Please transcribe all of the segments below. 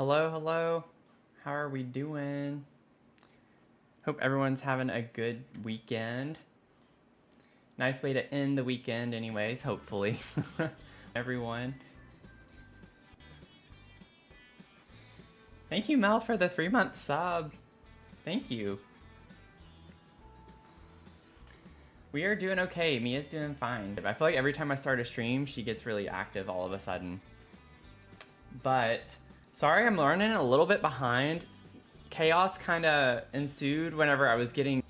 Hello, hello. How are we doing? Hope everyone's having a good weekend. Nice way to end the weekend anyways, hopefully. Everyone. Thank you, Mel, for the 3-month sub. Thank you. We are doing okay. Mia's doing fine. I feel like every time I start a stream, she gets really active all of a sudden. But, sorry I'm learning a little bit behind. Chaos kind of ensued whenever I was getting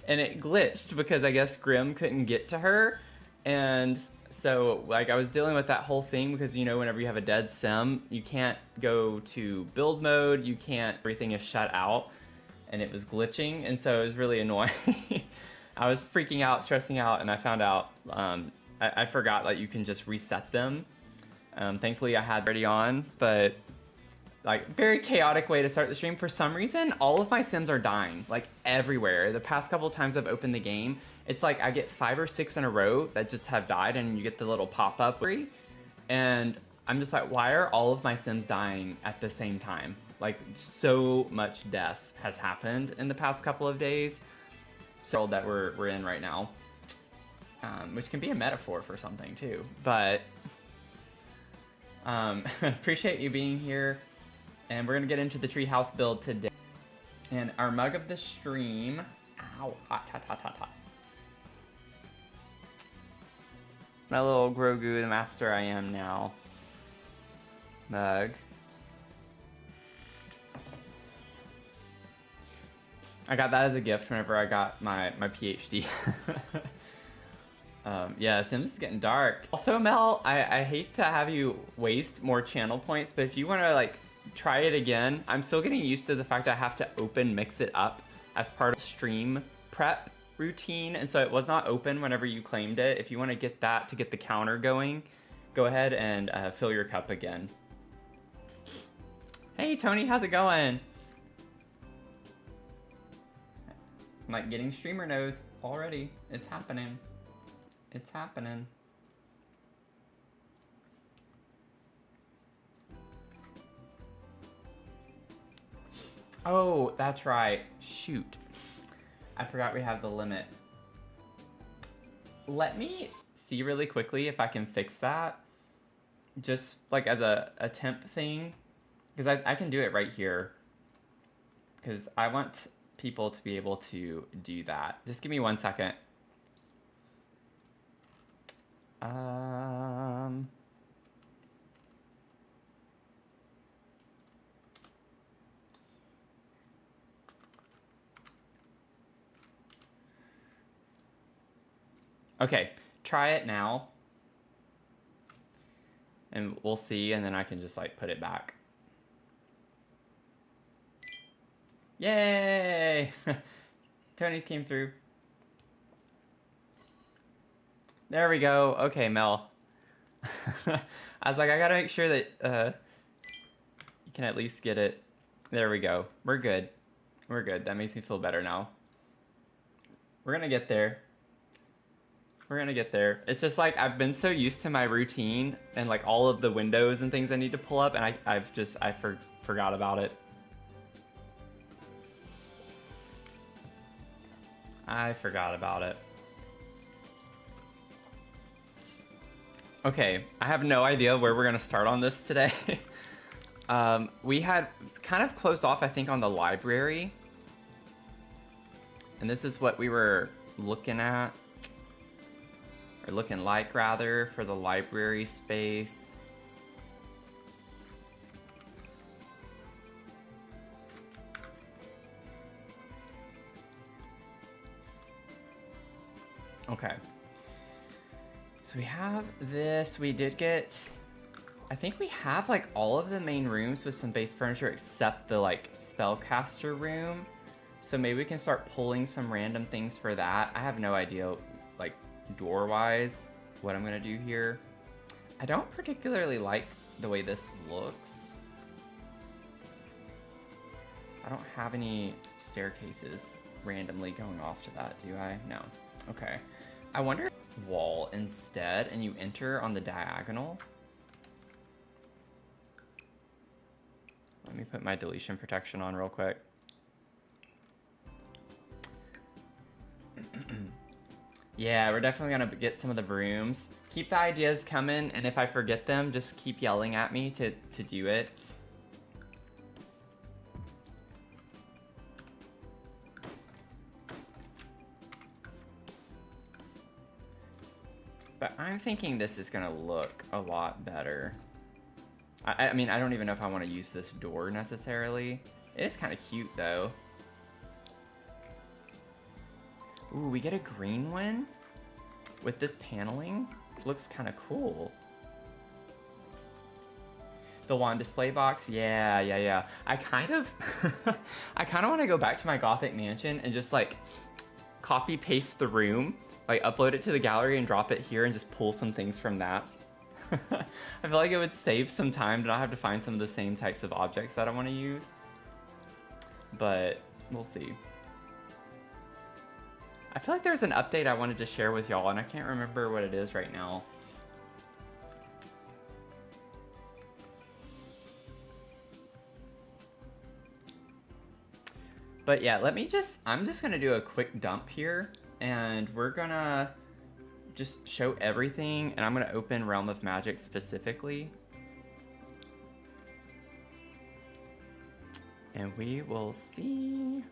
and it glitched because I guess Grim couldn't get to her, and so like I was dealing with that whole thing because, you know, whenever you have a dead sim, you can't go to build mode, you can't, everything is shut out, and it was glitching, and so it was really annoying. I was freaking out, stressing out, and I found out I forgot that you can just reset them. Thankfully I had already on, but like, very chaotic way to start the stream. For some reason, all of my sims are dying, like, everywhere. The past couple times I've opened the game, it's like I get 5 or 6 in a row that just have died, and you get the little pop-up. And I'm just like, why are all of my sims dying at the same time? Like, so much death has happened in the past couple of days. So that we're in right now. Which can be a metaphor for something, too. But, appreciate you being here. And we're gonna get into the Treehouse build today. And our mug of the stream, ow, hot, hot, hot, hot, hot. It's my little Grogu, the master I am now. Mug. I got that as a gift whenever I got my PhD. Yeah, Sims is getting dark. Also, Mel, I hate to have you waste more channel points, but if you wanna like, try it again. I'm still getting used to the fact I have to open mix it up as part of stream prep routine, and so it was not open whenever you claimed it. If you want to get that to get the counter going, go ahead and fill your cup again. Hey Tony, how's it going? I'm like getting streamer nose already. It's happening. It's happening. Oh, that's right. Shoot. I forgot we have the limit. Let me see really quickly if I can fix that. Just like as a temp thing. Because I can do it right here. Because I want people to be able to do that. Just give me 1 second. Okay, try it now. And we'll see, and then I can just like put it back. Yay! Tony's came through. There we go. Okay, Mel. I was like, I gotta make sure that you can at least get it. There we go. We're good. We're good. That makes me feel better now. We're gonna get there. We're gonna get there. It's just like I've been so used to my routine and like all of the windows and things I need to pull up, and I forgot about it. I forgot about it. Okay, I have no idea where we're gonna start on this today. We had kind of closed off, I think, on the library. And this is what we were looking at. Or looking like, rather, for the library space. Okay. So we have this. We did get... I think we have, like, all of the main rooms with some base furniture except the, like, spellcaster room. So maybe we can start pulling some random things for that. I have no idea, like, door-wise, what I'm gonna do here. I don't particularly like the way this looks. I don't have any staircases randomly going off to that, do I? No. Okay. I wonder if wall. wall instead, and you enter on the diagonal. Let me put my deletion protection on real quick. Yeah, we're definitely gonna get some of the brooms. Keep the ideas coming, and if I forget them, just keep yelling at me to do it. But I'm thinking this is gonna look a lot better. I mean, I don't even know if I want to use this door necessarily. It is kind of cute though. Ooh, we get a green one with this paneling. Looks kind of cool. The wand display box, yeah. I kind of want to go back to my Gothic mansion and just like copy paste the room, like upload it to the gallery and drop it here and just pull some things from that. I feel like it would save some time to not have to find some of the same types of objects that I want to use. But we'll see. I feel like there's an update I wanted to share with y'all and I can't remember what it is right now. But yeah, I'm just gonna do a quick dump here and we're gonna just show everything, and I'm gonna open Realm of Magic specifically. And we will see.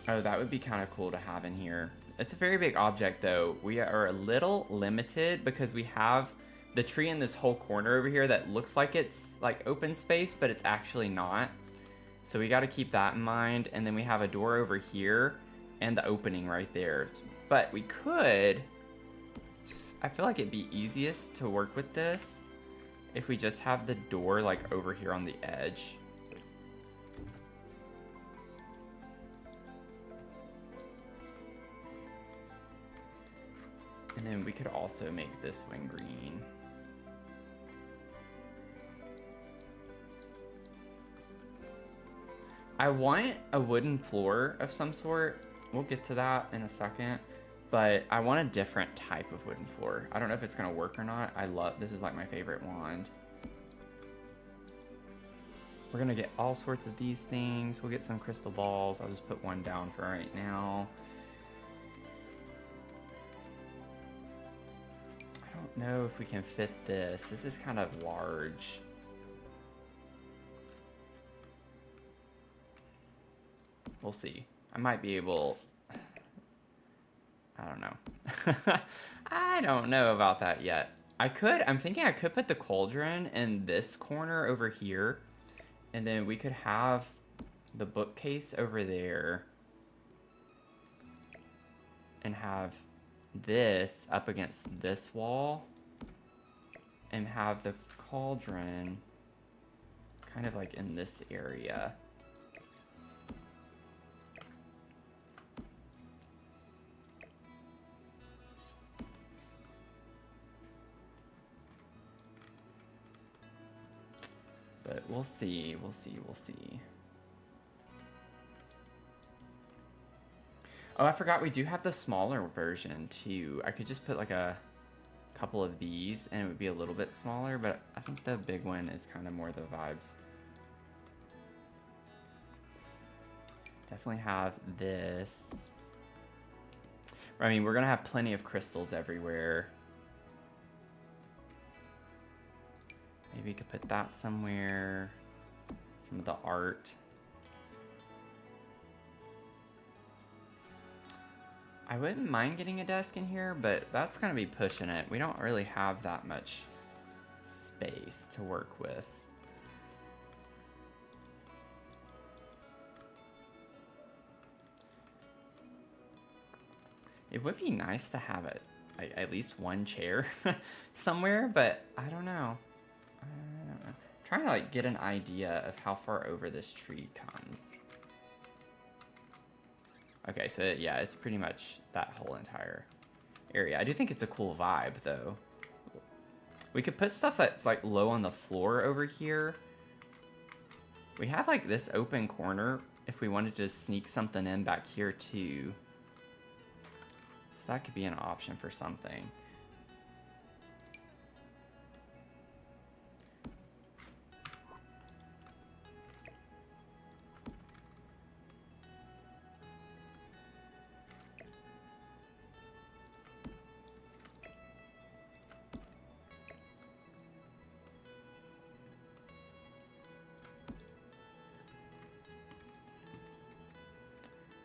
Oh, that would be kind of cool to have in here. It's a very big object though. We are a little limited because we have the tree in this whole corner over here that looks like it's like open space, but it's actually not. So we got to keep that in mind. And then we have a door over here and the opening right there. But we could, I feel like it'd be easiest to work with this if we just have the door like over here on the edge. And then we could also make this one green. I want a wooden floor of some sort. We'll get to that in a second. But I want a different type of wooden floor. I don't know if it's gonna work or not. This is like my favorite wand. We're gonna get all sorts of these things. We'll get some crystal balls. I'll just put one down for right now. I don't know if we can fit this. This is kind of large. We'll see. I might be able... I don't know. I don't know about that yet. I'm thinking I could put the cauldron in this corner over here. And then we could have the bookcase over there. And have this up against this wall. And have the cauldron kind of like in this area. But we'll see, we'll see. Oh, I forgot we do have the smaller version too. I could just put like a couple of these and it would be a little bit smaller, but I think the big one is kind of more the vibes. Definitely have this. I mean, we're gonna have plenty of crystals everywhere. Maybe you could put that somewhere. Some of the art. I wouldn't mind getting a desk in here, but that's gonna be pushing it. We don't really have that much space to work with. It would be nice to have it, like, at least one chair somewhere, but I don't know. I'm trying to like get an idea of how far over this tree comes. Okay, so yeah, it's pretty much that whole entire area. I do think it's a cool vibe though. We could put stuff that's like low on the floor over here. We have like this open corner if we wanted to sneak something in back here too. So that could be an option for something.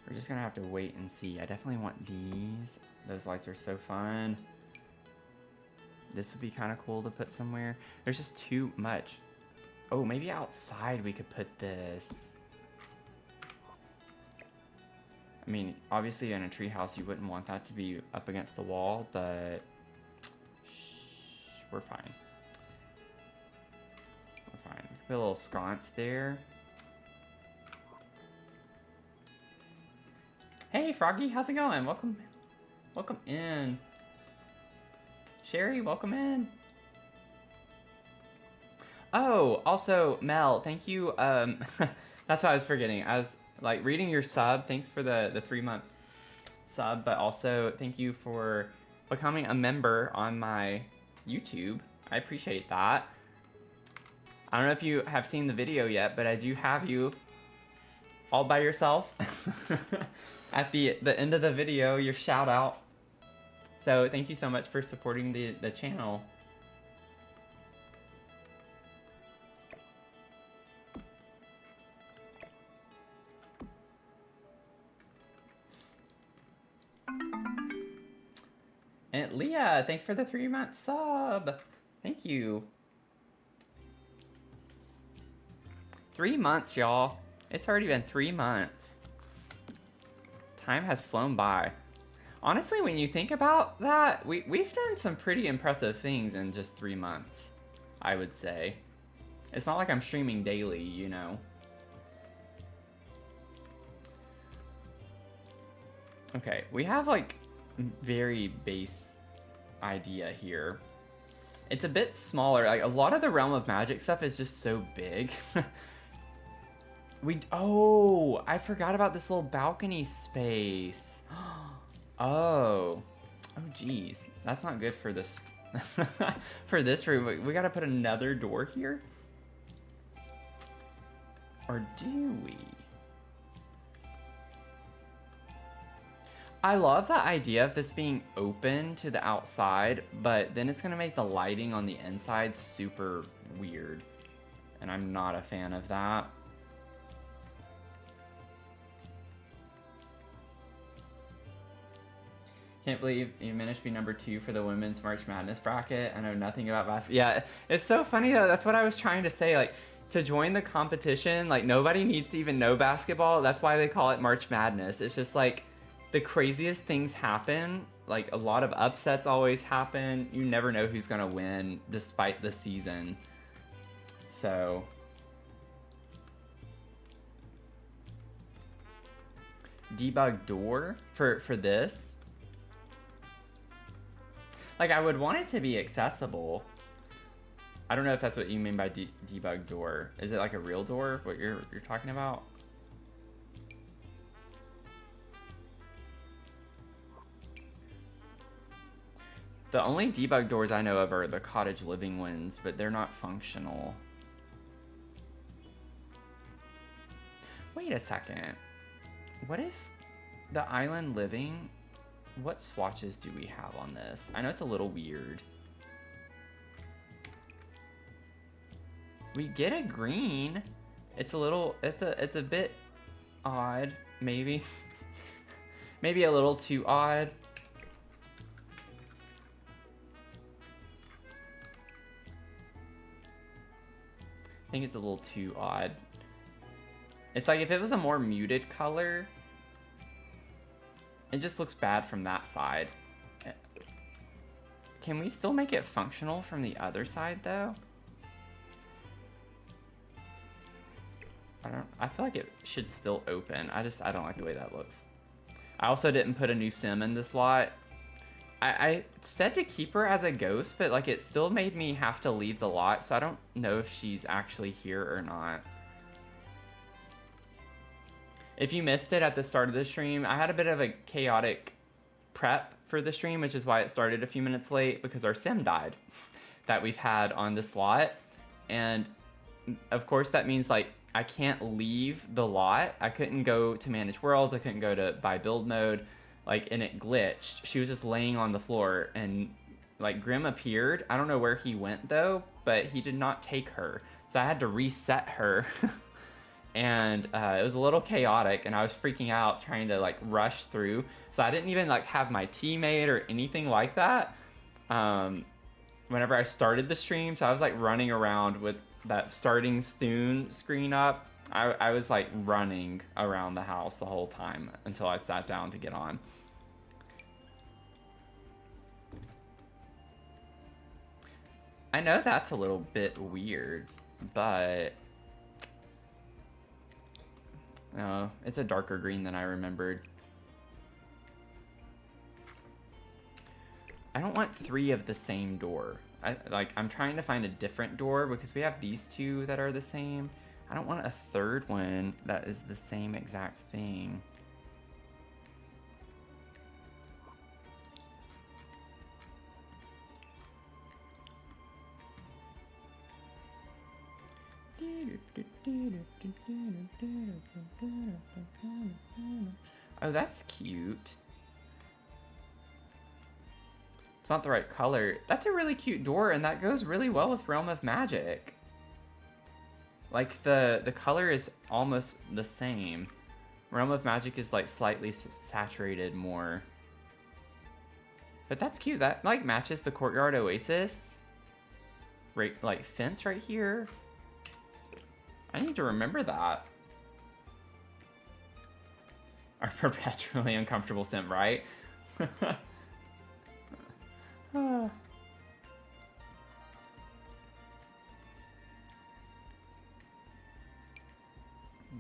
We're just gonna have to wait and see. I definitely want these. Those lights are so fun. This would be kind of cool to put somewhere. There's just too much. Oh, maybe outside we could put this. I mean, obviously in a treehouse you wouldn't want that to be up against the wall, but we're fine. We're fine. We could put a little sconce there. Hey Froggy, how's it going? Welcome in. Sherry, welcome in. Oh, also Mel, thank you. That's what I was forgetting. I was like reading your sub. Thanks for the 3-month sub, but also thank you for becoming a member on my YouTube. I appreciate that. I don't know if you have seen the video yet, but I do have you all by yourself. At the end of the video, your shout out. So thank you so much for supporting the channel. And Leah, thanks for the 3-month sub. Thank you. 3 months, y'all. It's already been 3 months. Time has flown by. Honestly, when you think about that, we've done some pretty impressive things in just 3 months, I would say. It's not like I'm streaming daily, you know. Okay, we have like very base idea here. It's a bit smaller. Like a lot of the Realm of Magic stuff is just so big. Oh, I forgot about this little balcony space. Oh, geez, that's not good for this. For this room, we gotta put another door here, or do we? I love the idea of this being open to the outside, but then it's gonna make the lighting on the inside super weird, and I'm not a fan of that. Can't believe you managed to be number 2 for the women's March Madness bracket. I know nothing about basketball. Yeah, it's so funny though. That's what I was trying to say. Like, to join the competition, like nobody needs to even know basketball. That's why they call it March Madness. It's just like the craziest things happen. Like a lot of upsets always happen. You never know who's gonna win despite the season. So debug door for this. Like, I would want it to be accessible. I don't know if that's what you mean by debug door. Is it like a real door, what you're talking about? The only debug doors I know of are the cottage living ones, but they're not functional. Wait a second. What if the island living... What swatches do we have on this? I know it's a little weird. We get a green. It's a little, it's a bit odd, maybe. Maybe a little too odd. I think it's a little too odd. It's like if it was a more muted color, it just looks bad from that side. Can we still make it functional from the other side though? I feel like it should still open. I don't like the way that looks. I also didn't put a new sim in this lot. I said to keep her as a ghost, but like it still made me have to leave the lot, so I don't know if she's actually here or not. If you missed it at the start of the stream, I had a bit of a chaotic prep for the stream, which is why it started a few minutes late, because our sim died that we've had on this lot. And of course that means like I can't leave the lot. I couldn't go to manage worlds. I couldn't go to buy build mode, like, and it glitched. She was just laying on the floor, and like Grim appeared. I don't know where he went though, but he did not take her. So I had to reset her. And it was a little chaotic, and I was freaking out trying to like rush through. So I didn't even like have my teammate or anything like that whenever I started the stream. So I was like running around with that starting soon screen up. I was like running around the house the whole time until I sat down to get on. I know that's a little bit weird, but no, it's a darker green than I remembered. I don't want 3 of the same door. I'm trying to find a different door because we have these 2 that are the same. I don't want a 3rd one that is the same exact thing. Oh, that's cute. It's not the right color. That's a really cute door, and that goes really well with Realm of Magic. Like, the color is almost the same. Realm of Magic is like slightly saturated more. But that's cute. That like matches the Courtyard Oasis right, like fence right here. I need to remember that. Our perpetually uncomfortable sim, right?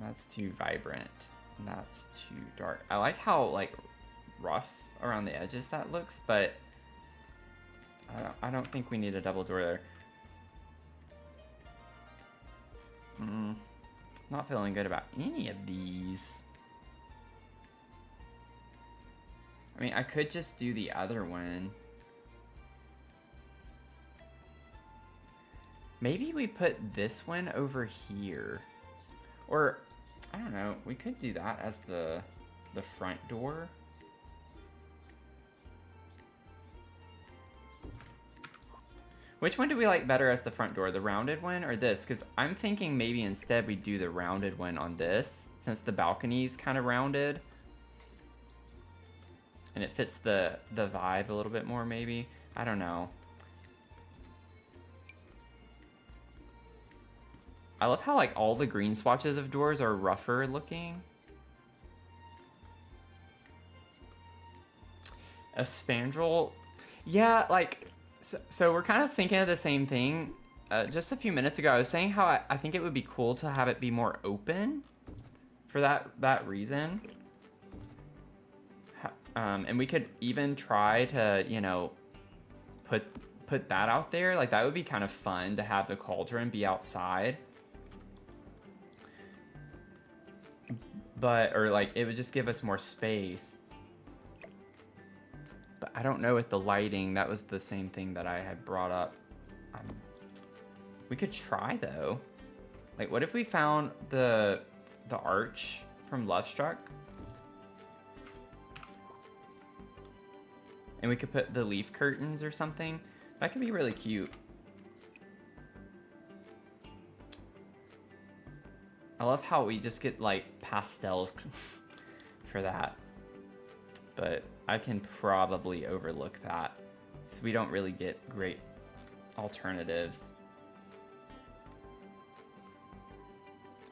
That's too vibrant. That's too dark. I like how like rough around the edges that looks, but I don't think we need a double door there. Not feeling good about any of these. I mean, I could just do the other one. Maybe we put this one over here. Or, I don't know, we could do that as the front door. Which one do we like better as the front door? The rounded one or this? Because I'm thinking maybe instead we do the rounded one on this, since the balcony's kind of rounded. And it fits the vibe a little bit more, maybe. I don't know. I love how like all the green swatches of doors are rougher looking. A spandrel. Yeah, like, so we're kind of thinking of the same thing. Just a few minutes ago, I was saying how I think it would be cool to have it be more open for that reason. And we could even try to, you know, put that out there. Like, that would be kind of fun to have the cauldron be outside. But, or like, it would just give us more space. But I don't know with the lighting. That was the same thing that I had brought up. We could try, though. Like, what if we found the arch from Lovestruck? And we could put the leaf curtains or something. That could be really cute. I love how we just get like pastels for that. But I can probably overlook that, so we don't really get great alternatives.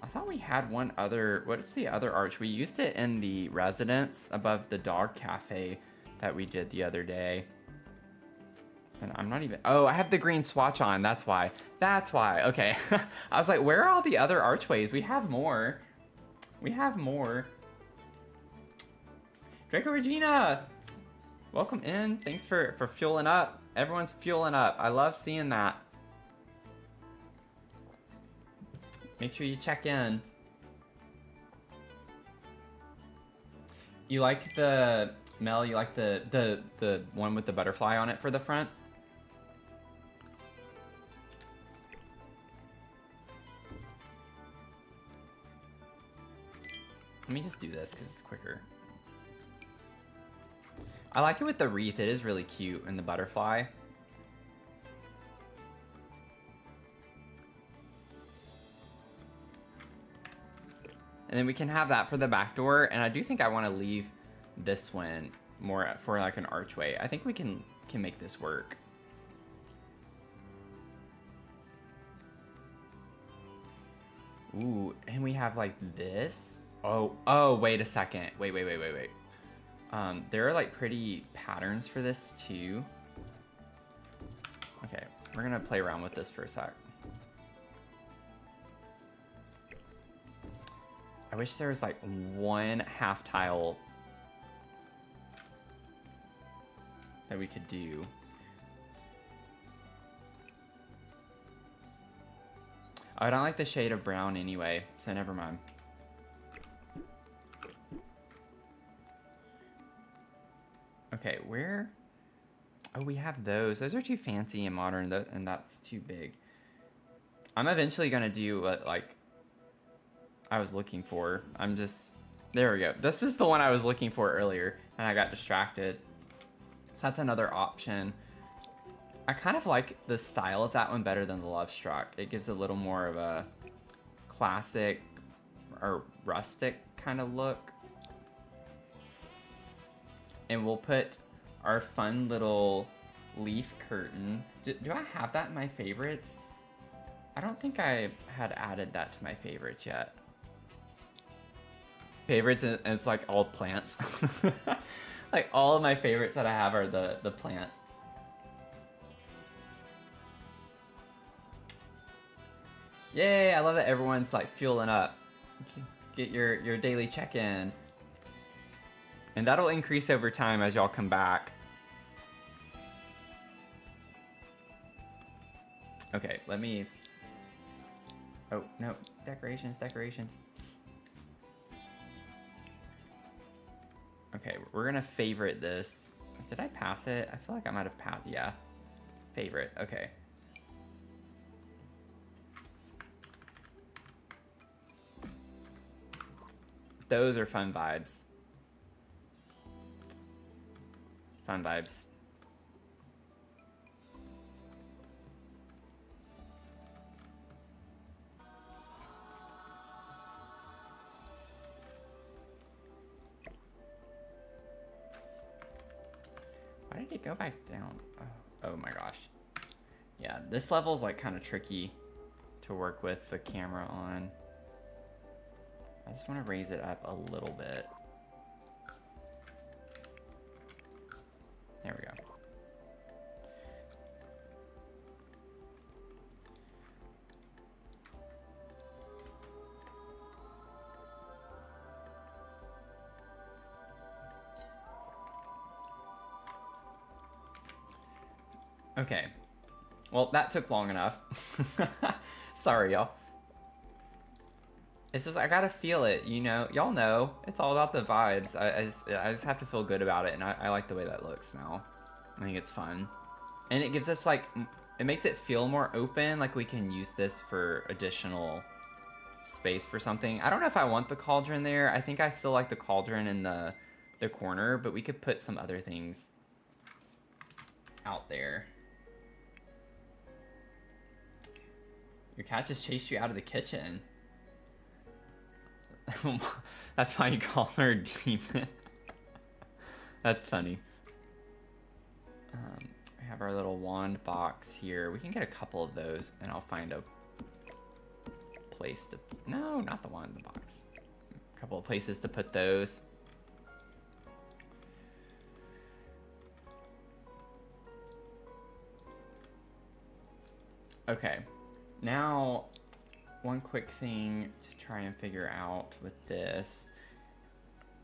I thought we had one other, what is the other arch? We used it in the residence above the dog cafe that we did the other day. And I'm not even, oh, I have the green swatch on, that's why. That's why, okay. I was like, where are all the other archways? We have more. We have more. Draco Regina, welcome in. Thanks for fueling up. Everyone's fueling up. I love seeing that. Make sure you check in. You like the Mel, you like the one with the butterfly on it for the front? Let me just do this because it's quicker. I like it with the wreath. It is really cute, and the butterfly. And then we can have that for the back door, and I do think I want to leave this one more for like an archway. I think we can make this work. Ooh, and we have like this. Oh, wait a second. Wait. There are like pretty patterns for this too. Okay, we're gonna play around with this for a sec. I wish there was like one half tile that we could do. Oh, I don't like the shade of brown anyway, so never mind. Okay, where? Oh, we have those. Those are too fancy and modern, and that's too big. I'm eventually gonna do what, like, I was looking for. There we go. This is the one I was looking for earlier, and I got distracted. So that's another option. I kind of like the style of that one better than the Love Struck. It gives a little more of a classic or rustic kind of look. And we'll put our fun little leaf curtain. Do I have that in my favorites? I don't think I had added that to my favorites yet. Favorites, and it's like all plants. Like all of my favorites that I have are the plants. Yay, I love that everyone's like fueling up. Get your daily check-in. And that'll increase over time as y'all come back. Okay, let me... Oh, no. Decorations. Okay, we're gonna favorite this. Did I pass it? I feel like I might have passed. Yeah. Favorite. Okay. Those are fun vibes. Fun vibes. Why did it go back down? Oh my gosh. Yeah, this level's like kind of tricky to work with the camera on. I just want to raise it up a little bit. There we go. Okay. Well, that took long enough. Sorry, y'all. It's just, I gotta feel it, you know? Y'all know. It's all about the vibes. I just have to feel good about it, and I like the way that looks now. I think it's fun. And it gives us, like, it makes it feel more open, like we can use this for additional space for something. I don't know if I want the cauldron there. I think I still like the cauldron in the corner, but we could put some other things out there. Your cat just chased you out of the kitchen. That's why you call her a demon. That's funny. We have our little wand box here. We can get a couple of those, and I'll find a place to... No, not the wand box. A couple of places to put those. Okay. Now, one quick thing to try and figure out with this.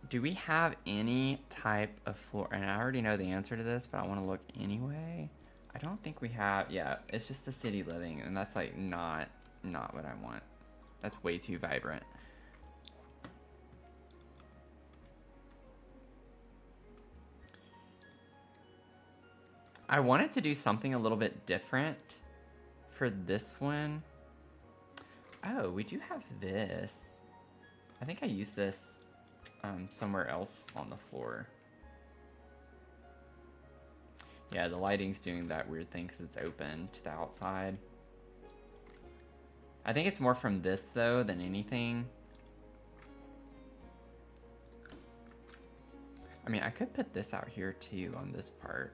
Do we have any type of floor? And I already know the answer to this, but I want to look anyway. I don't think we have. Yeah, it's just the city living, and that's like not what I want. That's way too vibrant. I wanted to do something a little bit different for this one. Oh, we do have this. I think I used this somewhere else on the floor. Yeah, the lighting's doing that weird thing because it's open to the outside. I think it's more from this, though, than anything. I mean, I could put this out here, too, on this part.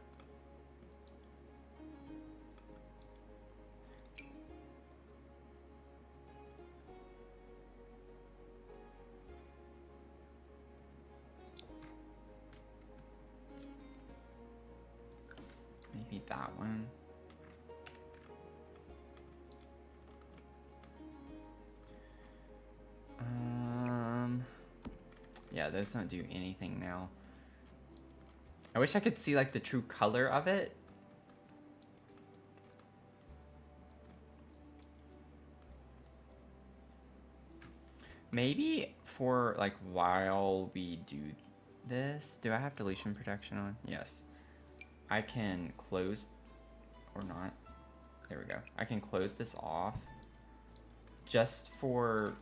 Maybe that one. Yeah, those don't do anything now. I wish I could see like the true color of it. Maybe for like while we do this, do I have deletion protection on? Yes. I can close, or not. There we go. I can close this off just for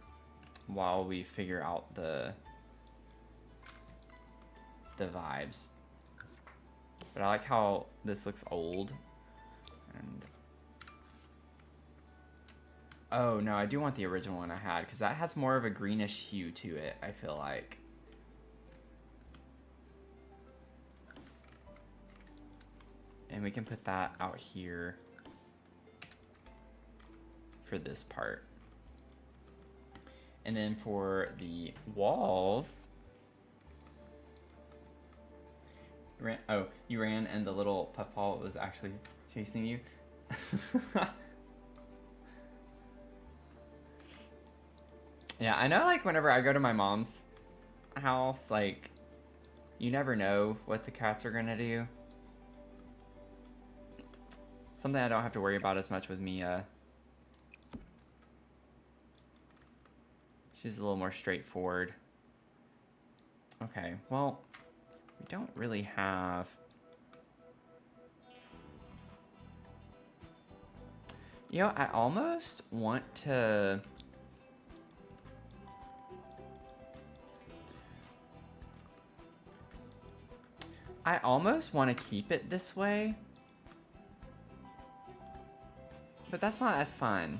while we figure out the vibes. But I like how this looks old. And oh no, I do want the original one I had because that has more of a greenish hue to it, I feel like. And we can put that out here for this part. And then for the walls, oh, you ran and the little puffball was actually chasing you. Yeah, I know, like, whenever I go to my mom's house, like, you never know what the cats are gonna do. Something I don't have to worry about as much with Mia. She's a little more straightforward. Okay, well, we don't really have... You know, I almost want to... I almost want to keep it this way. But that's not as fun.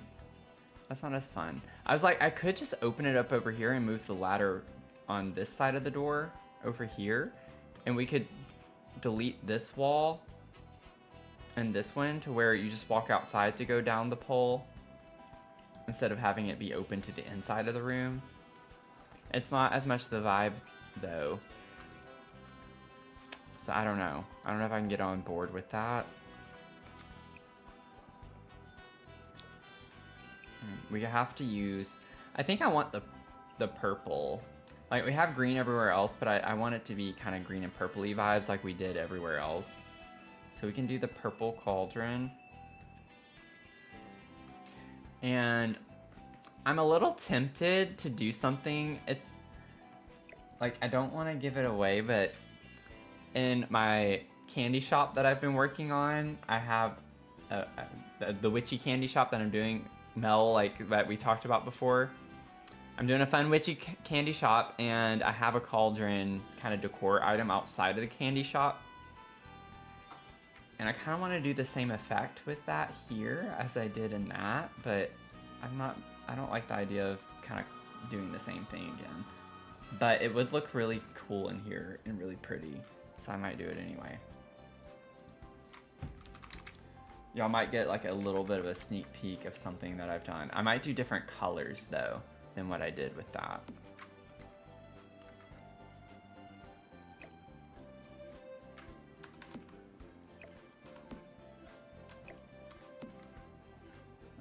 That's not as fun. I was like, I could just open it up over here and move the ladder on this side of the door over here. And we could delete this wall and this one to where you just walk outside to go down the pole instead of having it be open to the inside of the room. It's not as much the vibe though. So I don't know. I don't know if I can get on board with that. We have to use... I think I want the purple. Like, we have green everywhere else, but I want it to be kind of green and purpley vibes like we did everywhere else. So we can do the purple cauldron. And I'm a little tempted to do something. It's... like, I don't want to give it away, but... in my candy shop that I've been working on, I have the witchy candy shop that I'm doing, Mel, like that we talked about before. I'm doing a fun witchy candy shop, and I have a cauldron kind of decor item outside of the candy shop. And I kind of want to do the same effect with that here as I did in that, but I don't like the idea of kind of doing the same thing again. But it would look really cool in here and really pretty. So I might do it anyway. Y'all might get like a little bit of a sneak peek of something that I've done. I might do different colors though than what I did with that.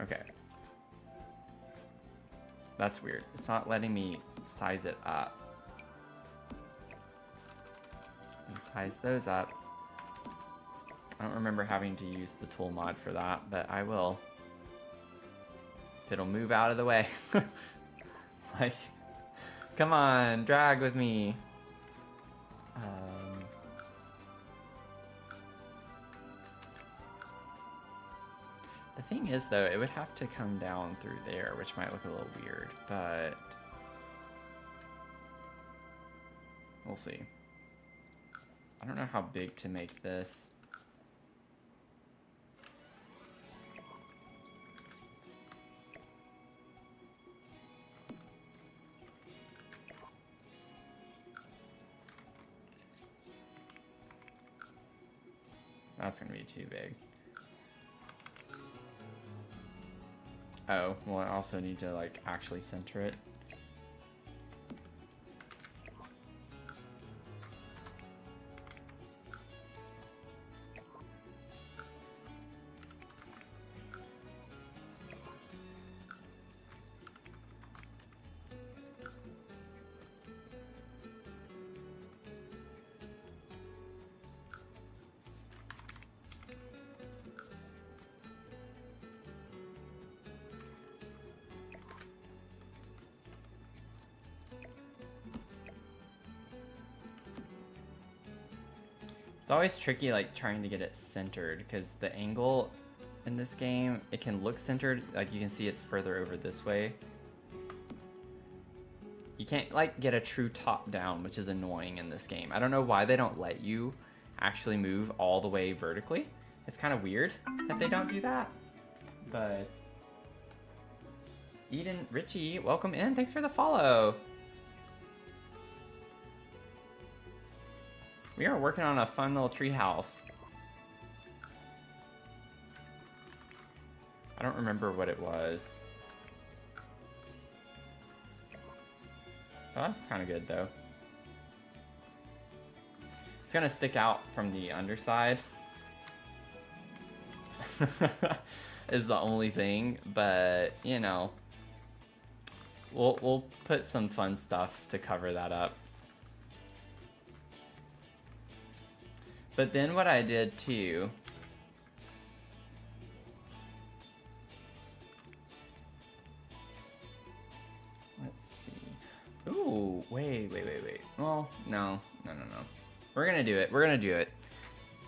Okay. That's weird. It's not letting me size it up. Size those up. I don't remember having to use the tool mod for that, but I will. If it'll move out of the way. Like, come on, drag with me. The thing is, though, it would have to come down through there, which might look a little weird, but we'll see. I don't know how big to make this. That's gonna be too big. Oh, well, I also need to, like, actually center it. It's always tricky, like, trying to get it centered, because the angle in this game, it can look centered, like you can see it's further over this way. You can't, like, get a true top down, which is annoying in this game. I don't know why they don't let you actually move all the way vertically. It's kind of weird that they don't do that, but Eden Richie, welcome in. Thanks for the follow. We are working on a fun little treehouse. I don't remember what it was. Oh, that's kind of good though. It's gonna stick out from the underside. Is the only thing, but you know, we'll put some fun stuff to cover that up. But then what I did too, let's see. Ooh, wait. Well, no. We're gonna do it.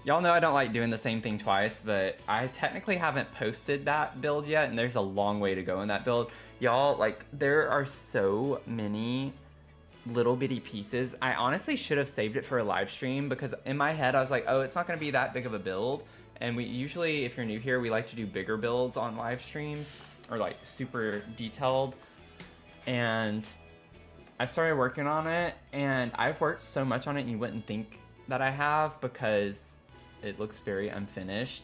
Y'all know I don't like doing the same thing twice, but I technically haven't posted that build yet, and there's a long way to go in that build. Y'all, like, there are so many little bitty pieces. I honestly should have saved it for a live stream, because in my head I was like, oh, it's not going to be that big of a build, and we usually, if you're new here, we like to do bigger builds on live streams, or like super detailed. And I started working on it, and I've worked so much on it, and you wouldn't think that I have, because it looks very unfinished.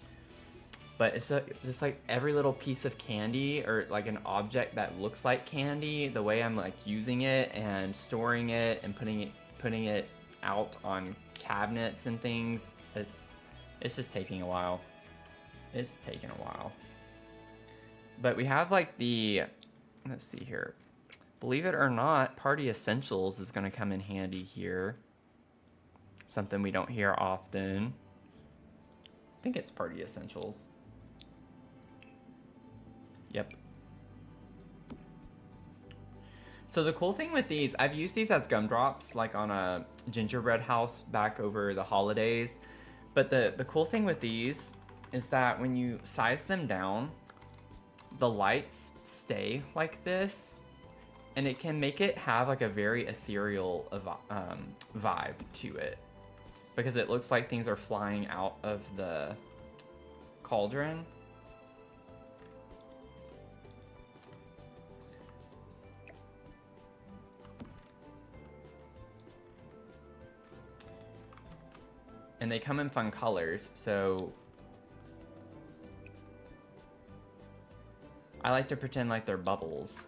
But it's just like every little piece of candy, or like an object that looks like candy, the way I'm like using it and storing it and putting it out on cabinets and things, it's just taking a while. It's taking a while. But we have like the, let's see here. Believe it or not, Party Essentials is gonna come in handy here. Something we don't hear often. I think it's Party Essentials. Yep. So the cool thing with these, I've used these as gumdrops, like on a gingerbread house back over the holidays. But the cool thing with these is that when you size them down, the lights stay like this, and it can make it have like a very ethereal vibe to it, because it looks like things are flying out of the cauldron. And they come in fun colors, so I like to pretend like they're bubbles.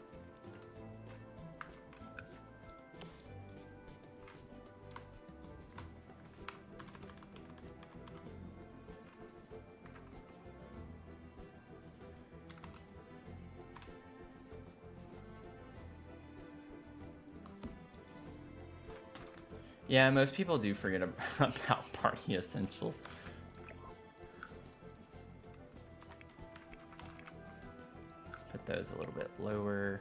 Yeah, most people do forget about Party Essentials. Put those a little bit lower.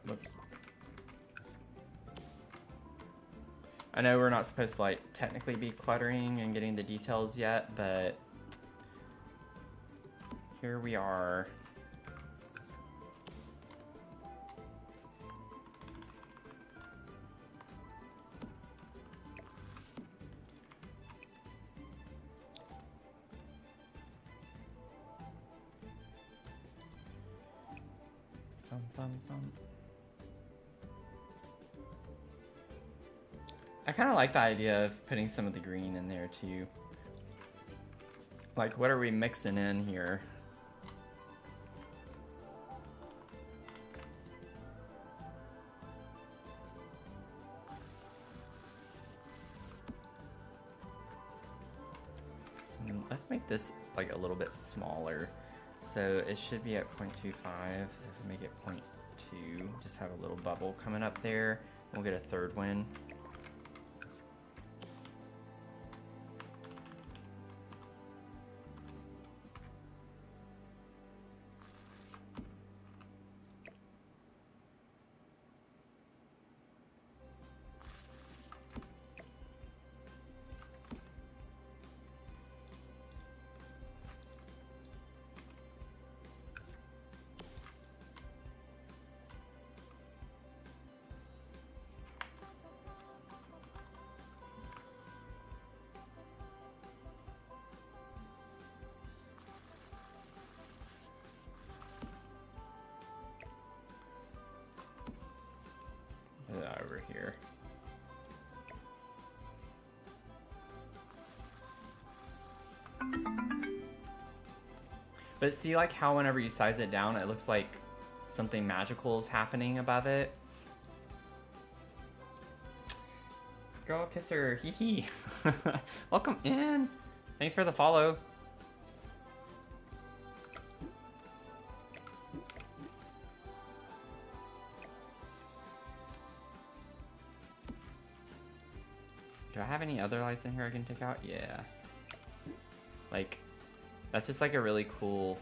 Whoops. I know we're not supposed to like technically be cluttering and getting the details yet, but here we are. Bum, bum, bum. I kind of like the idea of putting some of the green in there too. Like, what are we mixing in here? Let's make this like a little bit smaller. So it should be at 0.25. So if we make it 0.2, just have a little bubble coming up there. We'll get a third one. Over here. But see, like how whenever you size it down, it looks like something magical is happening above it. Girl kisser, hee hee. Welcome in. Thanks for the follow. Do I have any other lights in here I can take out? Yeah. Like, that's just like a really cool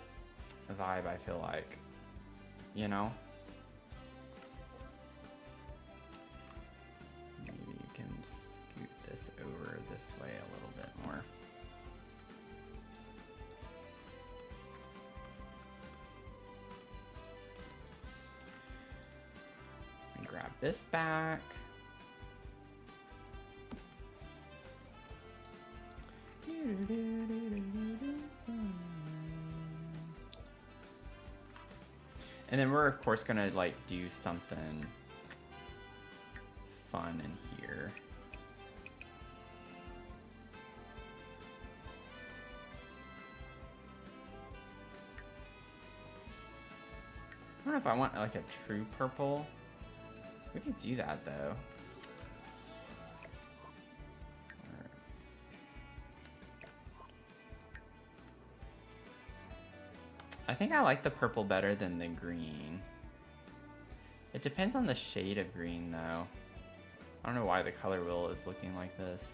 vibe, I feel like. You know? Maybe you can scoot this over this way a little bit more. And grab this back. And then we're of course gonna like do something fun in here. I don't know if I want like a true purple. We could do that though. I think I like the purple better than the green. It depends on the shade of green though. I don't know why the color wheel is looking like this.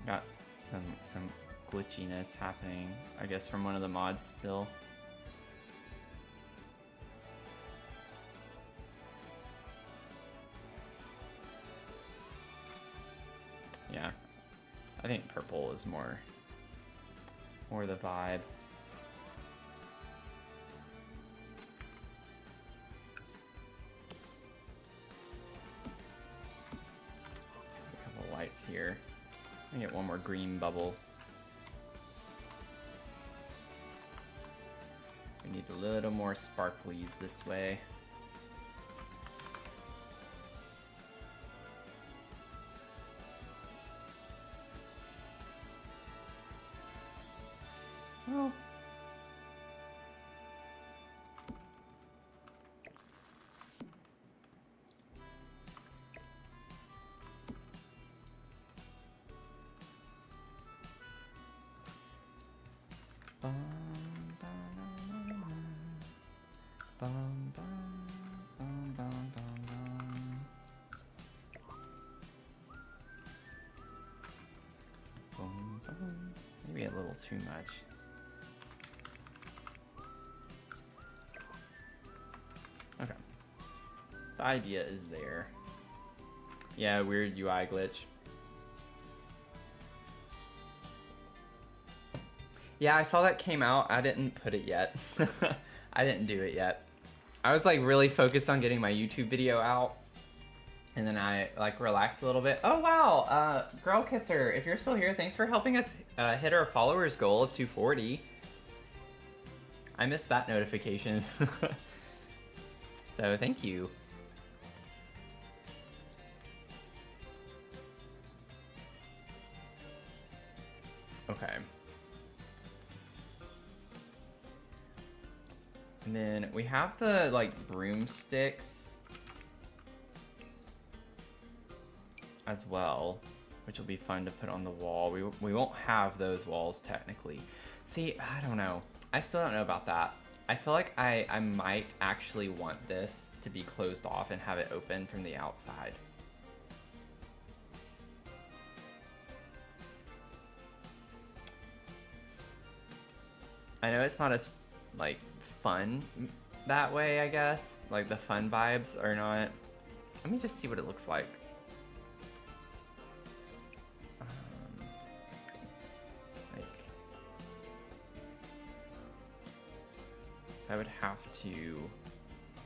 Got some glitchiness happening, I guess, from one of the mods still. Yeah, I think purple is more the vibe. A couple lights here. Let me get one more green bubble. We need a little more sparklies this way. Oh. Maybe a little too much. The idea is there. Yeah, weird UI glitch. Yeah, I saw that came out. I didn't put it yet. I didn't do it yet. I was like really focused on getting my YouTube video out. And then I like relaxed a little bit. Oh wow, Girl Kisser, if you're still here, thanks for helping us hit our followers goal of 240. I missed that notification. So thank you. Okay. And then we have the like broomsticks as well, which will be fun to put on the wall. We won't have those walls technically. See, I don't know. I still don't know about that. I feel like I might actually want this to be closed off and have it open from the outside. I know it's not as like fun that way, I guess. Like the fun vibes are not. Let me just see what it looks like. So I would have to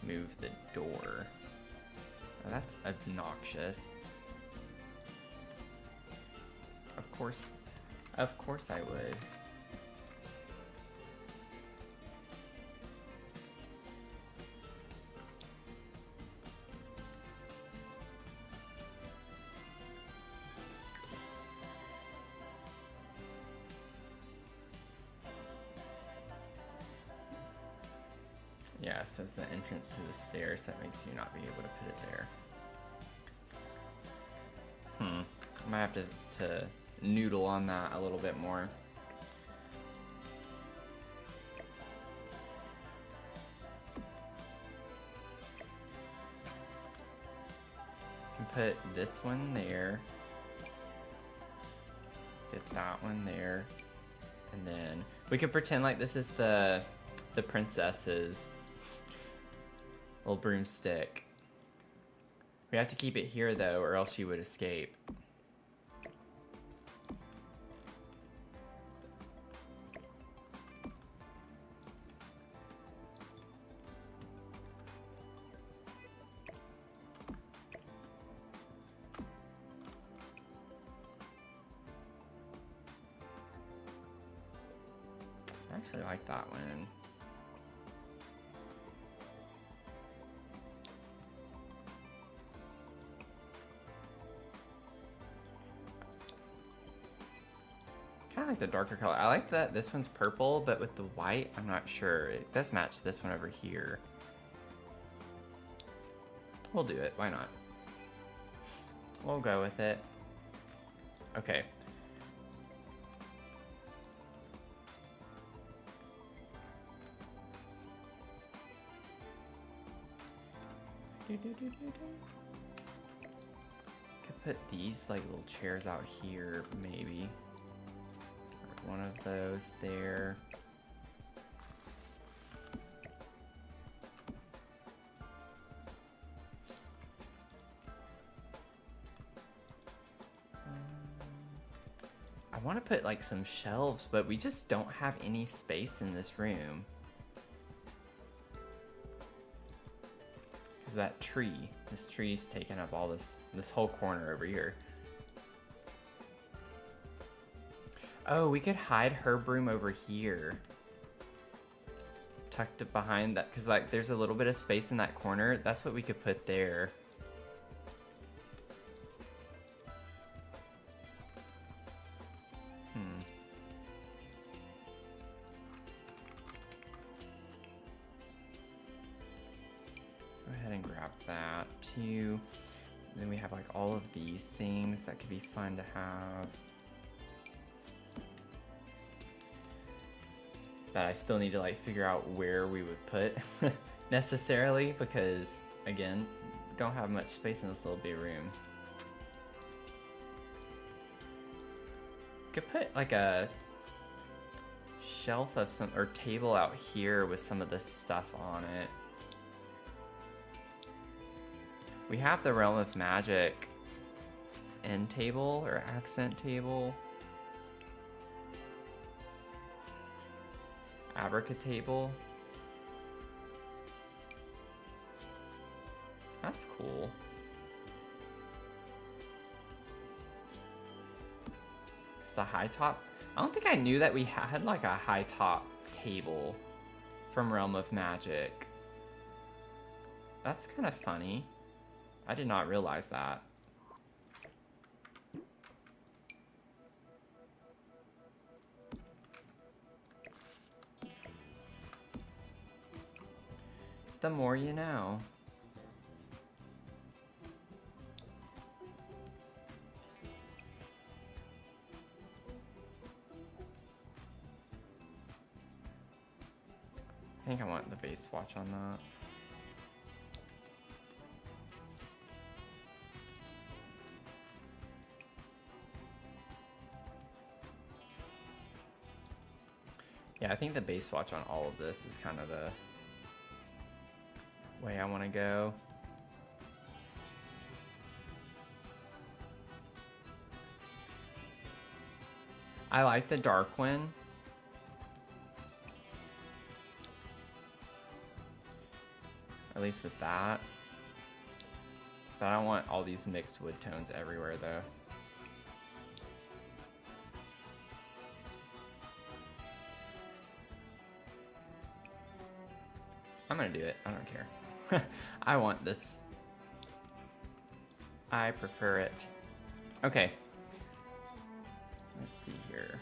move the door. Oh, that's obnoxious. Of course I would. Yeah, it says the entrance to the stairs. That makes you not be able to put it there. I might have to noodle on that a little bit more. Can put this one there. Get that one there. And then we could pretend like this is the princess's little broomstick. We have to keep it here though, or else she would escape. I actually like that one. I like the darker color. I like that this one's purple, but with the white, I'm not sure. It does match this one over here. We'll do it. Why not? We'll go with it. Okay. Could put these like little chairs out here, maybe. One of those there. I want to put like some shelves, but we just don't have any space in this room. Because that tree, this tree's taking up all this whole corner over here. Oh, we could hide her broom over here. Tucked it behind that, because like there's a little bit of space in that corner. That's what we could put there. Go ahead and grab that too. And then we have like all of these things that could be fun to have. That I still need to like figure out where we would put necessarily, because again, don't have much space in this little big room. Could put like a shelf of some, or table out here with some of this stuff on it. We have the Realm of Magic end table or accent table. Abracatable. That's cool. Just a high top. I don't think I knew that we had like a high top table from Realm of Magic. That's kind of funny. I did not realize that. The more you know. I think I want the base swatch on that. Yeah, I think the base swatch on all of this is kind of the way I want to go. I like the dark one. At least with that. But I don't want all these mixed wood tones everywhere though. I'm gonna do it, I don't care. I want this. I prefer it. Okay. Let's see here.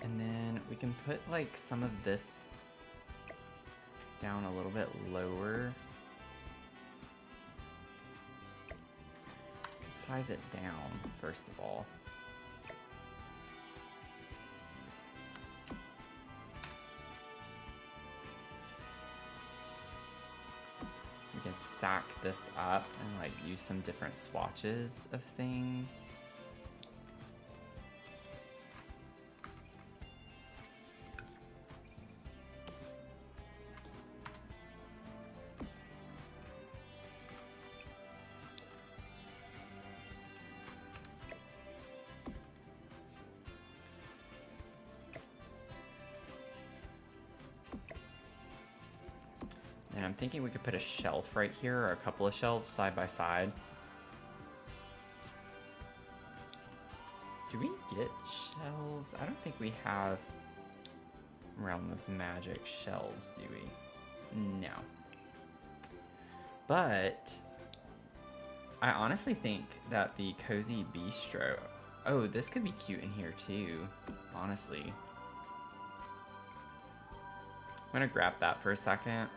And then we can put like some of this down a little bit lower. Size it down, first of all. We can stack this up and like use some different swatches of things. And I'm thinking we could put a shelf right here, or a couple of shelves side by side. Do we get shelves? I don't think we have Realm of Magic shelves, do we? No. But I honestly think that the Cozy Bistro... Oh, this could be cute in here too, honestly. I'm gonna grab that for a second.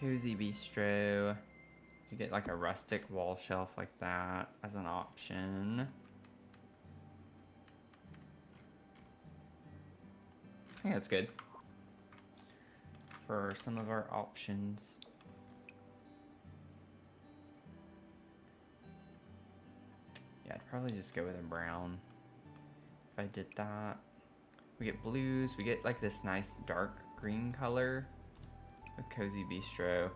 Cozy Bistro. You get like a rustic wall shelf like that as an option. I think that's good for some of our options. Yeah, I'd probably just go with a brown if I did that. We get blues. We get like this nice dark green color with Cozy Bistro.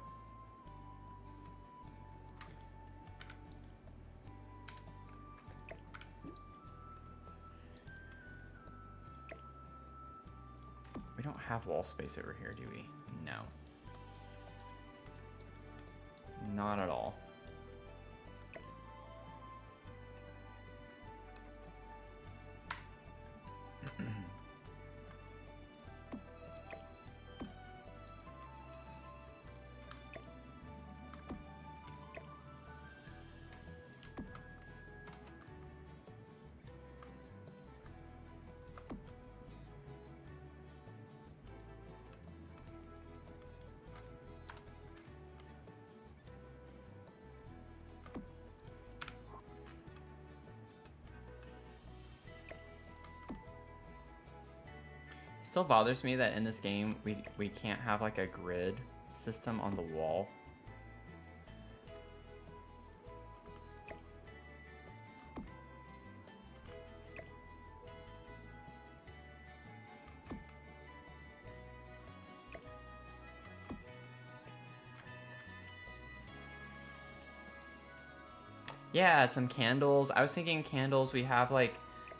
We don't have wall space over here, do we? No. Not at all. Still bothers me that in this game we can't have like a grid system on the wall. Yeah, some candles. I was thinking candles. We have like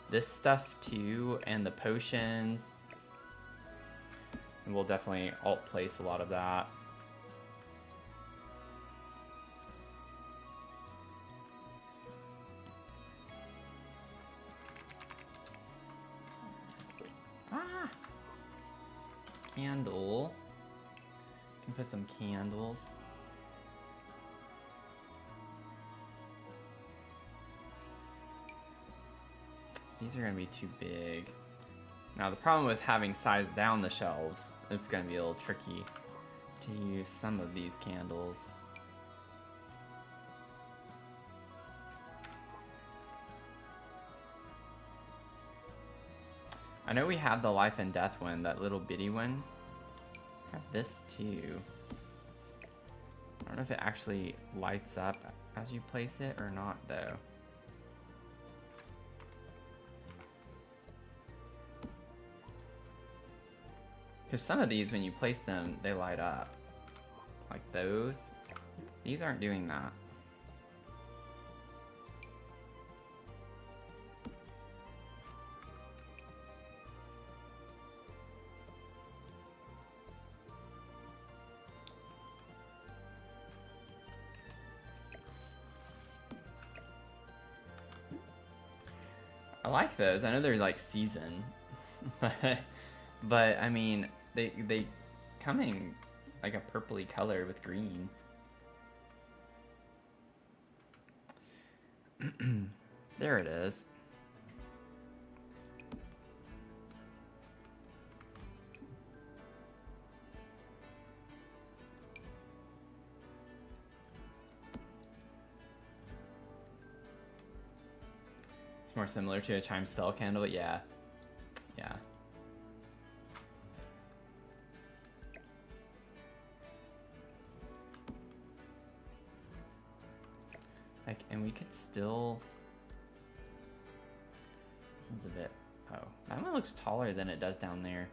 this stuff too, and the potions. And we'll definitely alt place a lot of that. Ah! Candle. Can put some candles. These are gonna be too big. Now the problem with having sized down the shelves, it's gonna be a little tricky to use some of these candles. I know we have the life and death one, that little bitty one. I have this too. I don't know if it actually lights up as you place it or not though. Because some of these, when you place them, they light up. Like those. These aren't doing that. I like those. I know they're like seasoned, but I mean, they come in like a purpley color with green. There it is. It's more similar to a chime spell candle, yeah. Yeah. Like, and we could still... This one's a bit... Oh, that one looks taller than it does down there.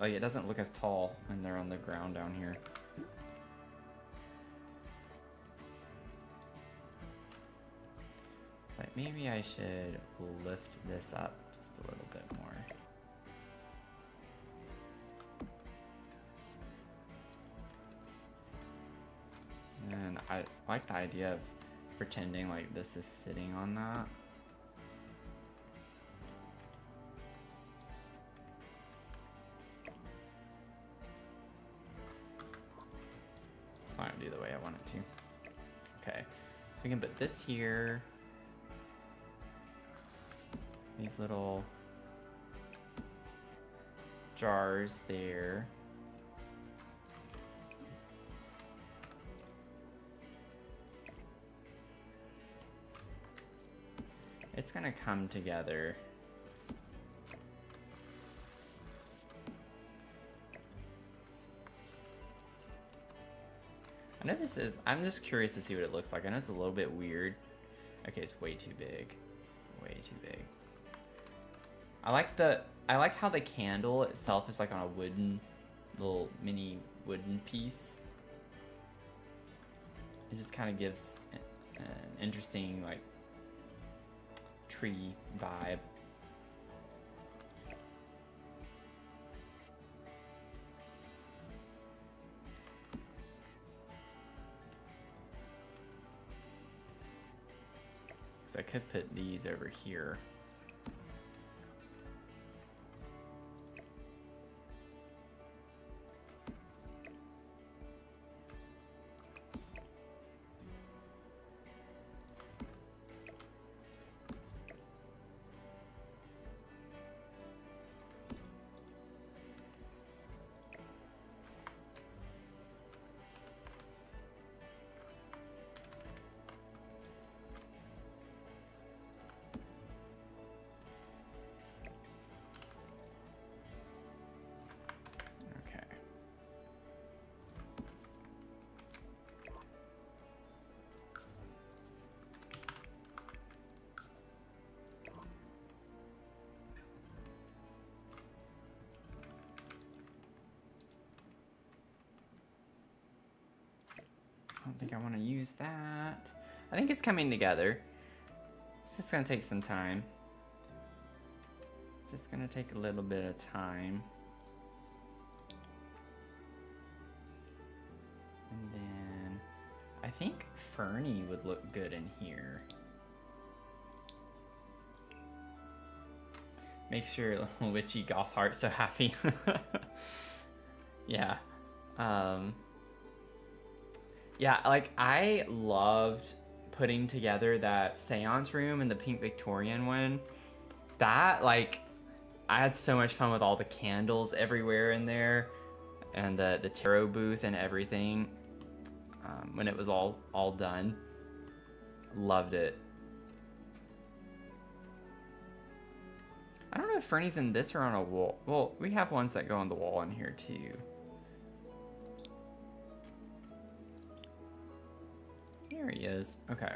Like, it doesn't look as tall when they're on the ground down here. It's like, maybe I should lift this up just a little bit more. And I like the idea of pretending like this is sitting on that. It's not gonna do the way I want it to. Okay, so we can put this here. These little jars there. It's gonna come together. I know this is, I'm just curious to see what it looks like. I know it's a little bit weird. Okay, it's way too big. Way too big. I like how the candle itself is like on a wooden, little mini wooden piece. It just kind of gives an interesting like tree vibe. So I could put these over here. I don't think I want to use that. I think it's coming together. It's just gonna take some time. Just gonna take a little bit of time. And then I think Fernie would look good in here. Makes your little witchy goth heart so happy. Yeah. Yeah, like I loved putting together that seance room and the pink Victorian one. That, like, I had so much fun with all the candles everywhere in there and the tarot booth and everything when it was all done. Loved it. I don't know if Fernie's in this or on a wall. Well, we have ones that go on the wall in here too. There he is. Okay.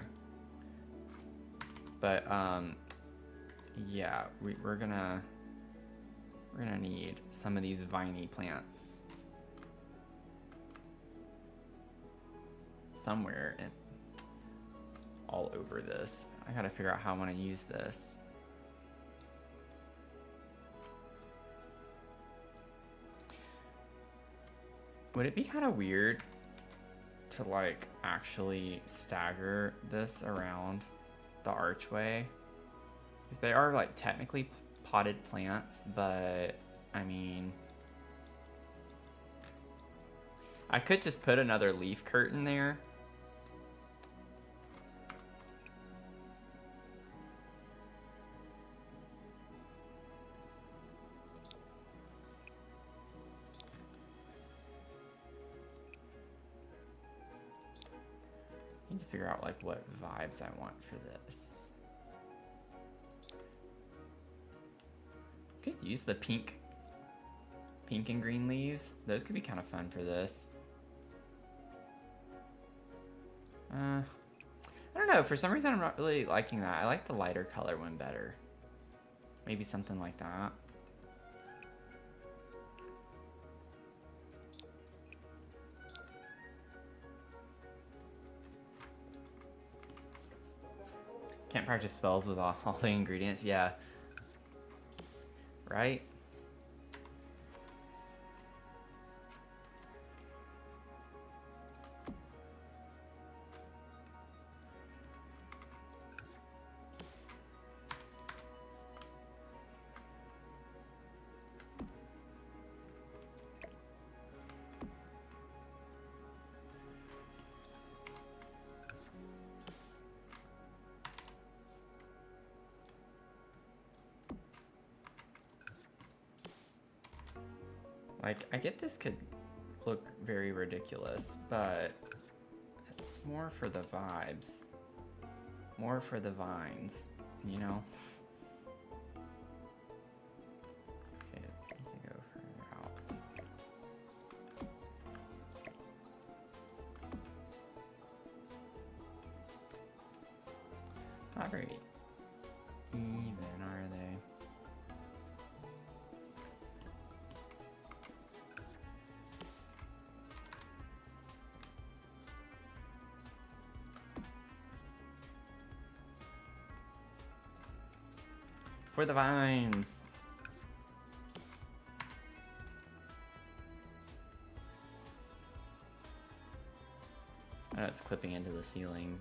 But yeah, we're gonna need some of these viney plants somewhere all over this. I gotta figure out how I want to use this. Would it be kind of weird to like actually stagger this around the archway? Because they are like technically potted plants, but I mean, I could just put another leaf curtain there. Need to figure out like what vibes I want for this. Could use the pink and green leaves. Those could be kind of fun for this. I don't know, for some reason I'm not really liking that. I like the lighter color one better. Maybe something like that. Can't practice spells with all the ingredients, yeah. Right? Like, I get this could look very ridiculous, but it's more for the vibes. More for the vines, you know? Okay, let's need to go further out. Not very even, are they? For the vines. I know it's clipping into the ceiling.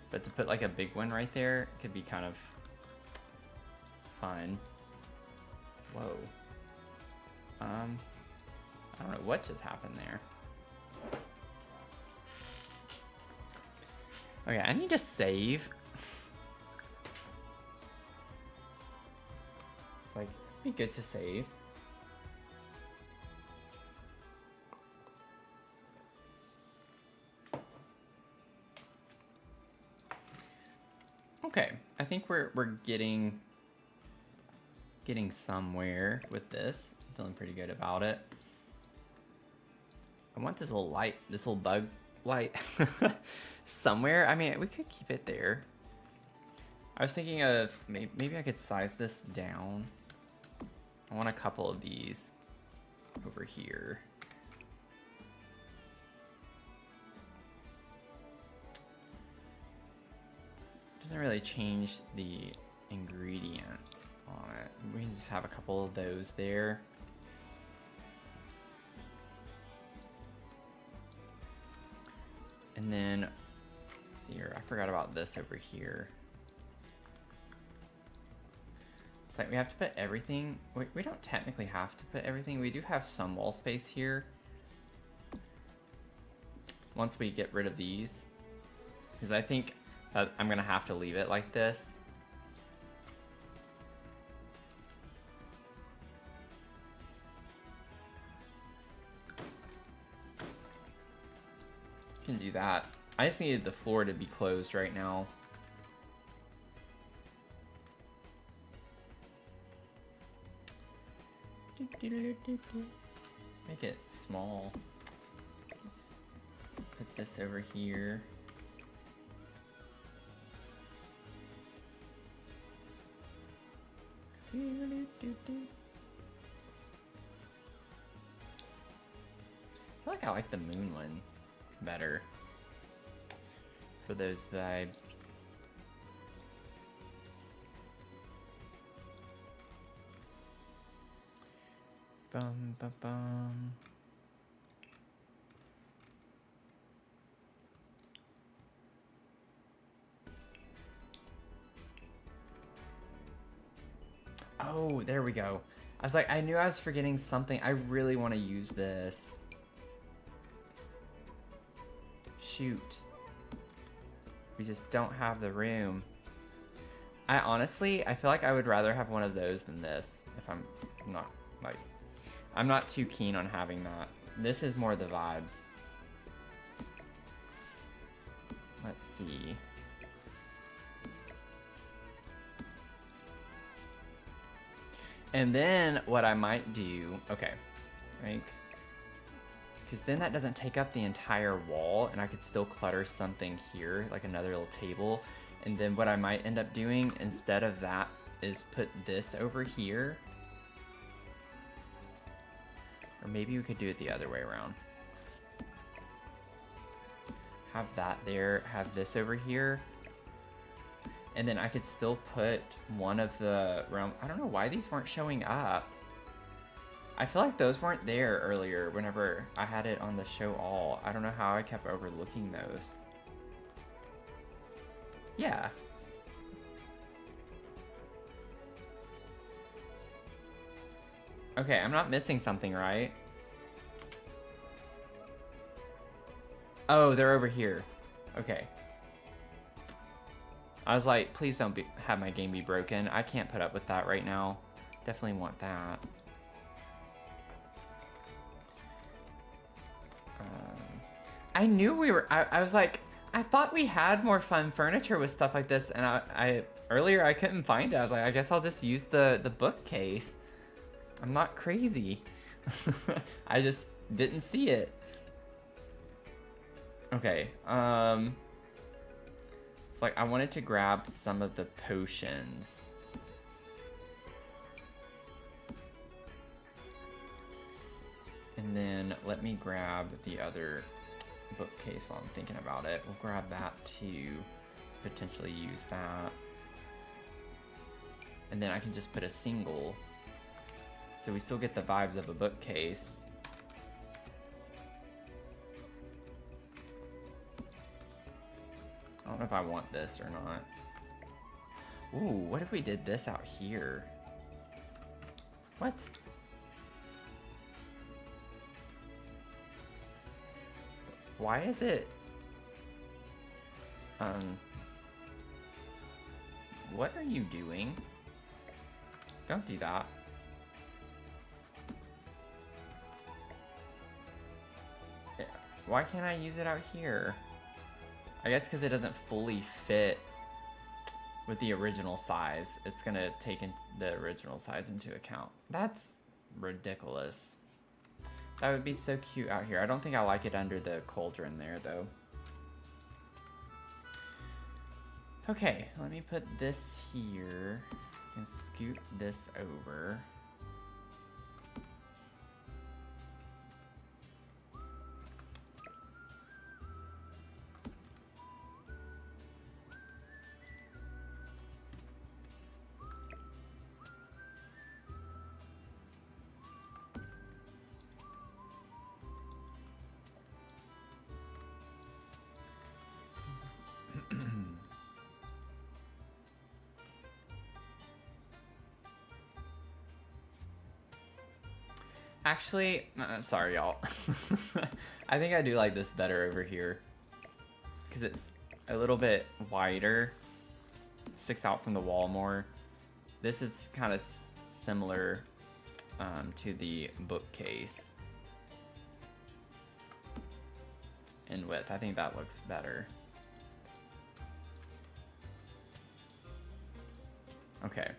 But to put like a big one right there could be kind of fun. Whoa. I don't know what just happened there. Okay, I need to save. It's like, it'd be good to save. Okay, I think we're getting somewhere with this. I'm feeling pretty good about it. I want this little light, this little bug light somewhere. I mean, we could keep it there. I was thinking of maybe I could size this down. I want a couple of these over here. Doesn't really change the ingredients on it. We can just have a couple of those there. And then, let's see here, I forgot about this over here. It's like we have to put everything, we don't technically have to put everything. We do have some wall space here. Once we get rid of these, because I think that I'm gonna have to leave it like this. Can do that. I just needed the floor to be closed right now. Make it small. Just put this over here. I feel like I like the moon one better for those vibes. Bum bum bum. Oh, there we go. I was like, I knew I was forgetting something. I really want to use this. Shoot. We just don't have the room. I honestly feel like I would rather have one of those than this. If I'm not, like, I'm not too keen on having that. This is more the vibes. Let's see. And then what I might do, okay, like, because then that doesn't take up the entire wall and I could still clutter something here, like another little table. And then what I might end up doing instead of that is put this over here. Or maybe we could do it the other way around. Have that there, have this over here. And then I could still put one of the realm. I don't know why these weren't showing up. I feel like those weren't there earlier whenever I had it on the show all. I don't know how I kept overlooking those. Yeah. Okay, I'm not missing something, right? Oh, they're over here. Okay. I was like, please don't have my game be broken. I can't put up with that right now. Definitely want that. I knew we were, I was like, I thought we had more fun furniture with stuff like this, and I earlier I couldn't find it. I was like, I guess I'll just use the bookcase. I'm not crazy. I just didn't see it. Okay, it's like I wanted to grab some of the potions. And then let me grab the other bookcase while I'm thinking about it. We'll grab that too, potentially use that. And then I can just put a single, so we still get the vibes of a bookcase. I don't know if I want this or not. Ooh, what if we did this out here? What? Why is it? What are you doing? Don't do that. Why can't I use it out here? I guess because it doesn't fully fit with the original size. It's gonna take the original size into account. That's ridiculous. That would be so cute out here. I don't think I like it under the cauldron there, though. Okay, let me put this here and scoot this over. Actually, sorry y'all. I think I do like this better over here. Because it's a little bit wider. Sticks out from the wall more. This is kind of similar to the bookcase in width. I think that looks better. Okay.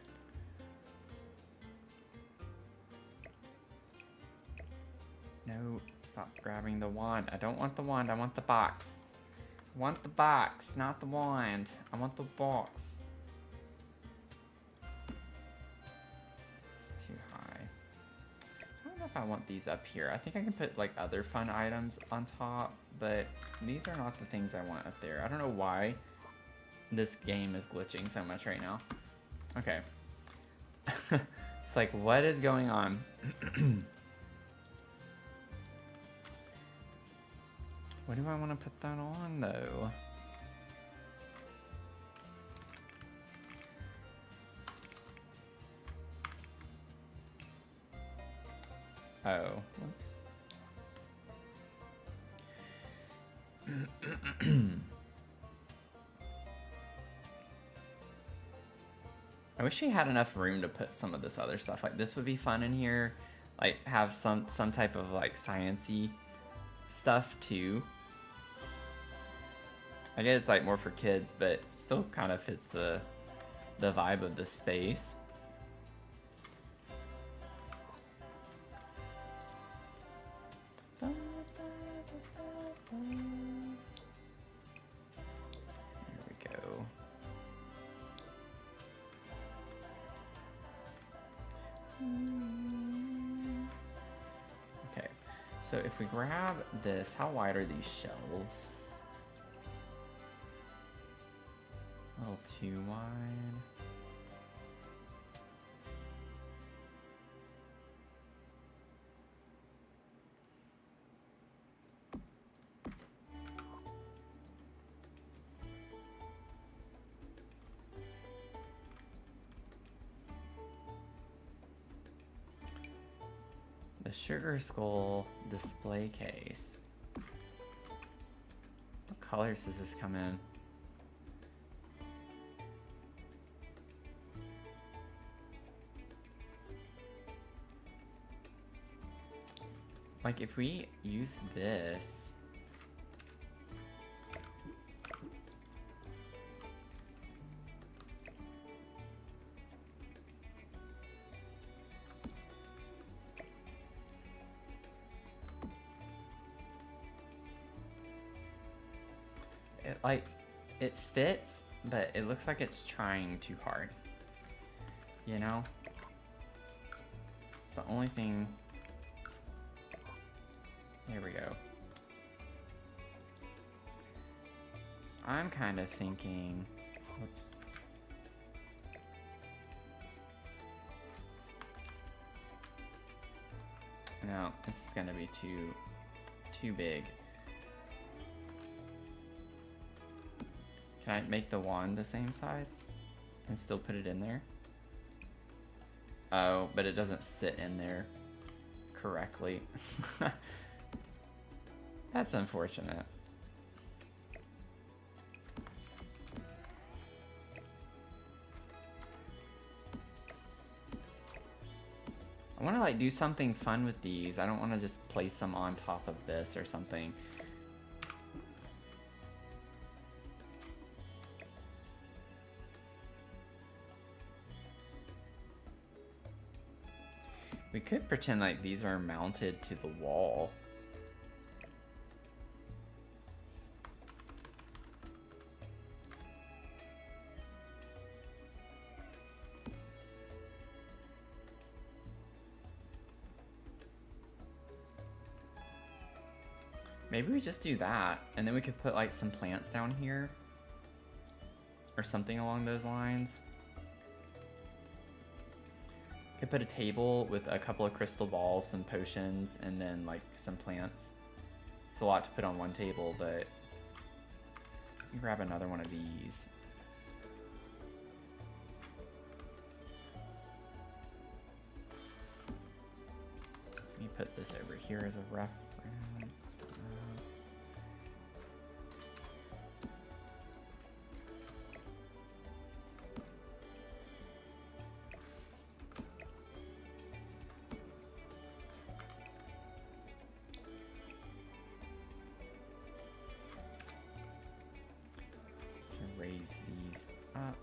No, stop grabbing the wand. I don't want the wand, I want the box. I want the box, not the wand. I want the box. It's too high. I don't know if I want these up here. I think I can put like other fun items on top, but these are not the things I want up there. I don't know why this game is glitching so much right now. Okay. It's like, what is going on? What do I want to put that on, though? Oh, whoops. I wish we had enough room to put some of this other stuff. Like, this would be fun in here. Like, have some type of, like, science-y stuff, too. I guess it's like more for kids, but still kind of fits the vibe of the space. There we go. Okay, so if we grab this, how wide are these shelves? A little too wide. The Sugar Skull display case. What colors does this come in? Like, if we use this... It fits, but it looks like it's trying too hard. You know? It's the only thing... There we go. So I'm kind of thinking... Whoops. No, this is gonna be too big. Can I make the wand the same size and still put it in there? Oh, but it doesn't sit in there correctly. That's unfortunate. I want to like do something fun with these. I don't want to just place them on top of this or something. We could pretend like these are mounted to the wall. Maybe we just do that, and then we could put like some plants down here or something along those lines. Could put a table with a couple of crystal balls, some potions, and then like some plants. It's a lot to put on one table, but grab another one of these. Let me put this over here as a reference. Raise these up.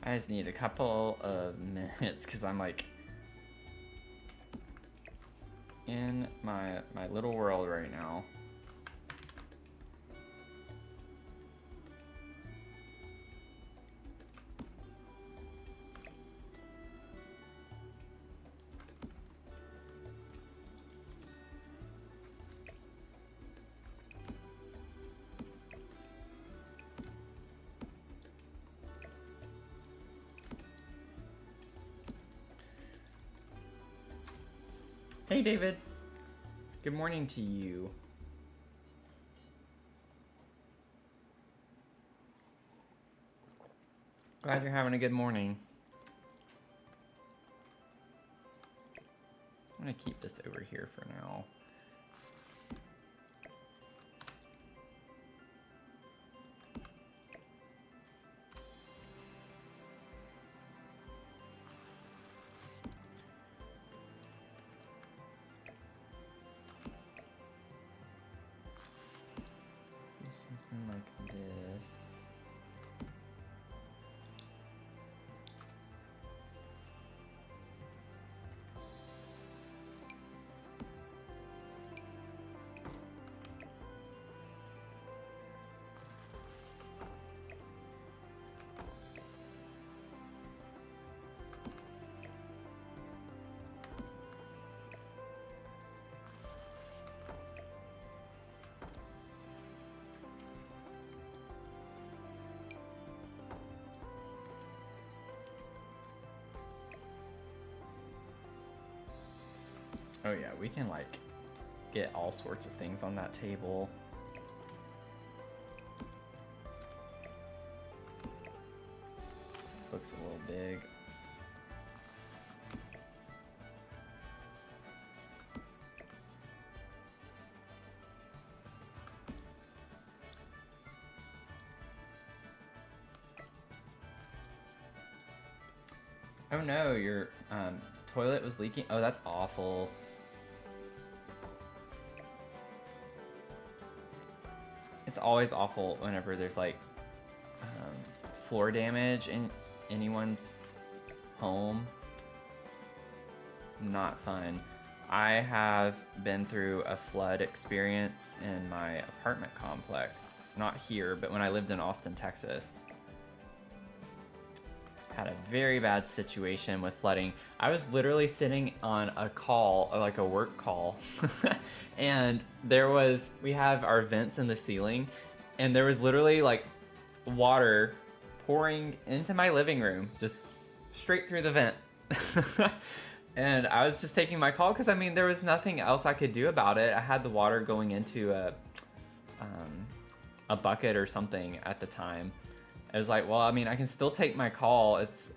I just need a couple of minutes because I'm like in my little world right now. Hey David, good morning to you. Glad you're having a good morning. I'm gonna keep this over here for now. Something like this. Oh yeah, we can like get all sorts of things on that table. Looks a little big. Oh no, your toilet was leaking. Oh, that's awful. It's always awful whenever there's like floor damage in anyone's home. Not fun. I have been through a flood experience in my apartment complex. Not here, but when I lived in Austin, Texas. Had a very bad situation with flooding. I was literally sitting on a call, like a work call, and we have our vents in the ceiling, and there was literally like water pouring into my living room, just straight through the vent. And I was just taking my call because I mean there was nothing else I could do about it. I had the water going into a bucket or something at the time. I was like, well, I mean, I can still take my call. It's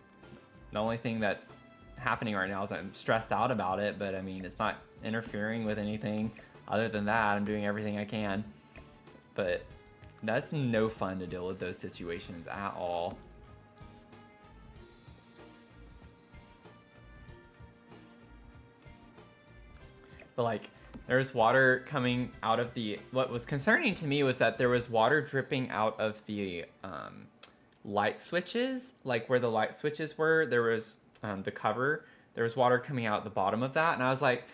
the only thing that's happening right now is I'm stressed out about it, but I mean, it's not interfering with anything. Other than that, I'm doing everything I can. But that's no fun to deal with those situations at all. But like, there's water coming out of what was concerning to me was that there was water dripping out of the light switches, like where the light switches were, there was the cover, there was water coming out the bottom of that, and I was like,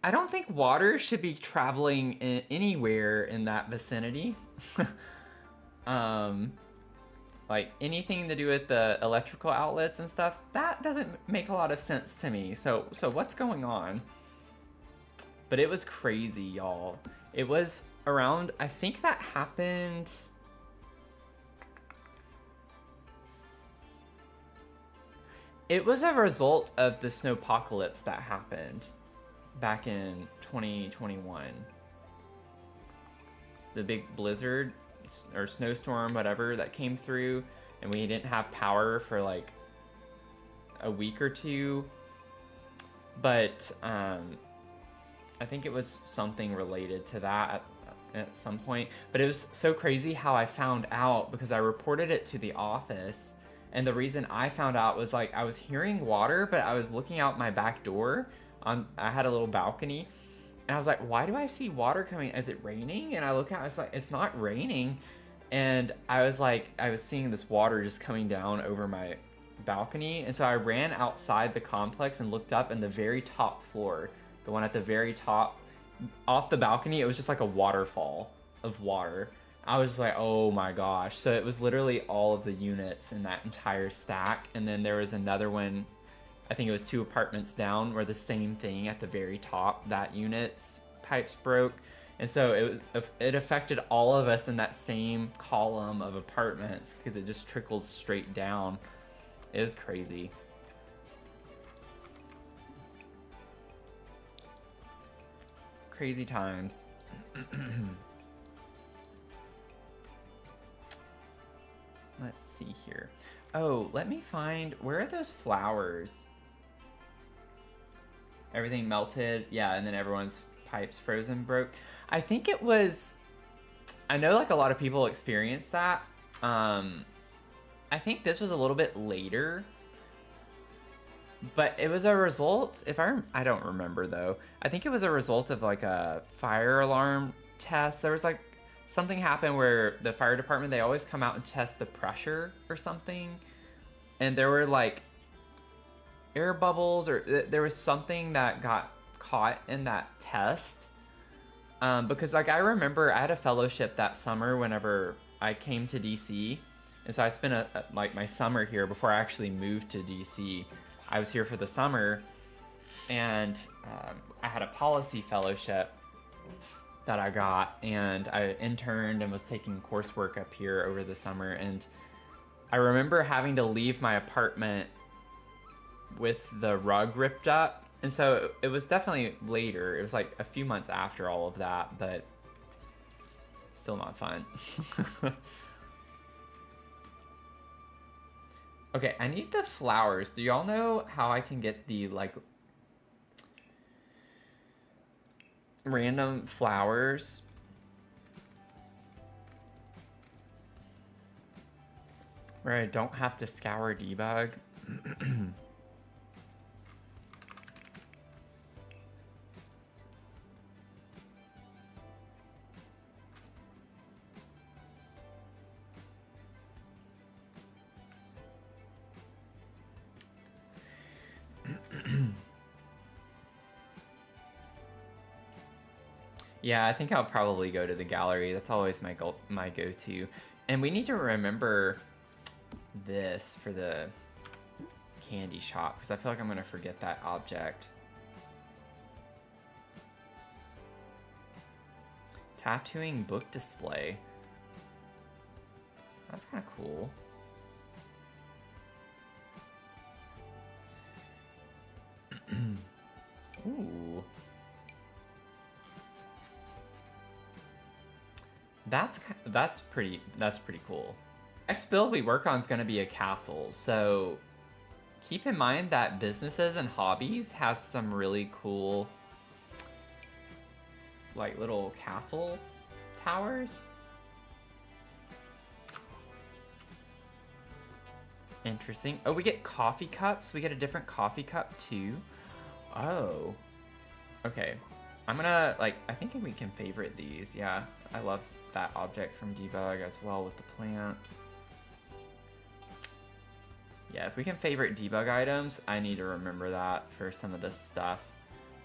I don't think water should be traveling anywhere in that vicinity. Like anything to do with the electrical outlets and stuff, that doesn't make a lot of sense to me. So what's going on? But it was crazy, y'all. It was around, I think that happened... It was a result of the snowpocalypse that happened back in 2021. The big blizzard or snowstorm, whatever, that came through. and we didn't have power for like a week or two. But I think it was something related to that at some point. But it was so crazy how I found out, because I reported it to the office. And the reason I found out was like I was hearing water, but I was looking out my back door. I had a little balcony, and I was like, why do I see water coming? Is it raining? And I look out, it's like, it's not raining. And I was like, I was seeing this water just coming down over my balcony. And so I ran outside the complex and looked up, and the very top floor, the one at the very top, off the balcony, it was just like a waterfall of water. I was like, oh my gosh. So it was literally all of the units in that entire stack. And then there was another one, I think it was 2 apartments down, where the same thing at the very top, that unit's pipes broke. And so it affected all of us in that same column of apartments, because it just trickles straight down. It was crazy. Crazy times. Let's see here. Oh, let me find, where are those flowers? Everything melted. Yeah, and then everyone's pipes frozen broke. I think it was, I know like a lot of people experienced that. I think this was a little bit later, but it was a result, I don't remember though. I think it was a result of like a fire alarm test. There was like something happened where the fire department, they always come out and test the pressure or something. And there were like air bubbles, or there was something that got caught in that test. Because like I remember I had a fellowship that summer whenever I came to DC. And so I spent like my summer here before I actually moved to DC. I was here for the summer, and I had a policy fellowship that I got, and I interned and was taking coursework up here over the summer. And I remember having to leave my apartment with the rug ripped up. And so it was definitely later. It was like a few months after all of that, but still not fun. Okay, I need the flowers. Do y'all know how I can get the, like, random flowers? Where I don't have to scour debug? Yeah, I think I'll probably go to the gallery. That's always my go-to. And we need to remember this for the candy shop, because I feel like I'm gonna forget that object. Tattooing book display. That's kind of cool. Ooh. That's pretty cool. Next build we work on is going to be a castle, so keep in mind that businesses and hobbies has some really cool like little castle towers. Interesting. Oh, we get coffee cups. We get a different coffee cup too. Oh. Okay. I'm gonna, like, I think we can favorite these. Yeah, I love that object from debug as well with the plants. Yeah, if we can favorite debug items, I need to remember that for some of this stuff.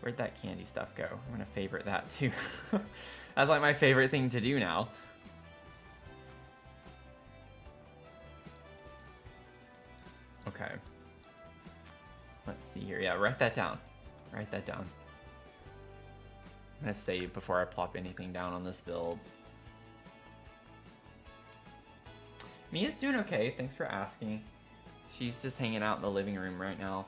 Where'd that candy stuff go? I'm gonna favorite that too. That's like my favorite thing to do now. Okay. Let's see here. Yeah, write that down. Write that down. I'm gonna save before I plop anything down on this build. Mia's doing okay, thanks for asking. She's just hanging out in the living room right now.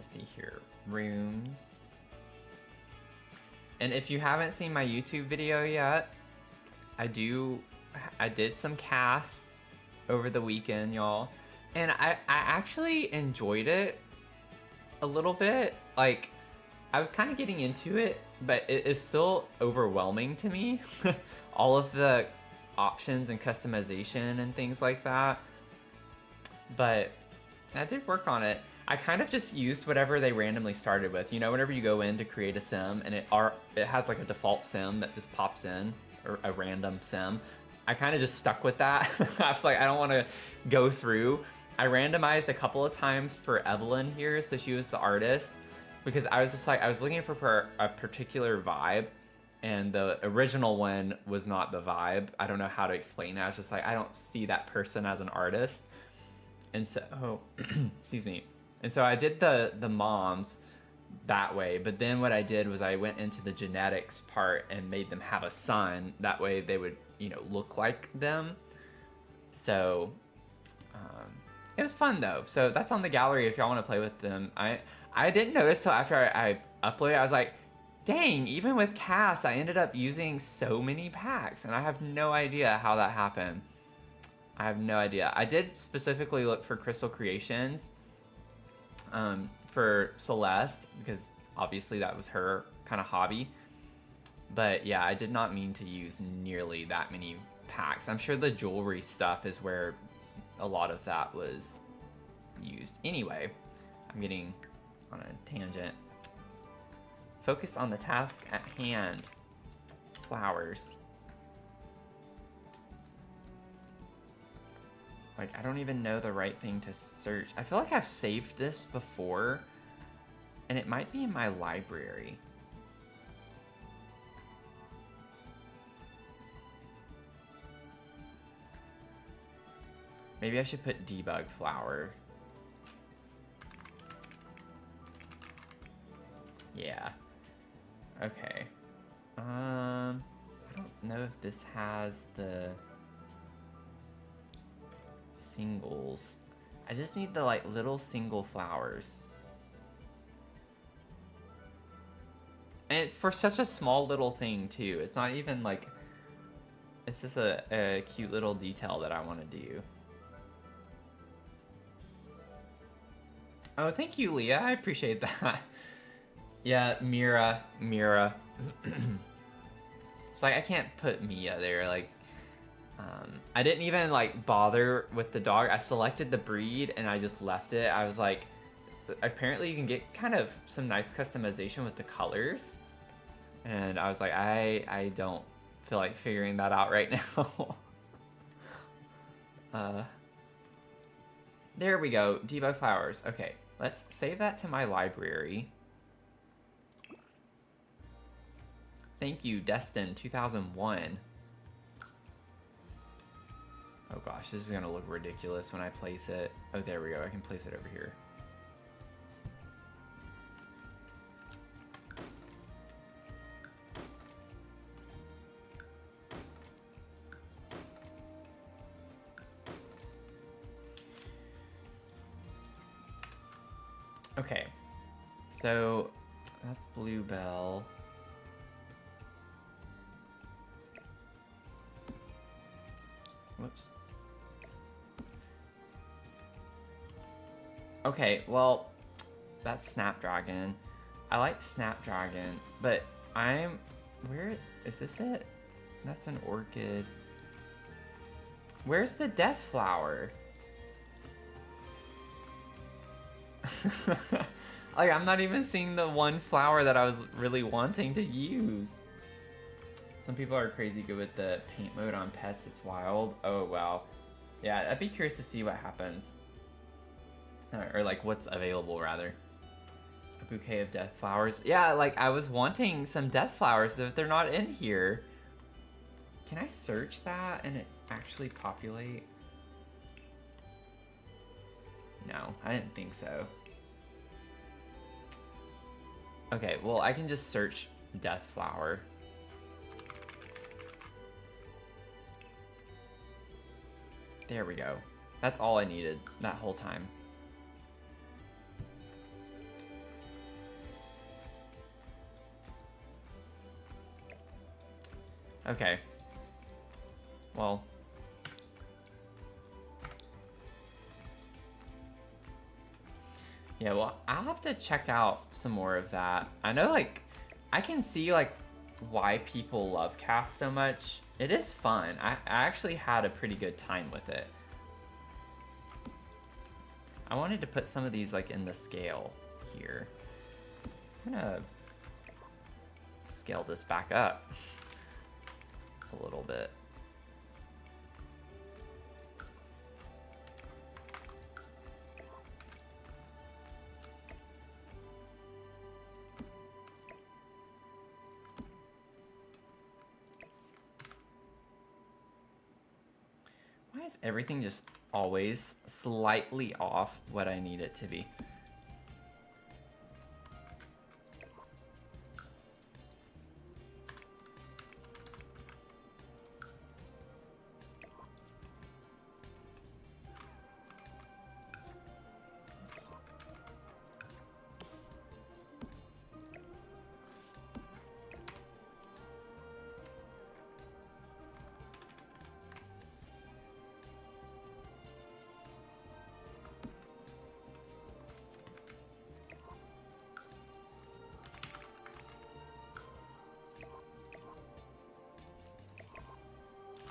let's see here, rooms. And if you haven't seen my YouTube video yet, I did some casts over the weekend, y'all. And I actually enjoyed it a little bit. Like, I was kind of getting into it, but it is still overwhelming to me. All of the options and customization and things like that. But I did work on it. I kind of just used whatever they randomly started with. You know, whenever you go in to create a sim and it has like a default sim that just pops in, or a random sim. I kind of just stuck with that. I was like, I don't want to go through. I randomized a couple of times for Evelyn here, so she was the artist, because I was just like, I was looking for a particular vibe, and the original one was not the vibe. I don't know how to explain that. I was just like, I don't see that person as an artist. And so, excuse me. And so I did the moms that way, but then what I did was I went into the genetics part and made them have a son. That way they would, you know, look like them. So it was fun though. So that's on the gallery if y'all want to play with them. I didn't notice till after I uploaded. I was like, dang, even with Cass, I ended up using so many packs, and I have no idea how that happened. I have no idea. I did specifically look for Crystal Creations for Celeste, because obviously that was her kind of hobby. But yeah, I did not mean to use nearly that many packs. I'm sure the jewelry stuff is where a lot of that was used. Anyway, I'm getting on a tangent. Focus on the task at hand. Flowers. Like, I don't even know the right thing to search. I feel like I've saved this before, and it might be in my library. Maybe I should put debug flower. Yeah. Okay. I don't know if this has the singles. I just need the like little single flowers. And it's for such a small little thing too. It's not even like, it's just a cute little detail that I want to do. Oh, thank you, Leah. I appreciate that. Yeah, Mira. It's like, I can't put Mia there. Like, I didn't even like bother with the dog. I selected the breed and I just left it. I was like, apparently you can get kind of some nice customization with the colors. And I was like, I don't feel like figuring that out right now. There we go, debug flowers. Okay, let's save that to my library. Thank you, Destin 2001. Oh gosh, this is gonna look ridiculous when I place it. Oh, there we go, I can place it over here. Okay, so that's Bluebell. Whoops. Okay, well, that's Snapdragon. I like Snapdragon, but where is this it? That's an orchid. Where's the death flower? Like, I'm not even seeing the one flower that I was really wanting to use. Some people are crazy good with the paint mode on pets. It's wild. Oh, wow. Yeah, I'd be curious to see what happens. Or like, what's available, rather. A bouquet of death flowers. Yeah, like, I was wanting some death flowers, but they're not in here. Can I search that and it actually populate? No, I didn't think so. Okay, well, I can just search death flower. There we go. That's all I needed that whole time. Okay. Well. Yeah, well, I'll have to check out some more of that. I know, like, I can see, like, why people love cast so much. It is fun. I actually had a pretty good time with it. I wanted to put some of these, like, in the scale here. I'm gonna scale this back up a little bit. Why is everything just always slightly off what I need it to be?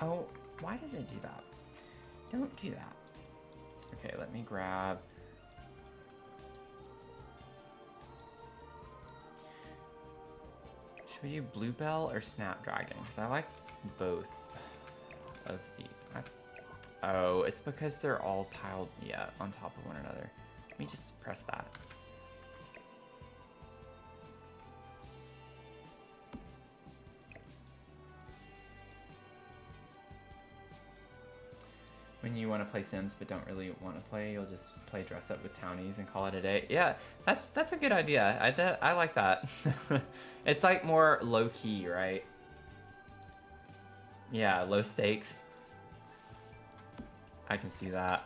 Oh, why does it do that? Don't do that. Okay, let me grab... Should we do Bluebell or Snapdragon? Because I like both of the... Oh, it's because they're all piled, yeah, on top of one another. Let me just press that. When you want to play Sims but don't really want to play, you'll just play dress up with townies and call it a day. Yeah, that's a good idea. I like that. It's like more low key, right? Yeah, low stakes. I can see that.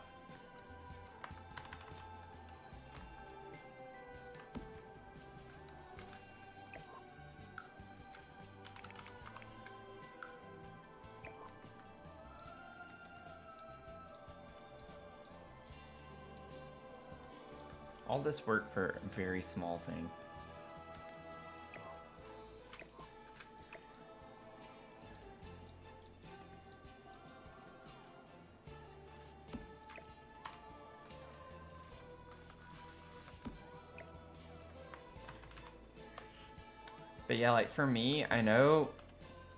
All this work for a very small thing. But yeah, like for me, I know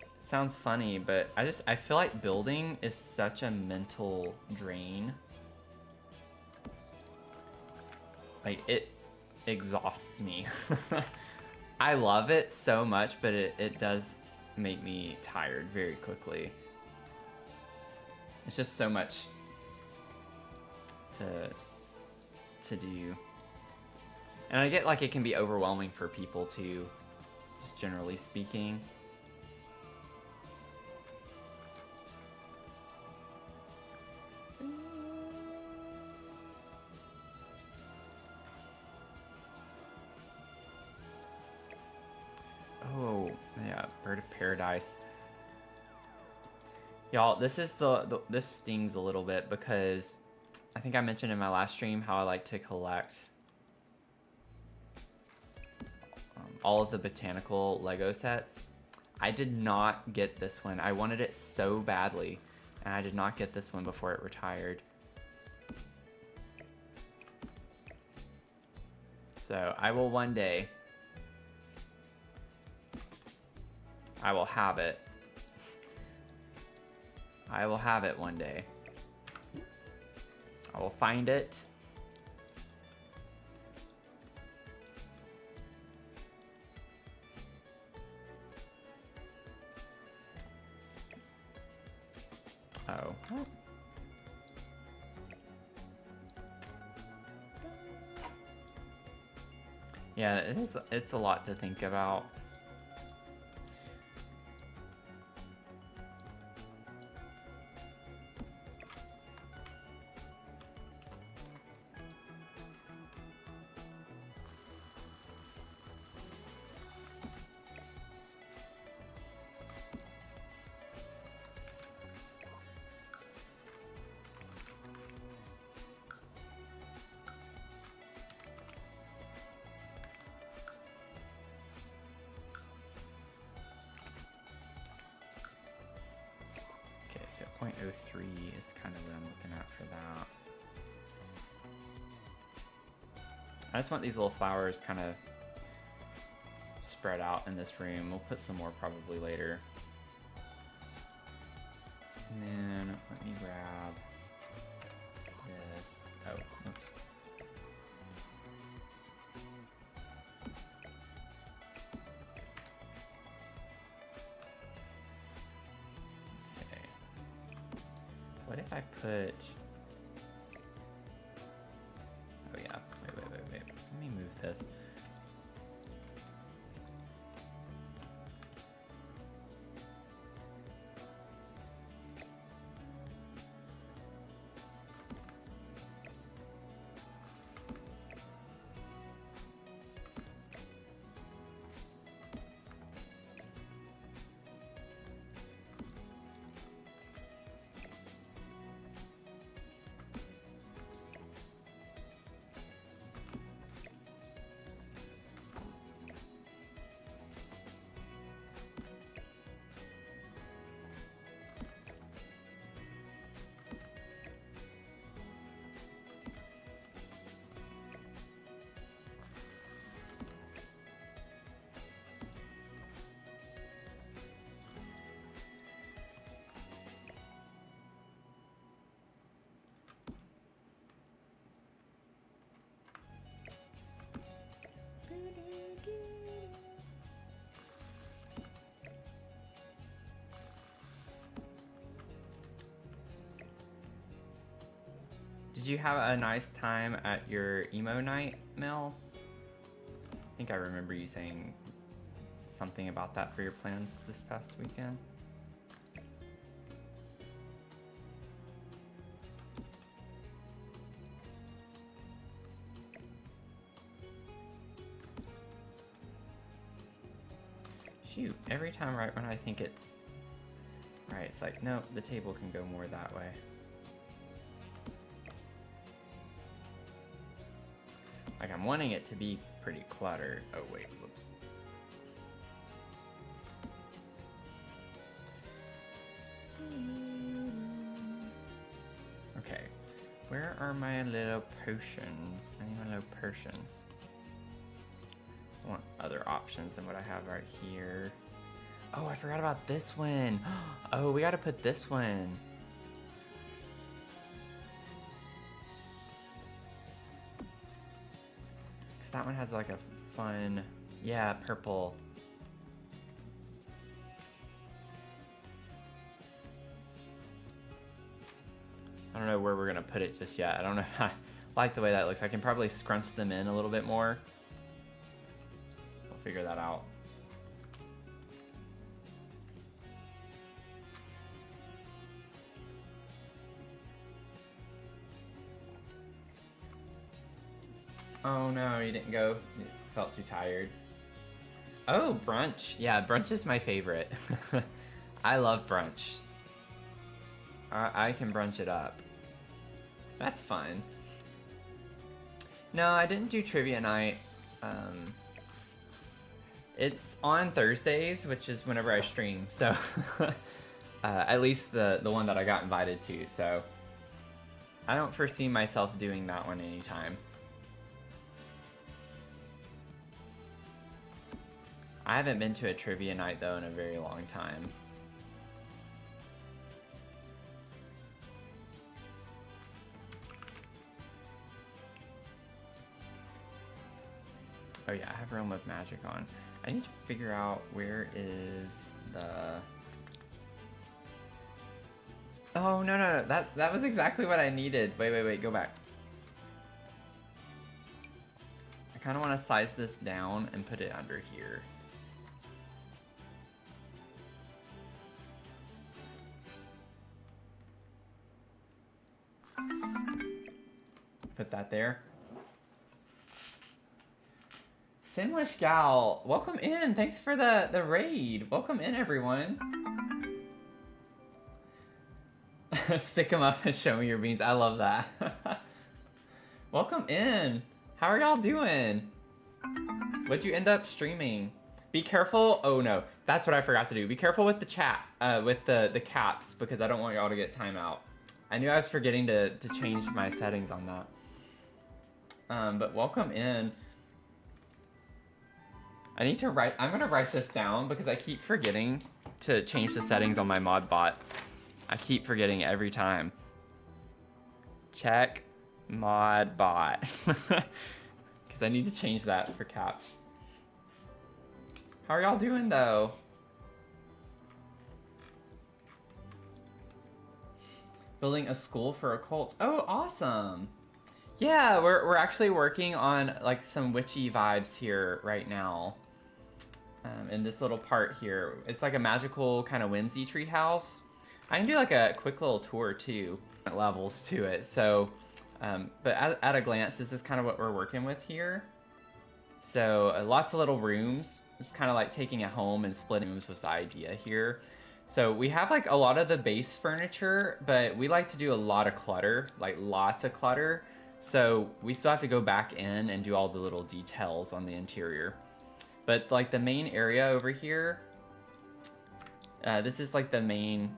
it sounds funny, but I feel like building is such a mental drain. Like, it exhausts me. I love it so much, but it does make me tired very quickly. It's just so much to do. And I get like it can be overwhelming for people too, just generally speaking. Oh, yeah, Bird of Paradise. Y'all, this is this stings a little bit because I think I mentioned in my last stream how I like to collect all of the botanical Lego sets. I did not get this one. I wanted it so badly, and I did not get this one before it retired. So I will one day. I will have it. I will have it one day. I will find it. Oh. Yeah, it's a lot to think about. 0.03 is kind of what I'm looking at for that. I just want these little flowers kind of spread out in this room. We'll put some more probably later. And then let me grab this. Oh, oops. Okay. What if I put... Oh yeah, wait. Let me move this. Did you have a nice time at your emo night, Mel? I think I remember you saying something about that for your plans this past weekend. Shoot, every time right when I think it's right, it's like, no, the table can go more that way. Like, I'm wanting it to be pretty cluttered. Oh, wait, whoops. Okay, where are my little potions? I need my little potions. I want other options than what I have right here. Oh, I forgot about this one. Oh, we gotta put this one. That one has like a fun, yeah, purple. I don't know where we're gonna put it just yet. I don't know if I like the way that looks. I can probably scrunch them in a little bit more. We'll figure that out. Oh no, you didn't go. You felt too tired. Oh, brunch. Yeah, brunch is my favorite. I love brunch. I can brunch it up. That's fun. No, I didn't do trivia night. It's on Thursdays, which is whenever I stream. So, at least the one that I got invited to. So, I don't foresee myself doing that one anytime. I haven't been to a trivia night though in a very long time. Oh yeah, I have Realm of Magic on. I need to figure out where is the... Oh, no. That was exactly what I needed. Wait, go back. I kind of want to size this down and put it under here. Put that there. Simlish Gal, welcome in. Thanks for the raid. Welcome in, everyone. Stick them up and show me your beans. I love that. Welcome in. How are y'all doing? What'd you end up streaming? Be careful. Oh no, that's what I forgot to do. Be careful with the chat, with the caps, because I don't want y'all to get timeout. I knew I was forgetting to change my settings on that. But welcome in. I need to write, I'm gonna write this down because I keep forgetting to change the settings on my mod bot. I keep forgetting every time. Check mod bot. Because I need to change that for caps. How are y'all doing though? Building a school for occults. Oh, awesome. Yeah, we're actually working on like some witchy vibes here right now. In this little part here. It's like a magical kind of whimsy treehouse. I can do like a quick little tour too. Levels to it. So, but at a glance, this is kind of what we're working with here. So lots of little rooms. It's kind of like taking a home and splitting rooms was the idea here. So we have like a lot of the base furniture, but we like to do a lot of clutter, like lots of clutter. So we still have to go back in and do all the little details on the interior. But like the main area over here, this is like the main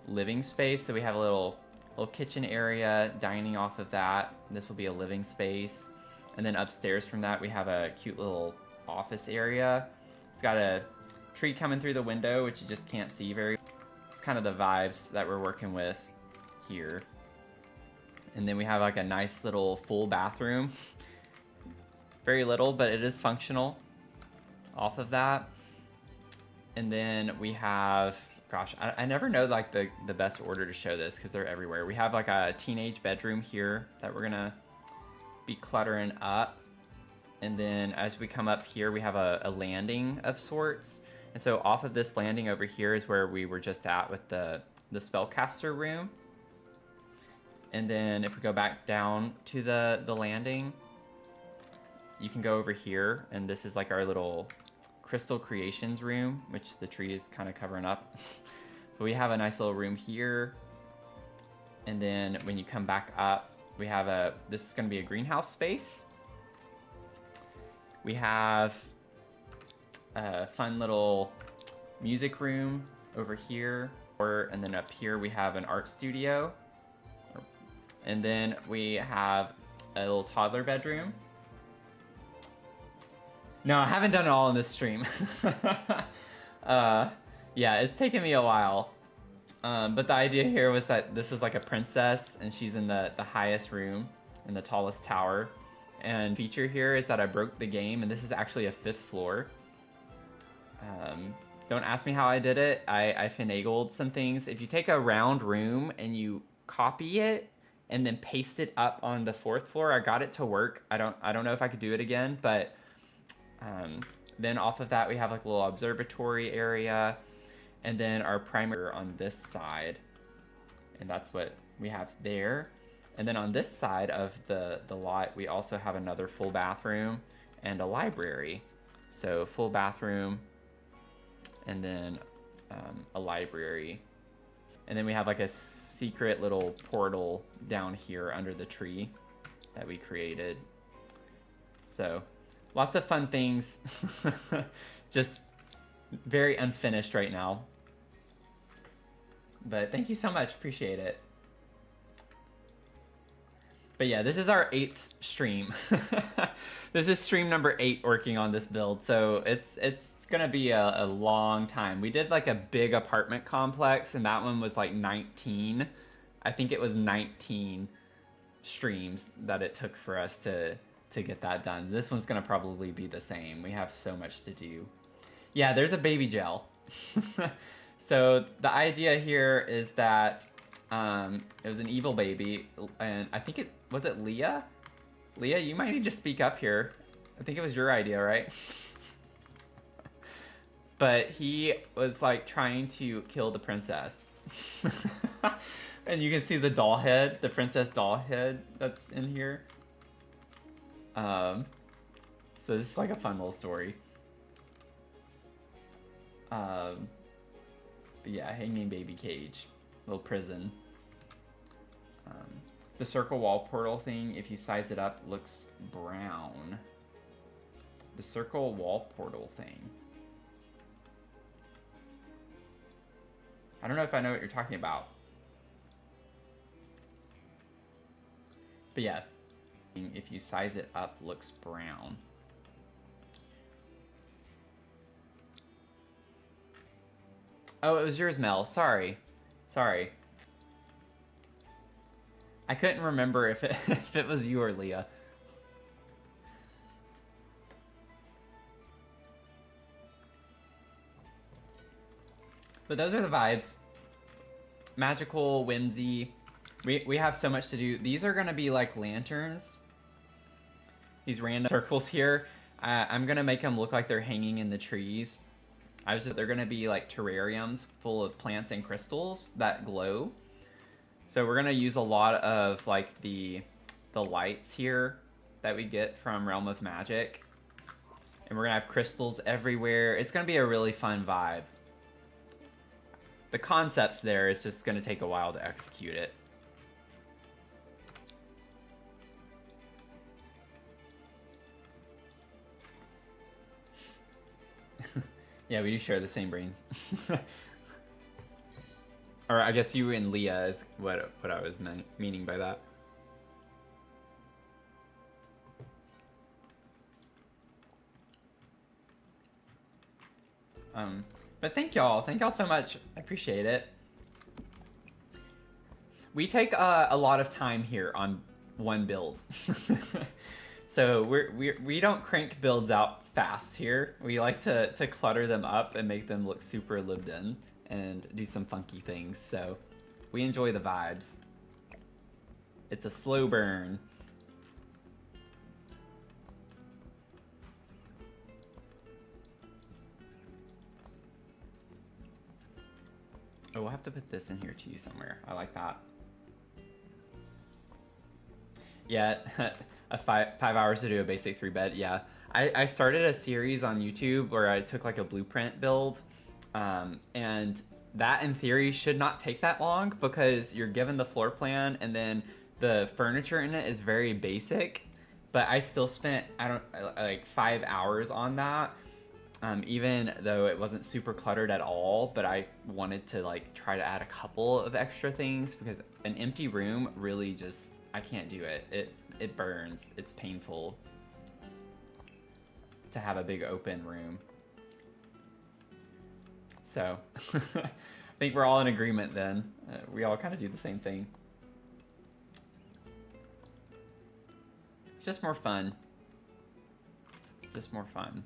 living space. So we have a little kitchen area, dining off of that. This will be a living space. And then upstairs from that, we have a cute little office area. It's got a tree coming through the window, which you just can't see very. It's kind of the vibes that we're working with here. And then we have like a nice little full bathroom. Very little, but it is functional off of that. And then we have, gosh, I never know like the best order to show this because they're everywhere. We have like a teenage bedroom here that we're gonna be cluttering up. And then as we come up here, we have a landing of sorts. And so off of this landing over here is where we were just at with the spellcaster room. And then if we go back down to the landing, you can go over here, and this is like our little crystal creations room, which the tree is kind of covering up. But we have a nice little room here. And then when you come back up, we have this is going to be a greenhouse space. We have a fun little music room over here. And then up here we have an art studio. And then we have a little toddler bedroom. No, I haven't done it all in this stream. Yeah, it's taken me a while. But the idea here was that this is like a princess and she's in the highest room in the tallest tower. And feature here is that I broke the game, and this is actually a 5th floor. Don't ask me how I did it. I finagled some things. If you take a round room and you copy it and then paste it up on the 4th floor, I got it to work. I don't know if I could do it again, but then off of that we have like a little observatory area, and then our primary on this side, and that's what we have there. And then on this side of the lot, we also have another full bathroom and a library. So full bathroom, and then a library. And then we have like a secret little portal down here under the tree that we created. So lots of fun things. Just very unfinished right now. But thank you so much, appreciate it. But yeah, this is our 8th stream. This is stream number 8 working on this build, so it's gonna be a long time. We did like a big apartment complex, and that one was like 19. I think it was 19 streams that it took for us to get that done. This one's gonna probably be the same. We have so much to do. Yeah, there's a baby gel. So the idea here is that it was an evil baby, and I think was it Leah? Leah, you might need to speak up here. I think it was your idea, right? But he was like trying to kill the princess. And you can see the doll head, the princess doll head that's in here. So it's just like a fun little story. But yeah, hanging baby cage, little prison. The circle wall portal thing, if you size it up, looks brown. The circle wall portal thing. I don't know if I know what you're talking about. But yeah, if you size it up, looks brown. Oh, it was yours, Mel. Sorry. Sorry. I couldn't remember if it, if it was you or Leah. But those are the vibes. Magical, whimsy. We have so much to do. These are going to be like lanterns. These random circles here. I'm going to make them look like they're hanging in the trees. They're going to be like terrariums full of plants and crystals that glow. So we're going to use a lot of like the lights here that we get from Realm of Magic. And we're going to have crystals everywhere. It's going to be a really fun vibe. The concept's there, it's just going to take a while to execute it. Yeah, we do share the same brain. Or I guess you and Leah is what I was meaning by that. But thank y'all so much. I appreciate it. We take a lot of time here on one build. So we don't crank builds out fast here. We like to clutter them up and make them look super lived in and do some funky things. So we enjoy the vibes. It's a slow burn. Oh, we'll have to put this in here too somewhere. I like that. Yeah, 5 hours to do a basic 3-bed. Yeah, I started a series on YouTube where I took like a blueprint build, and that in theory should not take that long because you're given the floor plan and then the furniture in it is very basic. But I still spent like 5 hours on that. Even though it wasn't super cluttered at all, but I wanted to like try to add a couple of extra things because an empty room really just, I can't do it. It burns. It's painful to have a big open room. So I think we're all in agreement then. We all kind of do the same thing. It's just more fun. Just more fun.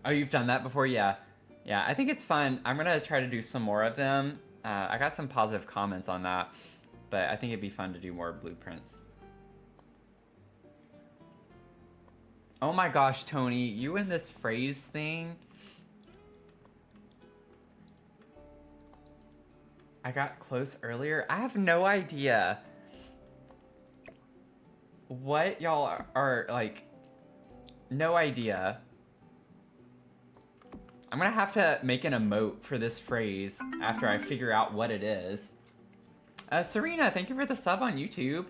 Oh, you've done that before? Yeah. Yeah, I think it's fun. I'm going to try to do some more of them. I got some positive comments on that, but I think it'd be fun to do more blueprints. Oh my gosh, Tony, you and this phrase thing. I got close earlier. I have no idea what y'all are like. No idea. I'm gonna have to make an emote for this phrase after I figure out what it is. Serena, thank you for the sub on YouTube.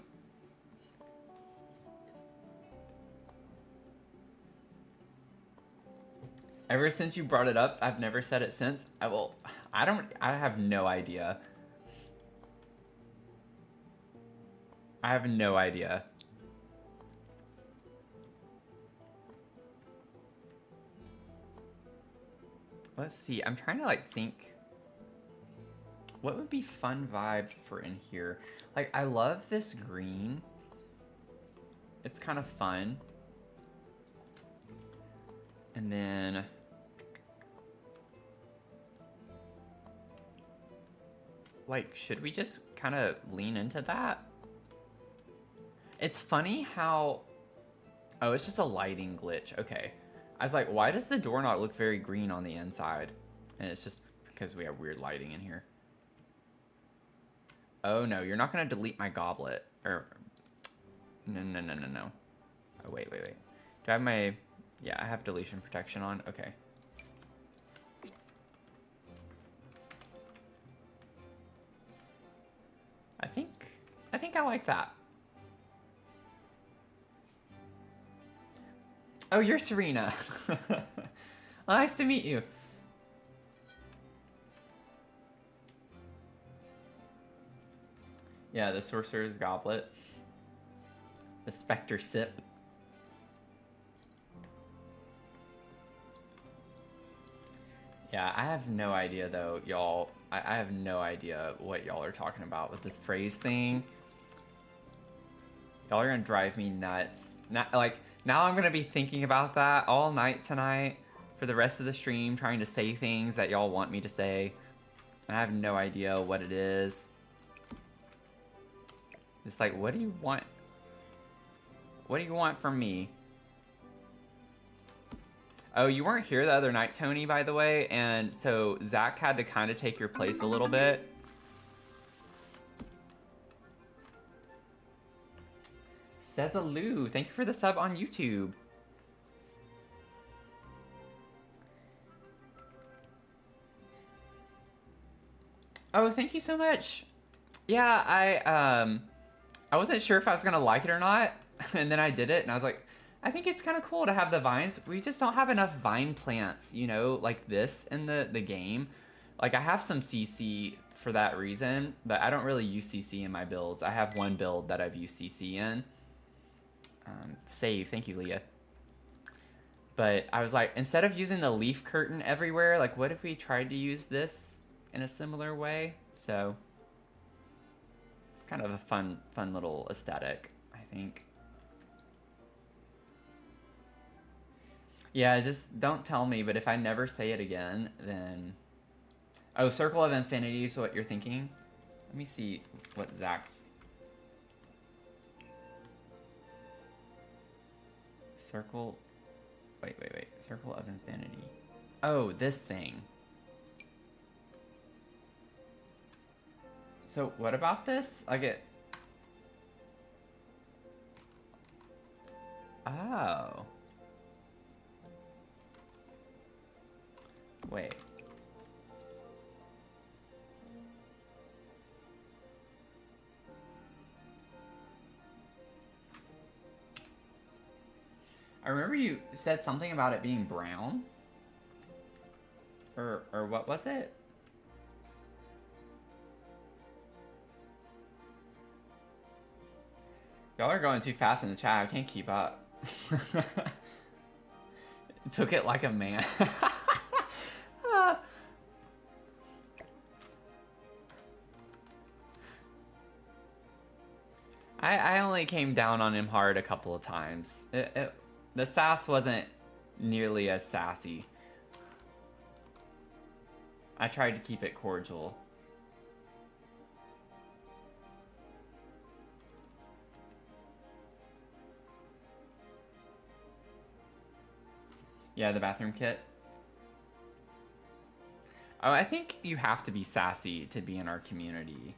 Ever since you brought it up, I've never said it since. I have no idea. I have no idea. Let's see, I'm trying to like think what would be fun vibes for in here. Like, I love this green. It's kind of fun. And then like, should we just kind of lean into that? It's funny how, oh, it's just a lighting glitch. Okay. I was like, why does the door not look very green on the inside? And it's just because we have weird lighting in here. Oh no, you're not gonna delete my goblet. Or, no. Oh, wait. Do I have my, yeah, I have deletion protection on. Okay. I think I like that. Oh, you're Serena. Well, nice to meet you. Yeah, the Sorcerer's Goblet. The Spectre Sip. Yeah, I have no idea though, y'all. I have no idea what y'all are talking about with this phrase thing. Y'all are gonna drive me nuts. Now, like, now I'm gonna be thinking about that all night tonight for the rest of the stream, trying to say things that y'all want me to say. And I have no idea what it is. It's like, what do you want? What do you want from me? Oh, you weren't here the other night, Tony, by the way, and so Zach had to kind of take your place a little bit. Says a Lou, thank you for the sub on YouTube. Oh, thank you so much. Yeah, I wasn't sure if I was gonna like it or not, and then I did it, and I was like, I think it's kind of cool to have the vines. We just don't have enough vine plants, you know, like this in the game. Like, I have some CC for that reason, but I don't really use CC in my builds. I have one build that I've used CC in. Save, thank you, Leah. But I was like, instead of using the leaf curtain everywhere, like, what if we tried to use this in a similar way? So it's kind of a fun little aesthetic, I think. Yeah, just don't tell me, but if I never say it again, then... Oh, Circle of Infinity is what you're thinking? Let me see what Zach's... Circle... Wait. Circle of Infinity. Oh, this thing. So, what about this? Like it... Oh. Wait. I remember you said something about it being brown. Or what was it? Y'all are going too fast in the chat. I can't keep up. Took it like a man. I only came down on him hard a couple of times. The sass wasn't nearly as sassy. I tried to keep it cordial. Yeah, the bathroom kit. Oh, I think you have to be sassy to be in our community.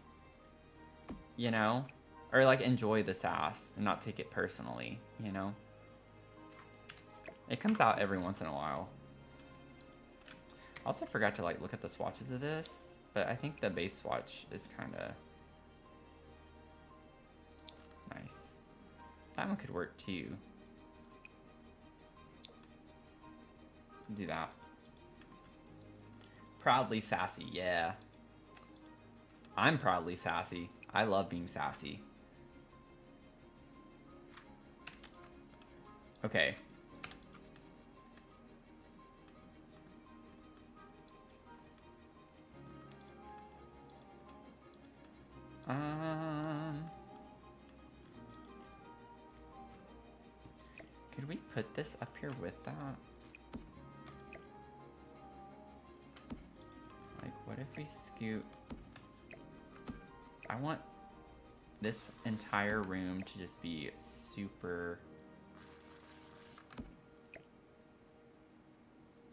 You know? Or, like, enjoy the sass and not take it personally, you know? It comes out every once in a while. I also forgot to, like, look at the swatches of this, but I think the base swatch is kind of nice. That one could work, too. Do that. Proudly sassy, yeah. I'm proudly sassy. I love being sassy. Okay. Could we put this up here with that? Like, what if we scoot? I want this entire room to just be super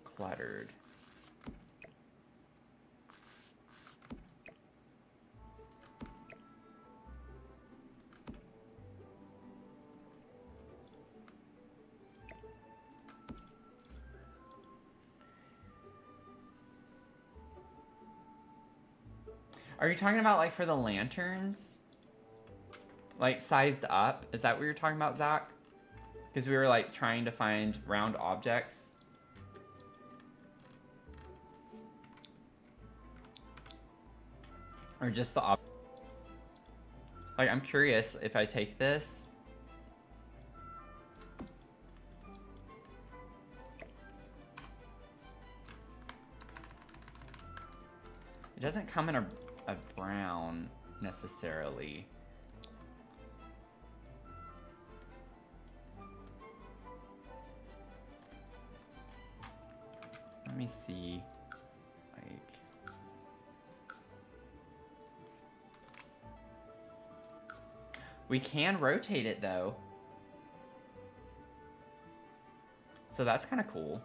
cluttered. Are you talking about, like, for the lanterns? Like, sized up? Is that what you're talking about, Zach? Because we were like trying to find round objects. Or just the like, I'm curious if I take this. It doesn't come in a brown necessarily. Let me see. Like, we can rotate it though. So that's kind of cool.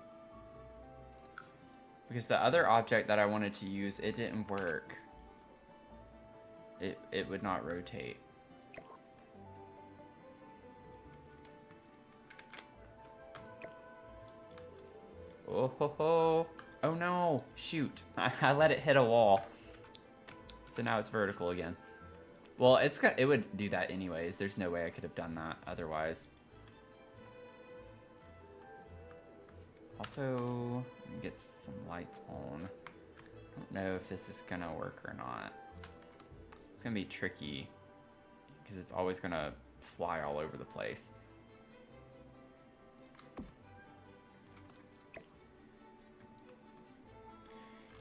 Because the other object that I wanted to use, it didn't work. It would not rotate. Oh ho ho. Oh no, shoot. I let it hit a wall. So now it's vertical again. Well, it would do that anyways. There's no way I could have done that otherwise. Also, let me get some lights on. I don't know if this is gonna work or not. It's gonna be tricky because it's always gonna fly all over the place.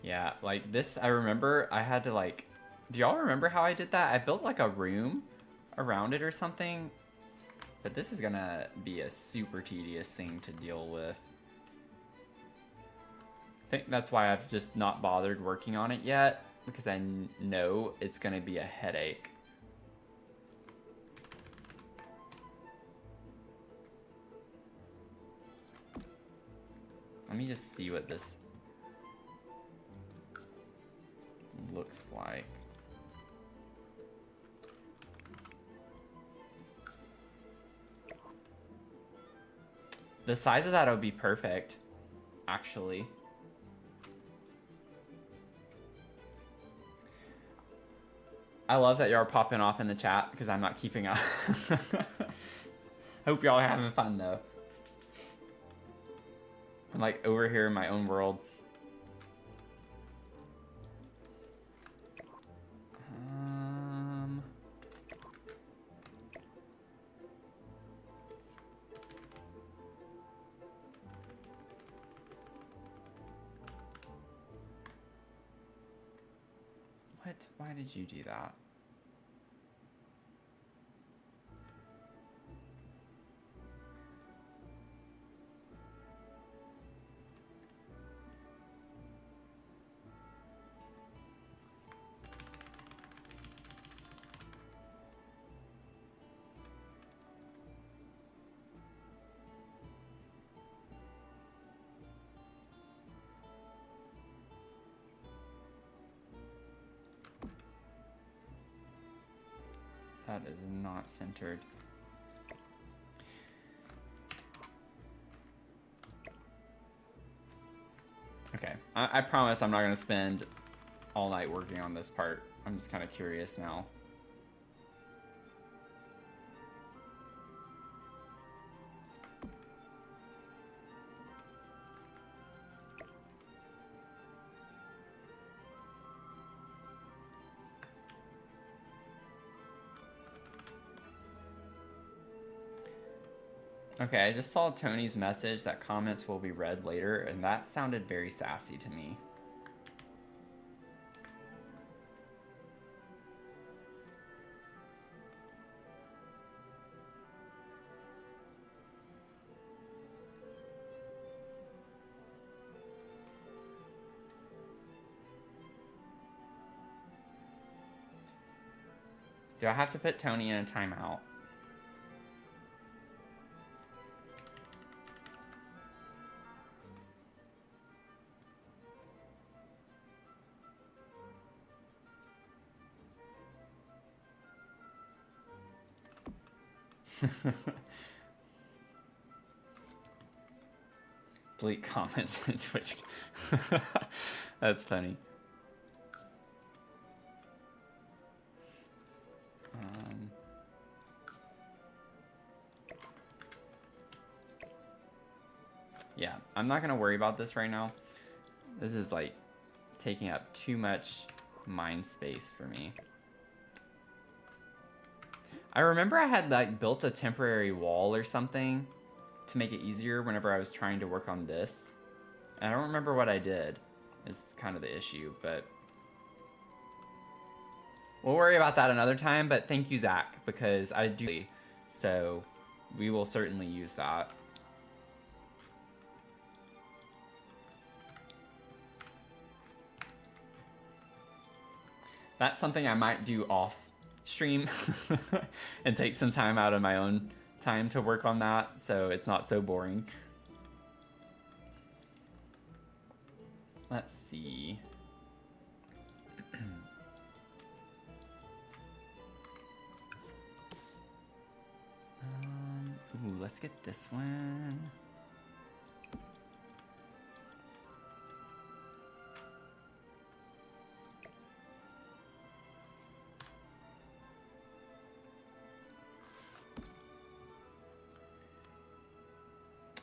Yeah, like this, I remember I had to like, do y'all remember how I did that? I built like a room around it or something, but this is gonna be a super tedious thing to deal with. I think that's why I've just not bothered working on it yet, because I know it's gonna be a headache. Let me just see what this looks like. The size of that would be perfect, actually. I love that y'all are popping off in the chat because I'm not keeping up. Hope y'all are having fun though. I'm like over here in my own world. What? Why did you do that? That is not centered. Okay, I promise I'm not gonna spend all night working on this part. I'm just kind of curious now. Okay, I just saw Tony's message that comments will be read later, and that sounded very sassy to me. Do I have to put Tony in a timeout? Delete comments in Twitch. That's funny. Yeah, I'm not gonna worry about this right now. This is like taking up too much mind space for me. I remember I had like built a temporary wall or something to make it easier whenever I was trying to work on this. And I don't remember what I did is kind of the issue, but we'll worry about that another time. But thank you, Zach, because I do, so we will certainly use that. That's something I might do off stream and take some time out of my own time to work on that so it's not so boring. Let's see. Ooh, let's get this one.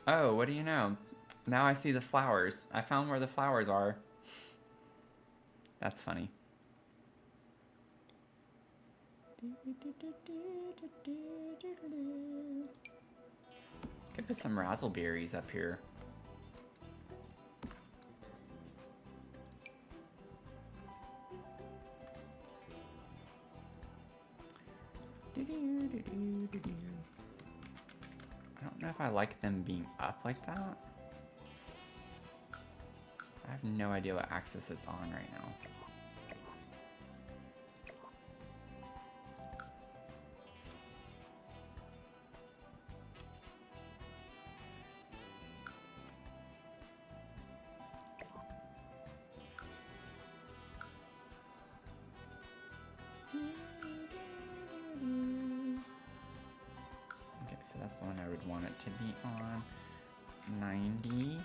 Oh, what do you know? Now I see the flowers. I found where the flowers are. That's funny. Could put some razzleberries up here. I don't know if I like them being up like that. I have no idea what axis it's on right now. Okay, so that's the one I would want it to be on. 90.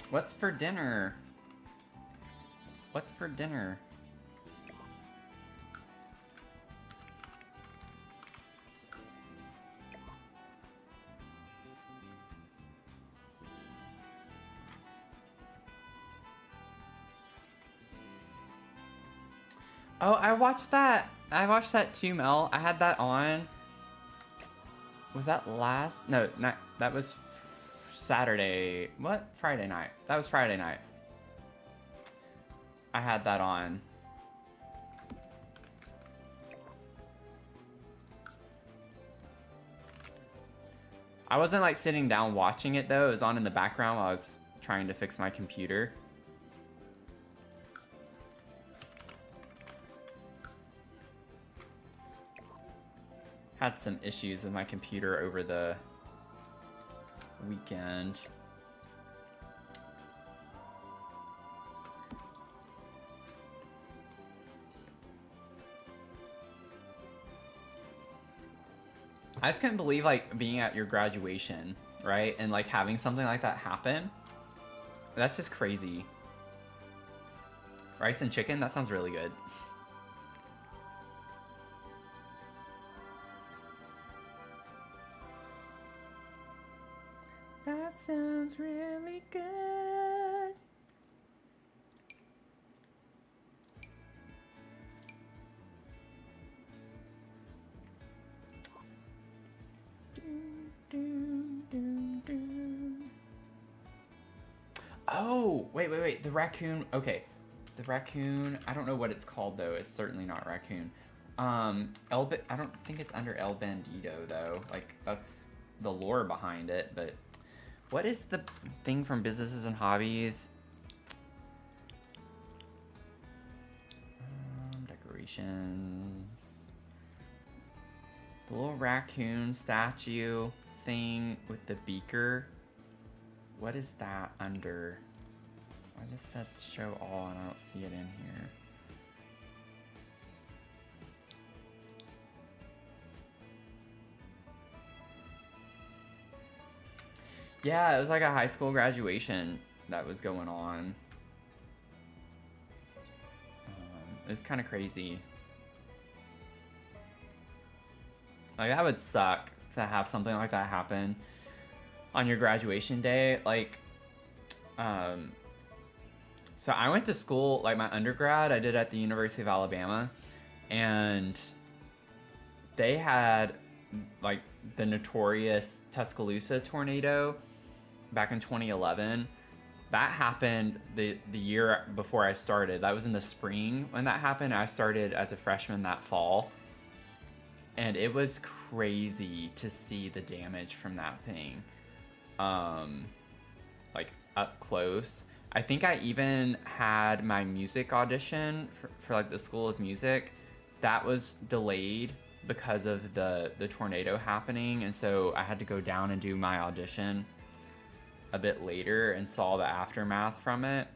What's for dinner? What's for dinner? Oh, I watched that. I watched that too, Mel. I had that on. Was that last? No, not, that was Saturday. What? Friday night. That was Friday night. I had that on. I wasn't like sitting down watching it though. It was on in the background while I was trying to fix my computer. Had some issues with my computer over the weekend. I just couldn't believe like being at your graduation, right? And like having something like that happen. That's just crazy. Rice and chicken? That sounds really good. That sounds really good. Oh, wait. The raccoon. Okay. The raccoon. I don't know what it's called, though. It's certainly not raccoon. I don't think it's under El Bandito, though. Like, that's the lore behind it, but... What is the thing from Businesses and Hobbies? Decorations. The little raccoon statue thing with the beaker. What is that under? I just said show all and I don't see it in here. Yeah, it was like a high school graduation that was going on. It was kind of crazy. Like, that would suck to have something like that happen on your graduation day. Like, so I went to school, like my undergrad, I did at the University of Alabama, and they had like the notorious Tuscaloosa tornado back in 2011. That happened the year before I started. That was in the spring when that happened. I started as a freshman that fall. And it was crazy to see the damage from that thing. Like up close. I think I even had my music audition for like the School of Music. That was delayed because of the tornado happening. And so I had to go down and do my audition a bit later and saw the aftermath from it.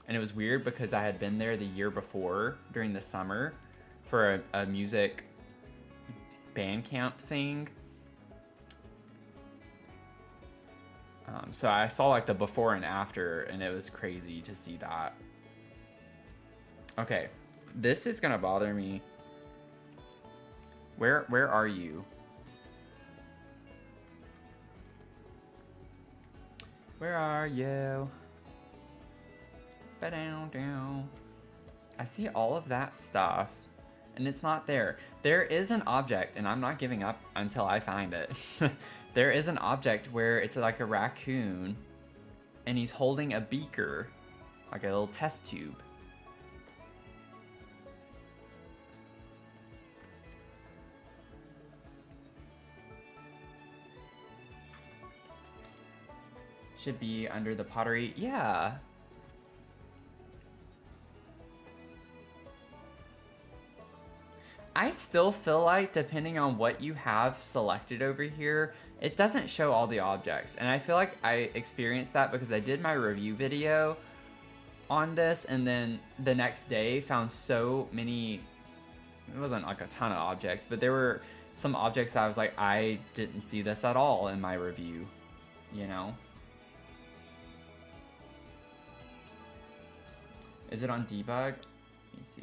And it was weird because I had been there the year before during the summer for a music band camp thing. So I saw like the before and after, and it was crazy to see that. Okay, this is gonna bother me. Where are you? Where are you? Ba-down-down. I see all of that stuff, and it's not there. There is an object, and I'm not giving up until I find it. There is an object where it's like a raccoon, and he's holding a beaker, like a little test tube. Should be under the pottery. Yeah. I still feel like, depending on what you have selected over here, it doesn't show all the objects. And I feel like I experienced that because I did my review video on this, and then the next day found so many, it wasn't like a ton of objects, but there were some objects that I was like, I didn't see this at all in my review, you know? Is it on debug? Let me see.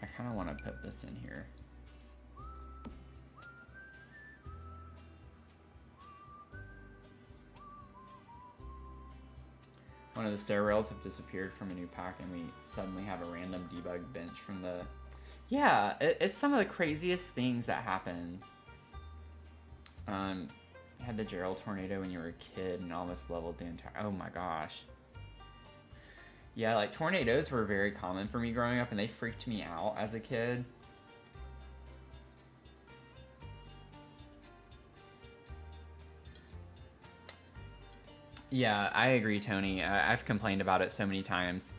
I kind of want to put this in here. One of the stair rails have disappeared from a new pack, and we suddenly have a random debug bench from the... Yeah, it's some of the craziest things that happened. You had the Gerald tornado when you were a kid and almost leveled the entire... Oh my gosh. Yeah, like tornadoes were very common for me growing up, and they freaked me out as a kid. Yeah, I agree, Tony. I've complained about it so many times.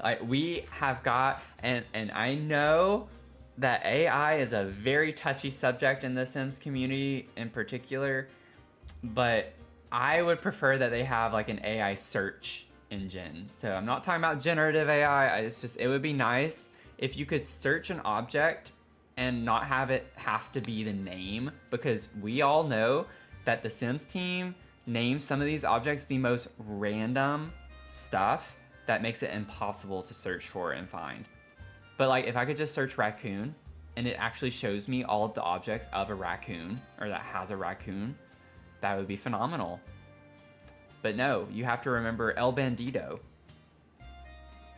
Like, we have got, and I know that AI is a very touchy subject in the Sims community in particular, but I would prefer that they have like an AI search engine. So I'm not talking about generative AI. It's just, it would be nice if you could search an object and not have it have to be the name, because we all know that the Sims team names some of these objects the most random stuff that makes it impossible to search for and find. But like, if I could just search raccoon and it actually shows me all of the objects of a raccoon, or that has a raccoon, that would be phenomenal. But no, you have to remember El Bandito.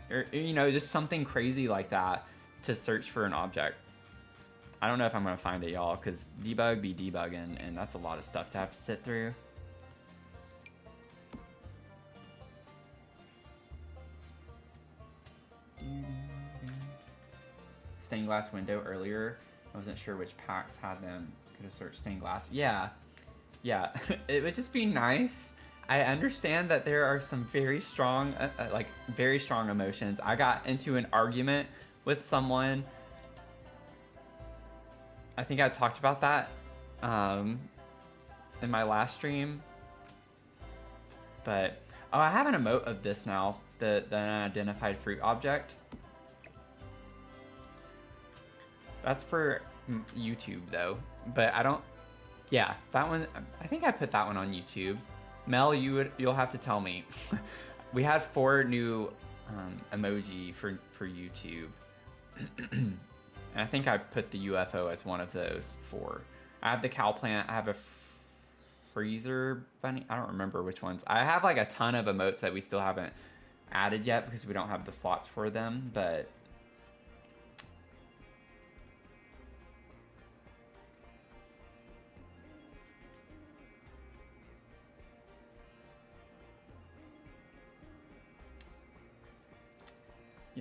Or, you know, just something crazy like that to search for an object. I don't know if I'm gonna find it, y'all, because debug be debugging, and that's a lot of stuff to have to sit through. Stained glass window earlier. I wasn't sure which packs had them. Could have searched stained glass. Yeah. Yeah. It would just be nice. I understand that there are some very strong, like very strong emotions. I got into an argument with someone. I think I talked about that in my last stream. But, oh, I have an emote of this now, the unidentified fruit object. That's for YouTube though, but I don't, yeah, that one, I think I put that one on YouTube. Mel, you'll have to tell me. We had 4 new emoji for YouTube. And I think I put the UFO as one of those 4. I have the cow plant, I have a freezer bunny, I don't remember which ones. I have like a ton of emotes that we still haven't added yet because we don't have the slots for them, but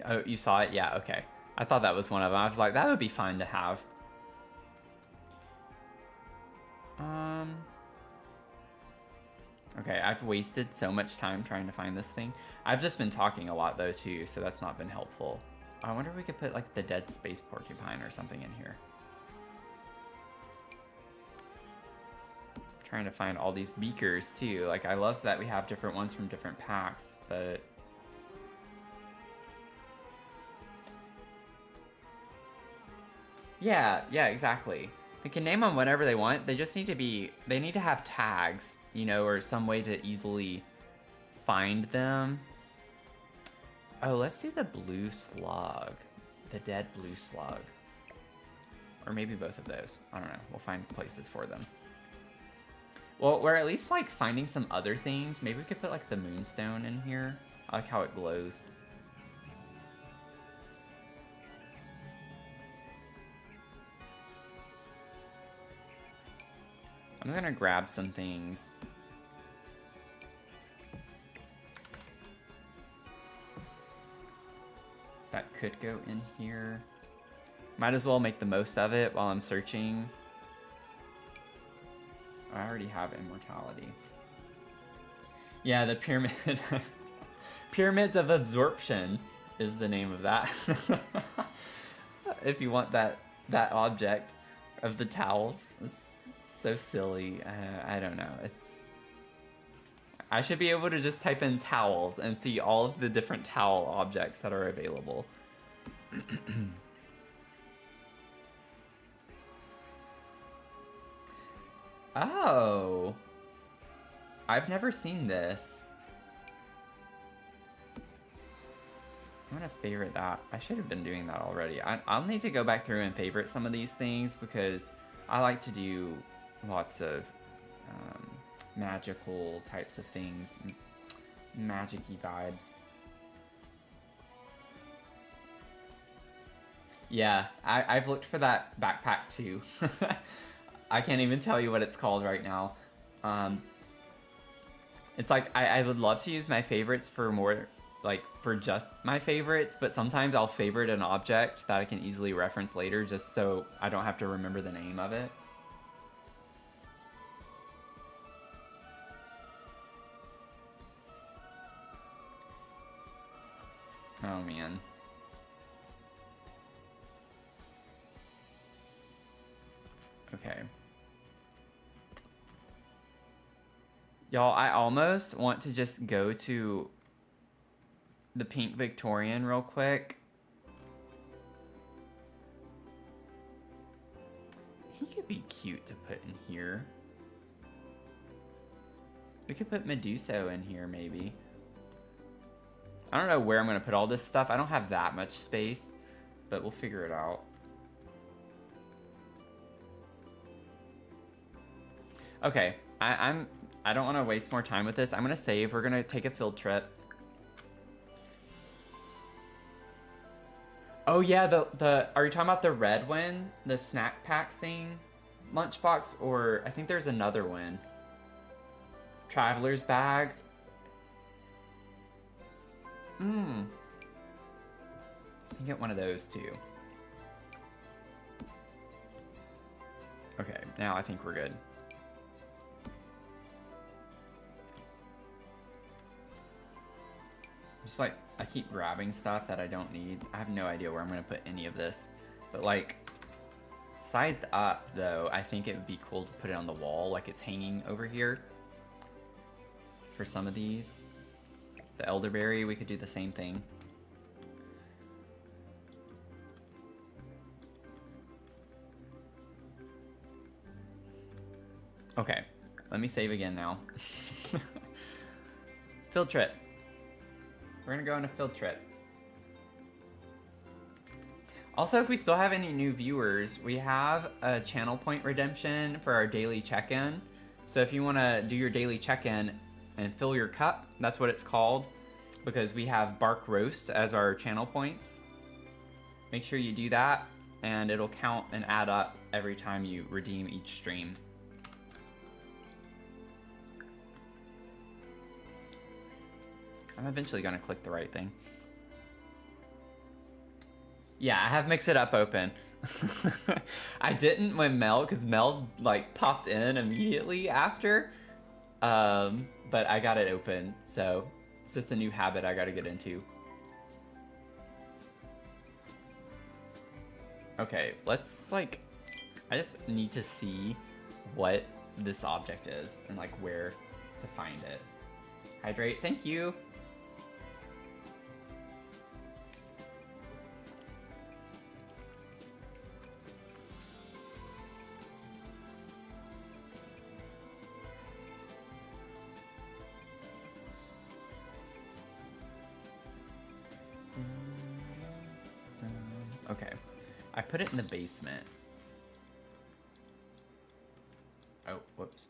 oh, you saw it? Yeah, okay. I thought that was one of them. I was like, that would be fun to have. Okay, I've wasted so much time trying to find this thing. I've just been talking a lot though too, so that's not been helpful. I wonder if we could put like the dead space porcupine or something in here. Trying to find all these beakers too. Like, I love that we have different ones from different packs, but yeah, exactly. They can name them whatever they want. They just need to be, they need to have tags, you know, or some way to easily find them. Oh, let's do the blue slug. The dead blue slug. Or maybe both of those. I don't know. We'll find places for them. Well, we're at least like finding some other things. Maybe we could put like the moonstone in here. I like how it glows. I'm gonna grab some things. That could go in here. Might as well make the most of it while I'm searching. I already have immortality. Yeah, the pyramid. Pyramids of Absorption is the name of that. If you want that object of the towels. It's so silly. I don't know. I should be able to just type in towels and see all of the different towel objects that are available. Oh. I've never seen this. I'm gonna favorite that. I should have been doing that already. I'll need to go back through and favorite some of these things because I like to do lots of magical types of things. Magic-y vibes. Yeah, I've looked for that backpack too. I can't even tell you what it's called right now. It's like, I would love to use my favorites for more, like, for just my favorites, but sometimes I'll favorite an object that I can easily reference later just so I don't have to remember the name of it. Oh, man. Okay. Y'all, I almost want to just go to the Pink Victorian real quick. He could be cute to put in here. We could put Meduso in here, maybe. I don't know where I'm going to put all this stuff. I don't have that much space, but we'll figure it out. Okay, I don't want to waste more time with this. I'm going to save. We're going to take a field trip. Oh yeah, are you talking about the red one? The snack pack thing? Lunchbox? Or I think there's another one. Traveler's bag? I can get one of those too. Okay, now I think we're good. Just like, I keep grabbing stuff that I don't need. I have no idea where I'm gonna put any of this. But like, sized up though, I think it would be cool to put it on the wall like it's hanging over here. For some of these. The elderberry, we could do the same thing. Okay, let me save again now. Field trip. We're gonna go on a field trip. Also, if we still have any new viewers, we have a channel point redemption for our daily check-in. So if you wanna do your daily check-in and fill your cup, that's what it's called, because we have bark roast as our channel points. Make sure you do that, and it'll count and add up every time you redeem each stream. I'm eventually gonna click the right thing. Yeah, I have Mix It Up open. I didn't when Mel, because Mel like popped in immediately after. But I got it open, so it's just a new habit I gotta get into. Okay, let's like, I just need to see what this object is and like where to find it. Hydrate, thank you. Okay, I put it in the basement. Oh, whoops.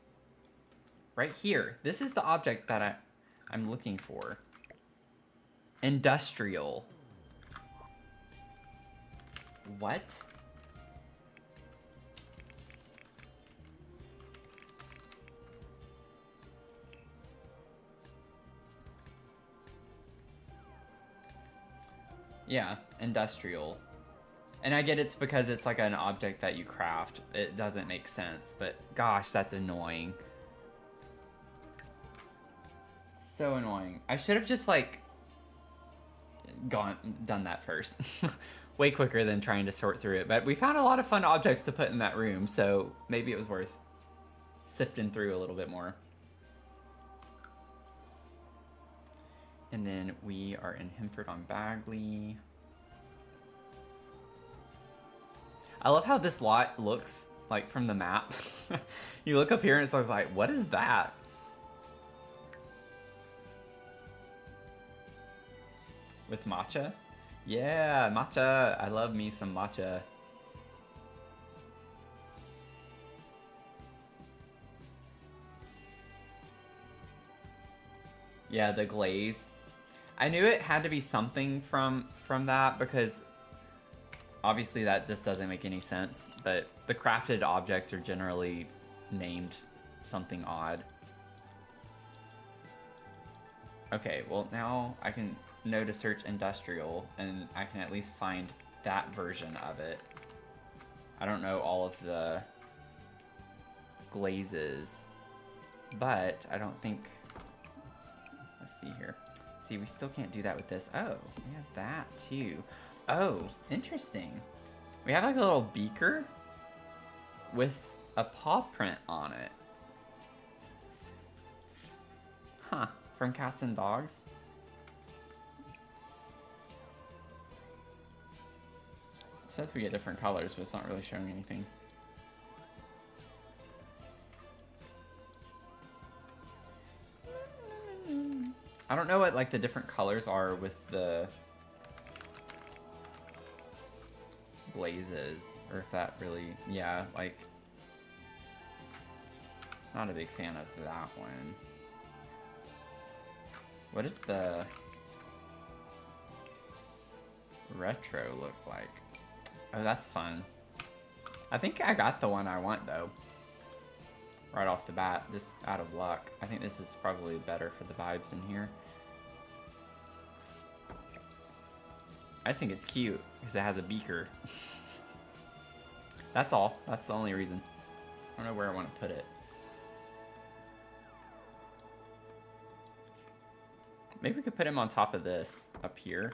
Right here. This is the object that I'm looking for. Industrial. What? Yeah, industrial. And I get it's because it's like an object that you craft. It doesn't make sense, but gosh, that's annoying. So annoying. I should have just like done that first. Way quicker than trying to sort through it. But we found a lot of fun objects to put in that room, so maybe it was worth sifting through a little bit more. And then we are in Hemford on Bagley. I love how this lot looks like from the map. You look up here and it's like, what is that? With matcha? Yeah, matcha. I love me some matcha. Yeah, the glaze. I knew it had to be something from that because obviously that just doesn't make any sense, but the crafted objects are generally named something odd. Okay, well now I can know to search industrial and I can at least find that version of it. I don't know all of the glazes, but I don't think, let's see here. See, we still can't do that with this. Oh, we have that too. Oh, interesting. We have like a little beaker with a paw print on it. Huh, from Cats and Dogs. It says we get different colors, but it's not really showing anything. I don't know what like the different colors are with the glazes, or if that really, yeah, like, not a big fan of that one. What does the retro look like? Oh, that's fun. I think I got the one I want though. Right off the bat, just out of luck. I think this is probably better for the vibes in here. I just think it's cute because it has a beaker. That's all. That's the only reason. I don't know where I want to put it. Maybe we could put him on top of this up here.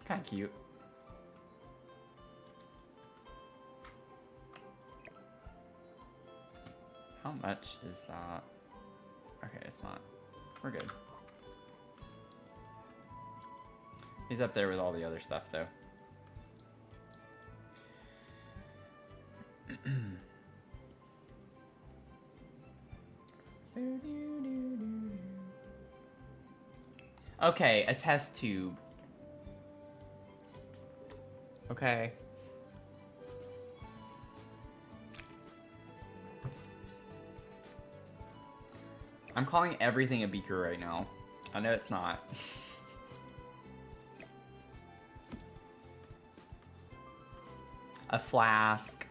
Kind of cute. How much is that? Okay, it's not. We're good. He's up there with all the other stuff, though. Okay, a test tube. Okay. I'm calling everything a beaker right now. I know it's not. A flask.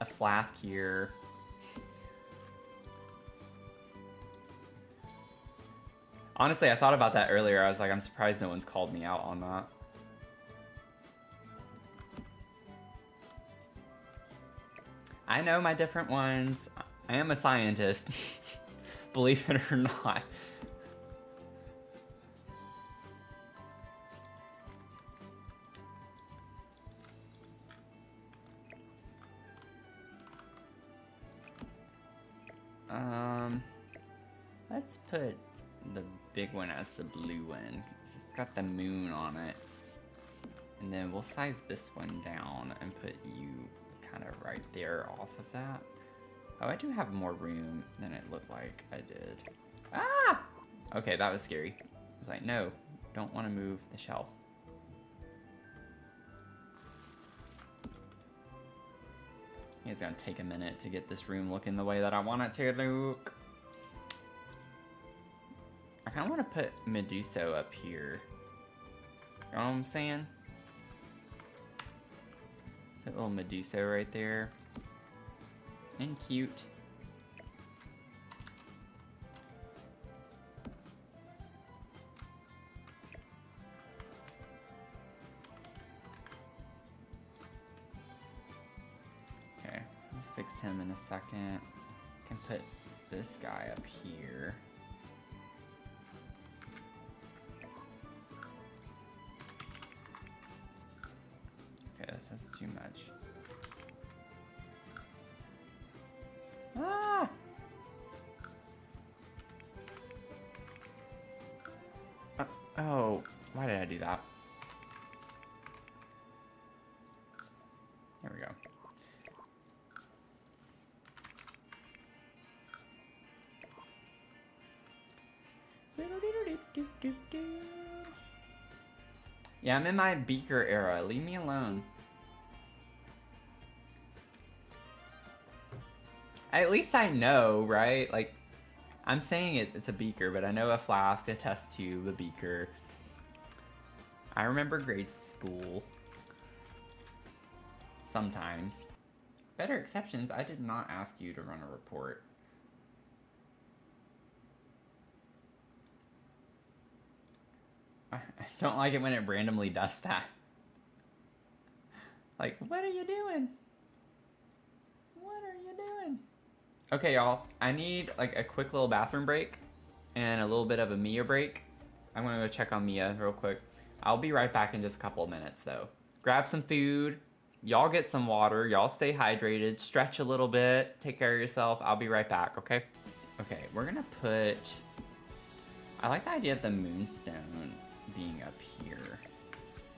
A flask here. Honestly, I thought about that earlier. I was like, I'm surprised no one's called me out on that. I know my different ones. I am a scientist. Believe it or not. Let's put the big one as the blue one, 'cause it's got the moon on it. And then we'll size this one down and put you kind of right there off of that. Oh, I do have more room than it looked like I did. Ah! Okay, that was scary. I was like, no, don't want to move the shelf. It's gonna take a minute to get this room looking the way that I want it to look. I kind of want to put Medusa up here. You know what I'm saying? Put little Medusa right there. And cute. Okay, I'll fix him in a second. Can put this guy up here. Okay, that's too much. Ah! Oh, why did I do that? There we go. Yeah, I'm in my beaker era. Leave me alone. At least I know, right? Like, I'm saying it's a beaker, but I know a flask, a test tube, a beaker. I remember grade school. Sometimes. Better exceptions, I did not ask you to run a report. I don't like it when it randomly does that. Like, what are you doing? What are you doing? Okay, y'all. I need like a quick little bathroom break and a little bit of a Mia break. I'm gonna go check on Mia real quick. I'll be right back in just a couple of minutes though. Grab some food. Y'all get some water. Y'all stay hydrated. Stretch a little bit. Take care of yourself. I'll be right back, okay? Okay, we're gonna put... I like the idea of the moonstone being up here.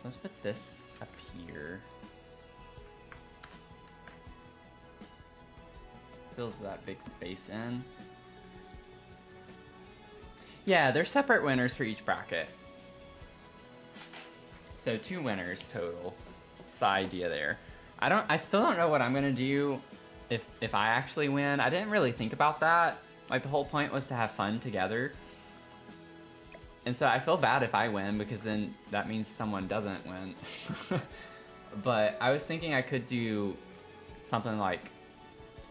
Let's put this up here. Fills that big space in. Yeah, there's separate winners for each bracket. So 2 winners total. That's the idea there. I still don't know what I'm gonna do if I actually win. I didn't really think about that. Like, the whole point was to have fun together. And so I feel bad if I win, because then that means someone doesn't win. But I was thinking I could do something like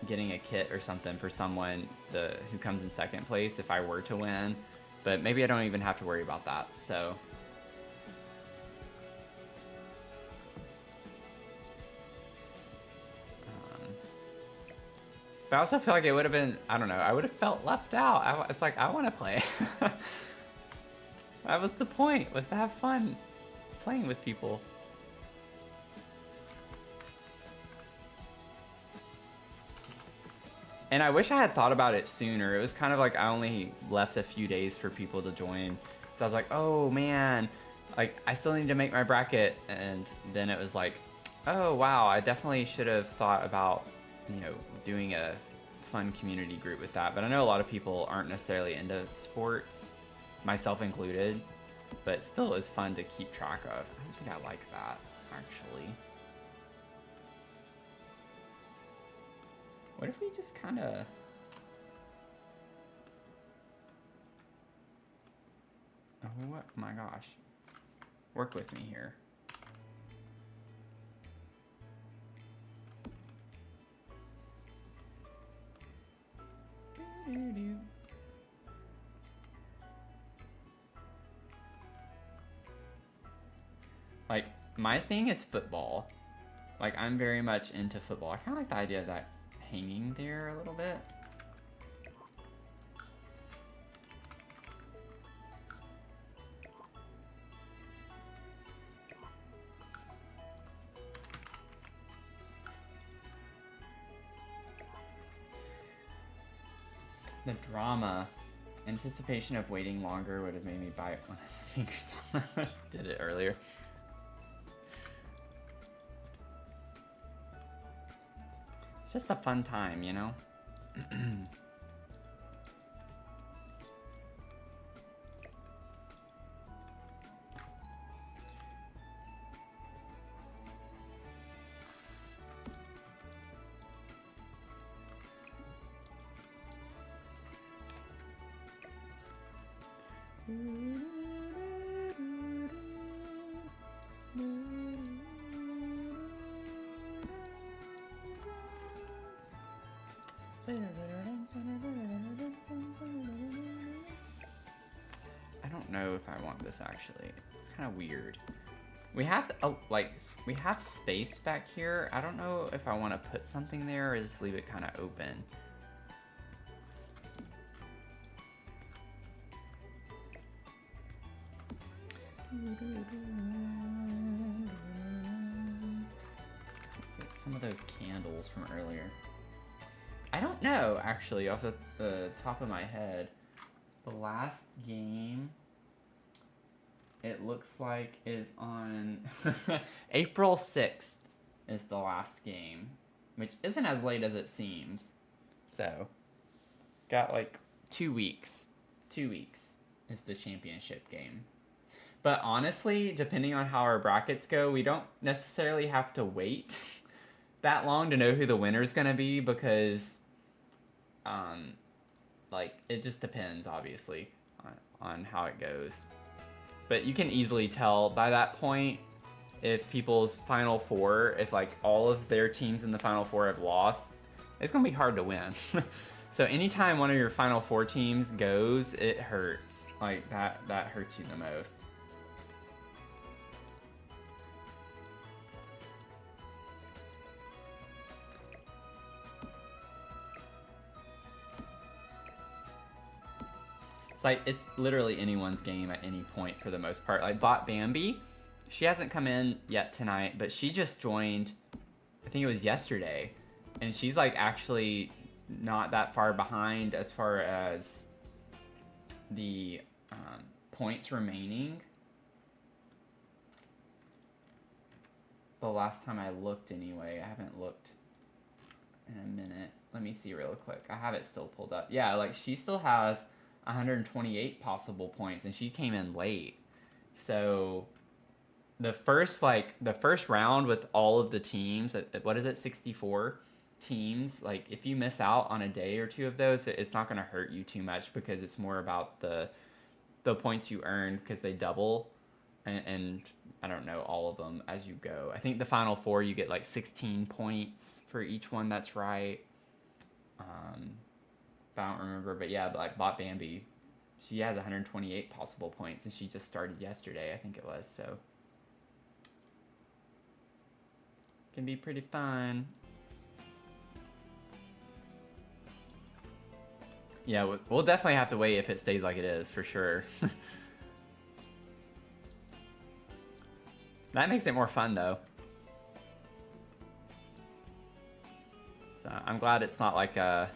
getting a kit or something for someone who comes in second place if I were to win. But maybe I don't even have to worry about that. So But I also feel like it would have been, I don't know, I would have felt left out. It's like, I want to play. That was the point, was to have fun playing with people. And I wish I had thought about it sooner. It was kind of like I only left a few days for people to join. So I was like, oh man, like I still need to make my bracket. And then it was like, oh wow, I definitely should have thought about, you know, doing a fun community group with that. But I know a lot of people aren't necessarily into sports, myself included, but still is fun to keep track of. I don't think I like that, actually. What if we just kind of... Oh, what? My gosh. Work with me here. Like, my thing is football. Like, I'm very much into football. I kind of like the idea of that hanging there a little bit. The drama. Anticipation of waiting longer would have made me bite one of the fingers. Did it earlier. It's just a fun time, you know? I don't know if I want this actually. It's kind of weird. We have we have space back here. I don't know if I want to put something there or just leave it kind of open. Get some of those candles from earlier. I don't know, actually, off the top of my head. The last game, it looks like, is on April 6th is the last game, which isn't as late as it seems. So, got like 2 weeks. 2 weeks is the championship game. But honestly, depending on how our brackets go, we don't necessarily have to wait that long to know who the winner's gonna be, because like, it just depends, obviously, on how it goes. But you can easily tell by that point if people's Final Four, if like all of their teams in the Final Four have lost, it's gonna be hard to win. So anytime one of your Final Four teams goes, it hurts. Like, that hurts you the most. It's like, it's literally anyone's game at any point for the most part. Like, Bot Bambi, she hasn't come in yet tonight, but she just joined, I think it was yesterday. And she's like actually not that far behind as far as the points remaining. The last time I looked anyway. I haven't looked in a minute. Let me see real quick. I have it still pulled up. Yeah, like, she still has 128 possible points, and she came in late. So the first round with all of the teams, what is it, 64 teams, like, if you miss out on a day or two of those, it's not going to hurt you too much, because it's more about the points you earn, because they double, and I don't know all of them as you go. I think the Final Four, you get like 16 points for each one that's right. But I don't remember. But yeah, like Bot Bambi, she has 128 possible points, and she just started yesterday, I think it was. So it can be pretty fun. Yeah, we'll definitely have to wait if it stays like it is, for sure. That makes it more fun, though. So I'm glad it's not like a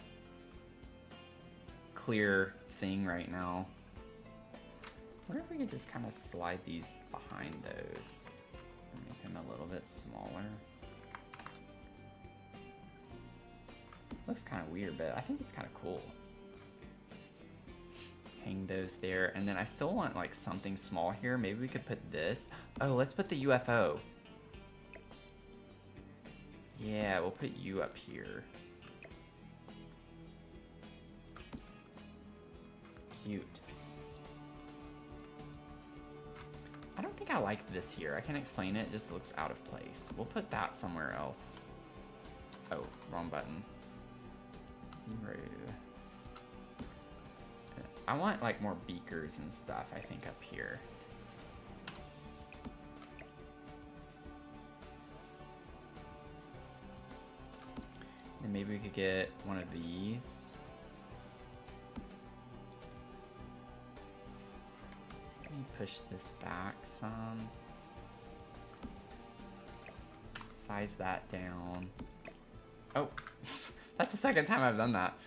clear thing right now. I wonder if we could just kind of slide these behind those and make them a little bit smaller. Looks kind of weird, but I think it's kind of cool. Hang those there, and then I still want like something small here. Maybe we could put this. Oh, let's put the UFO. Yeah, we'll put you up here. Cute. I don't think I like this here. I can't explain it. It just looks out of place. We'll put that somewhere else. Oh, wrong button. 0. I want like more beakers and stuff, I think, up here. And maybe we could get one of these. Let me push this back some. Size that down. Oh, that's the second time I've done that.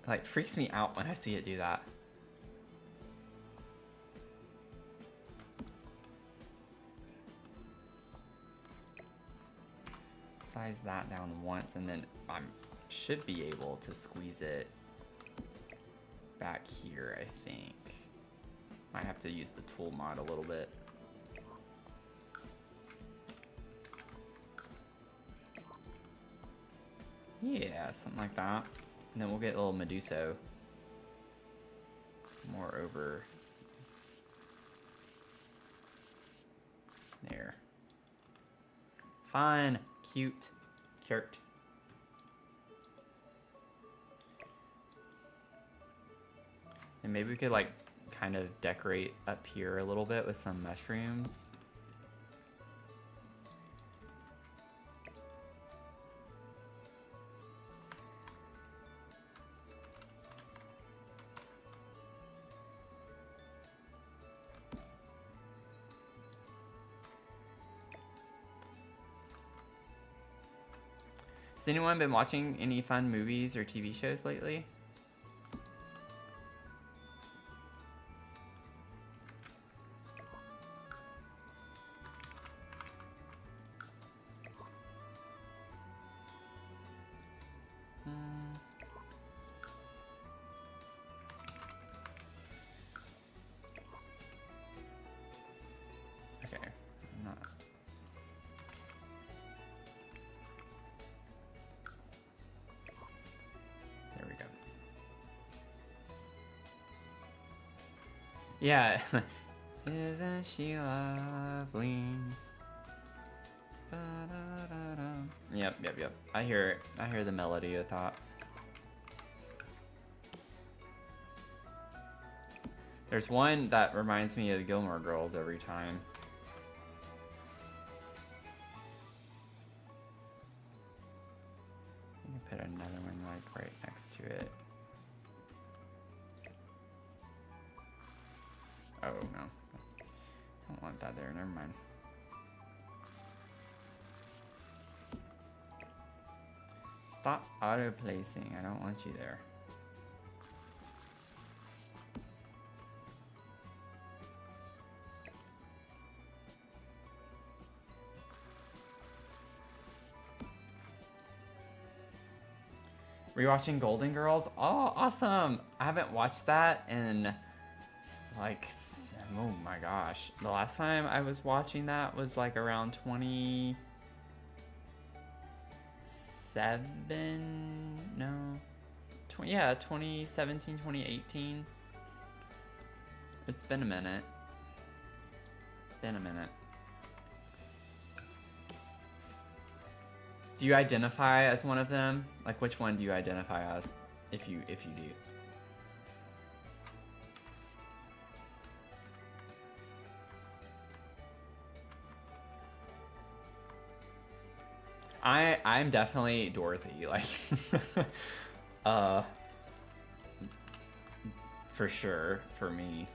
It like freaks me out when I see it do that. Size that down once, and then I should be able to squeeze it back here, I think. Might have to use the tool mod a little bit. Yeah, something like that. And then we'll get a little Meduso more over there. Fine. Cute. Cute. And maybe we could like kind of decorate up here a little bit with some mushrooms. Has anyone been watching any fun movies or TV shows lately? Okay, I'm not. There we go. Yeah. Isn't she lovely? Ba-da-da-da. Yep. I hear it. I hear the melody of that. There's one that reminds me of the Gilmore Girls every time. I'm gonna put another one like right next to it. Oh no. I don't want that there, never mind. Stop auto-placing, I don't want you there. Rewatching Golden Girls? Oh, awesome! I haven't watched that in like, oh my gosh. The last time I was watching that was like around 2017, 2018. It's been a minute. Do you identify as one of them? Like, which one do you identify as, if you do? I'm definitely Dorothy, like, for sure, for me.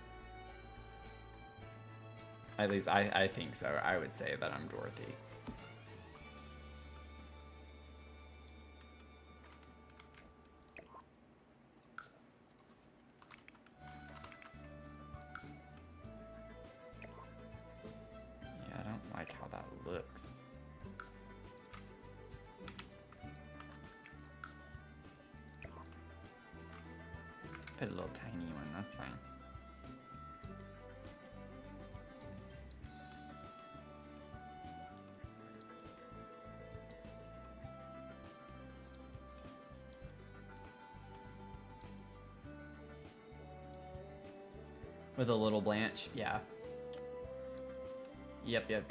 At least I think so. I would say that I'm Dorothy. Yeah, I don't like how that looks. Let's put a little tiny one, that's fine. With a little Blanche, yeah. Yep. I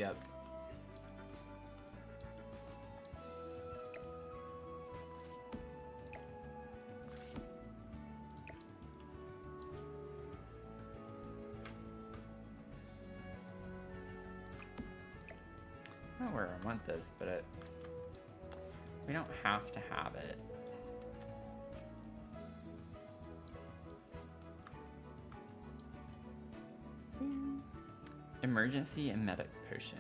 don't know where I want this, but we don't have to have it. Emergency and medic potion.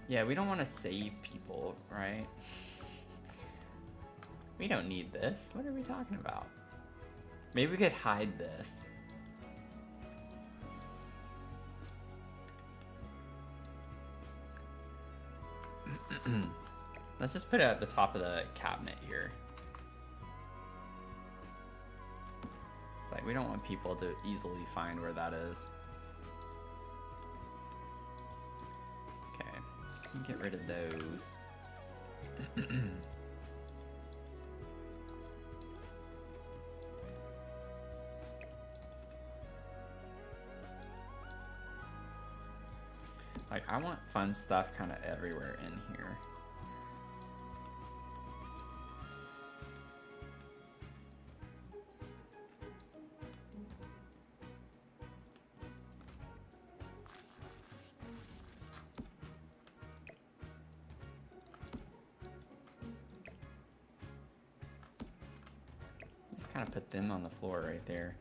Yeah, we don't want to save people, right? We don't need this. What are we talking about? Maybe we could hide this. Let's just put it at the top of the cabinet here. It's like we don't want people to easily find where that is. Okay, get rid of those. Like, I want fun stuff kind of everywhere in here. Just kind of put them on the floor right there.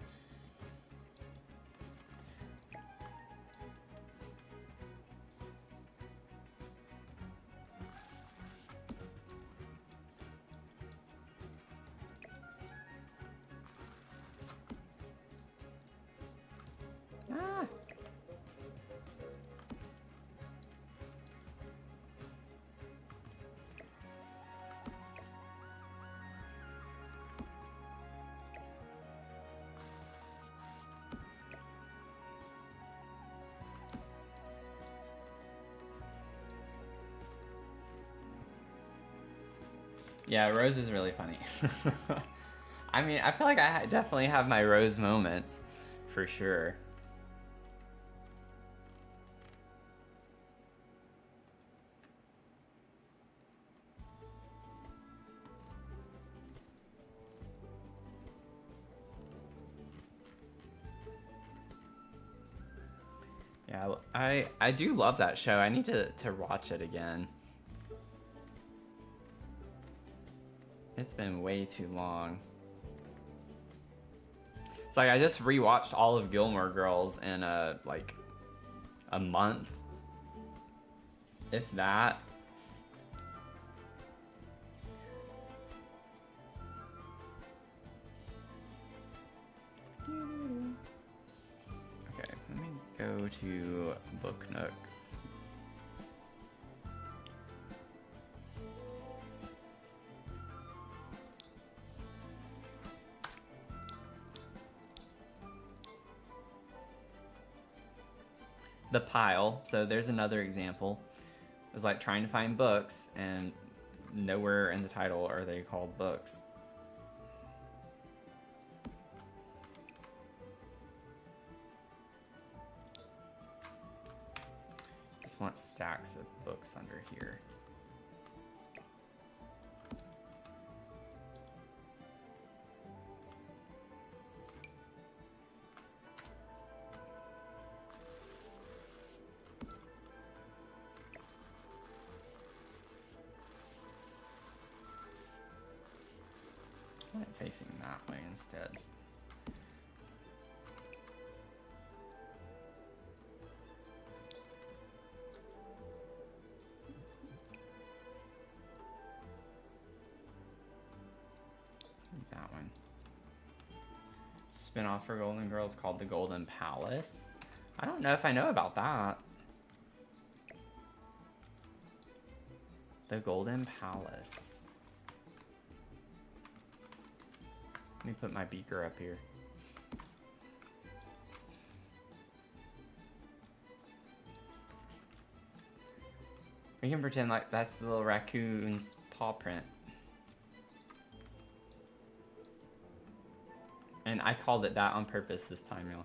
Ah. Yeah, Rose is really funny. I mean, I feel like I definitely have my Rose moments, for sure. Yeah, I do love that show. I need to watch it again. It's been way too long. It's like I just rewatched all of Gilmore Girls in like a month, if that. Okay, let me go to Book Nook. The pile, so there's another example. It's like trying to find books and nowhere in the title are they called books. Just want stacks of books under here. Facing that way instead. spin-off for Golden Girls called The Golden Palace. I don't know if I know about that. The Golden Palace. Let me put my beaker up here. We can pretend like that's the little raccoon's paw print. And I called it that on purpose this time, y'all.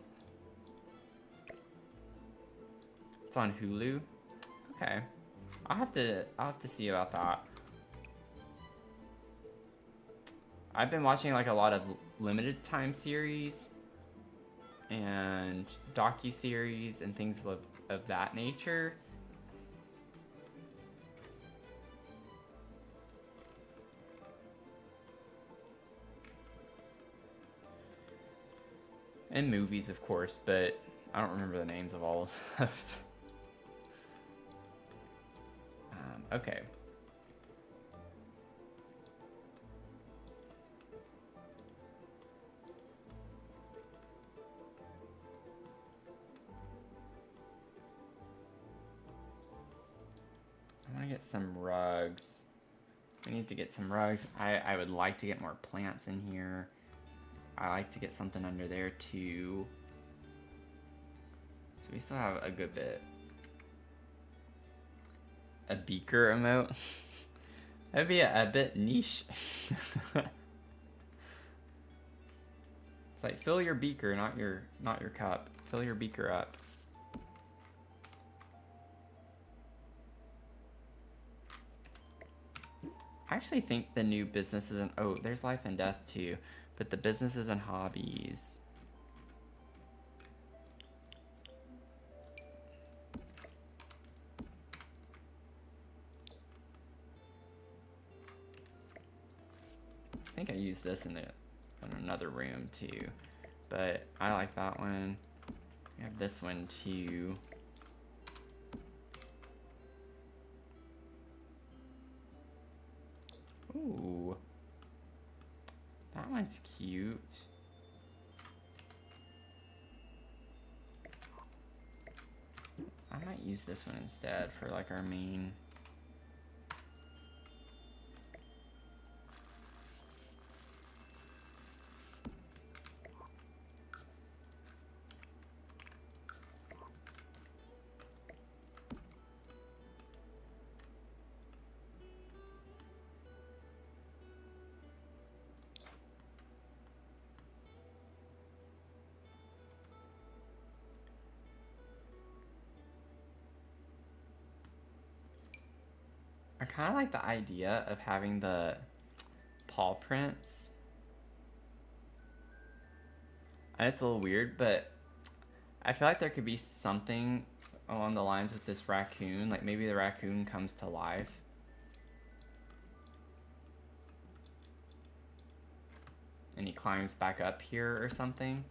It's on Hulu. Okay. I'll have to see about that. I've been watching like a lot of limited time series and docu-series and things of that nature. And movies, of course, but I don't remember the names of all of those. Okay. I want to get some rugs. We need to get some rugs. I would like to get more plants in here. I like to get something under there too. So we still have a good bit. A beaker emote? That'd be a bit niche. It's like fill your beaker, not your cup. Fill your beaker up. I actually think the new businesses and oh, there's life and death too, but the businesses and hobbies. I think I used this in another room too, but I like that one. We have this one too. Ooh, that one's cute. I might use this one instead for like our main. I kind of like the idea of having the paw prints. And it's a little weird, but I feel like there could be something along the lines with this raccoon. Like maybe the raccoon comes to life. And he climbs back up here or something.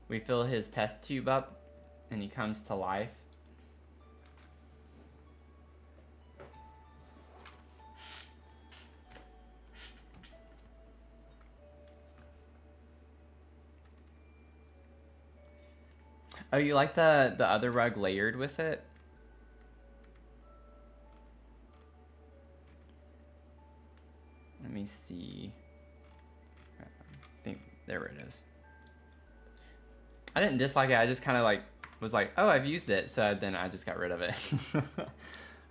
We fill his test tube up and he comes to life. Oh, you like the other rug layered with it? Let me see. I think there it is. I didn't dislike it. I just kind of like was like, oh, I've used it, so then I just got rid of it.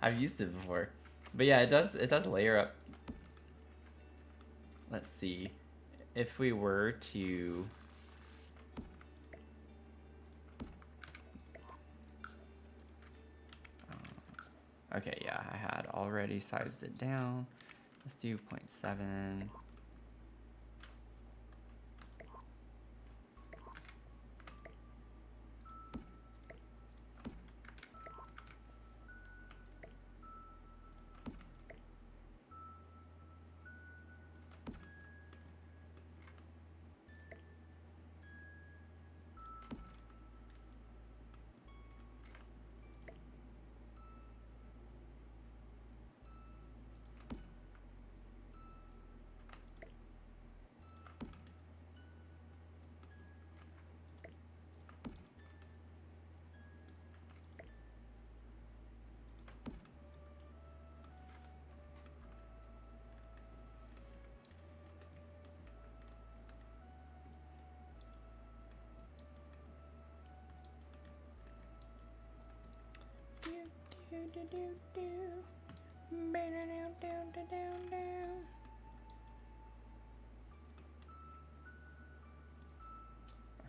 I've used it before, but yeah, it does layer up. Let's see if we were to. Okay, yeah, I had already sized it down. Let's do 0.7.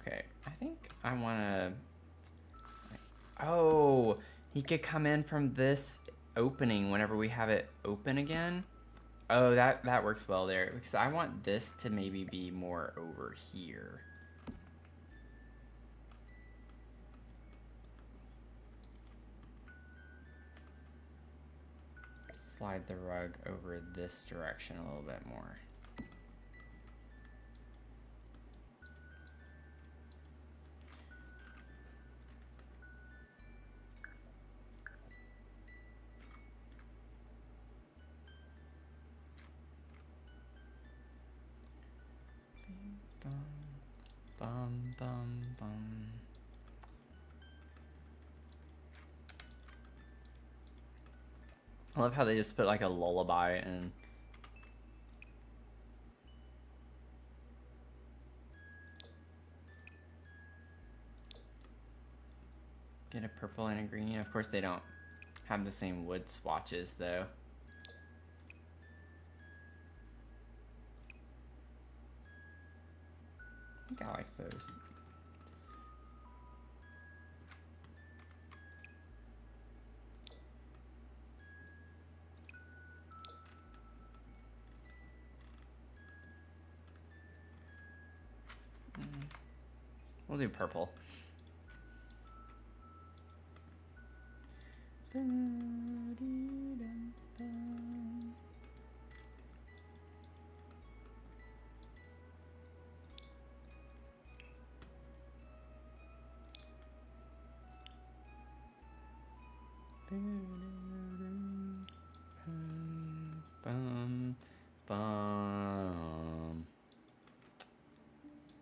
Okay, I think I want to... Oh, he could come in from this opening whenever we have it open again. Oh, that works well there, because I want this to maybe be more over here. Slide the rug over this direction a little bit more. Bum, bum, bum. I love how they just put like a lullaby in. Get a purple and a green. Of course they don't have the same wood swatches though. I think I like those. We'll do purple.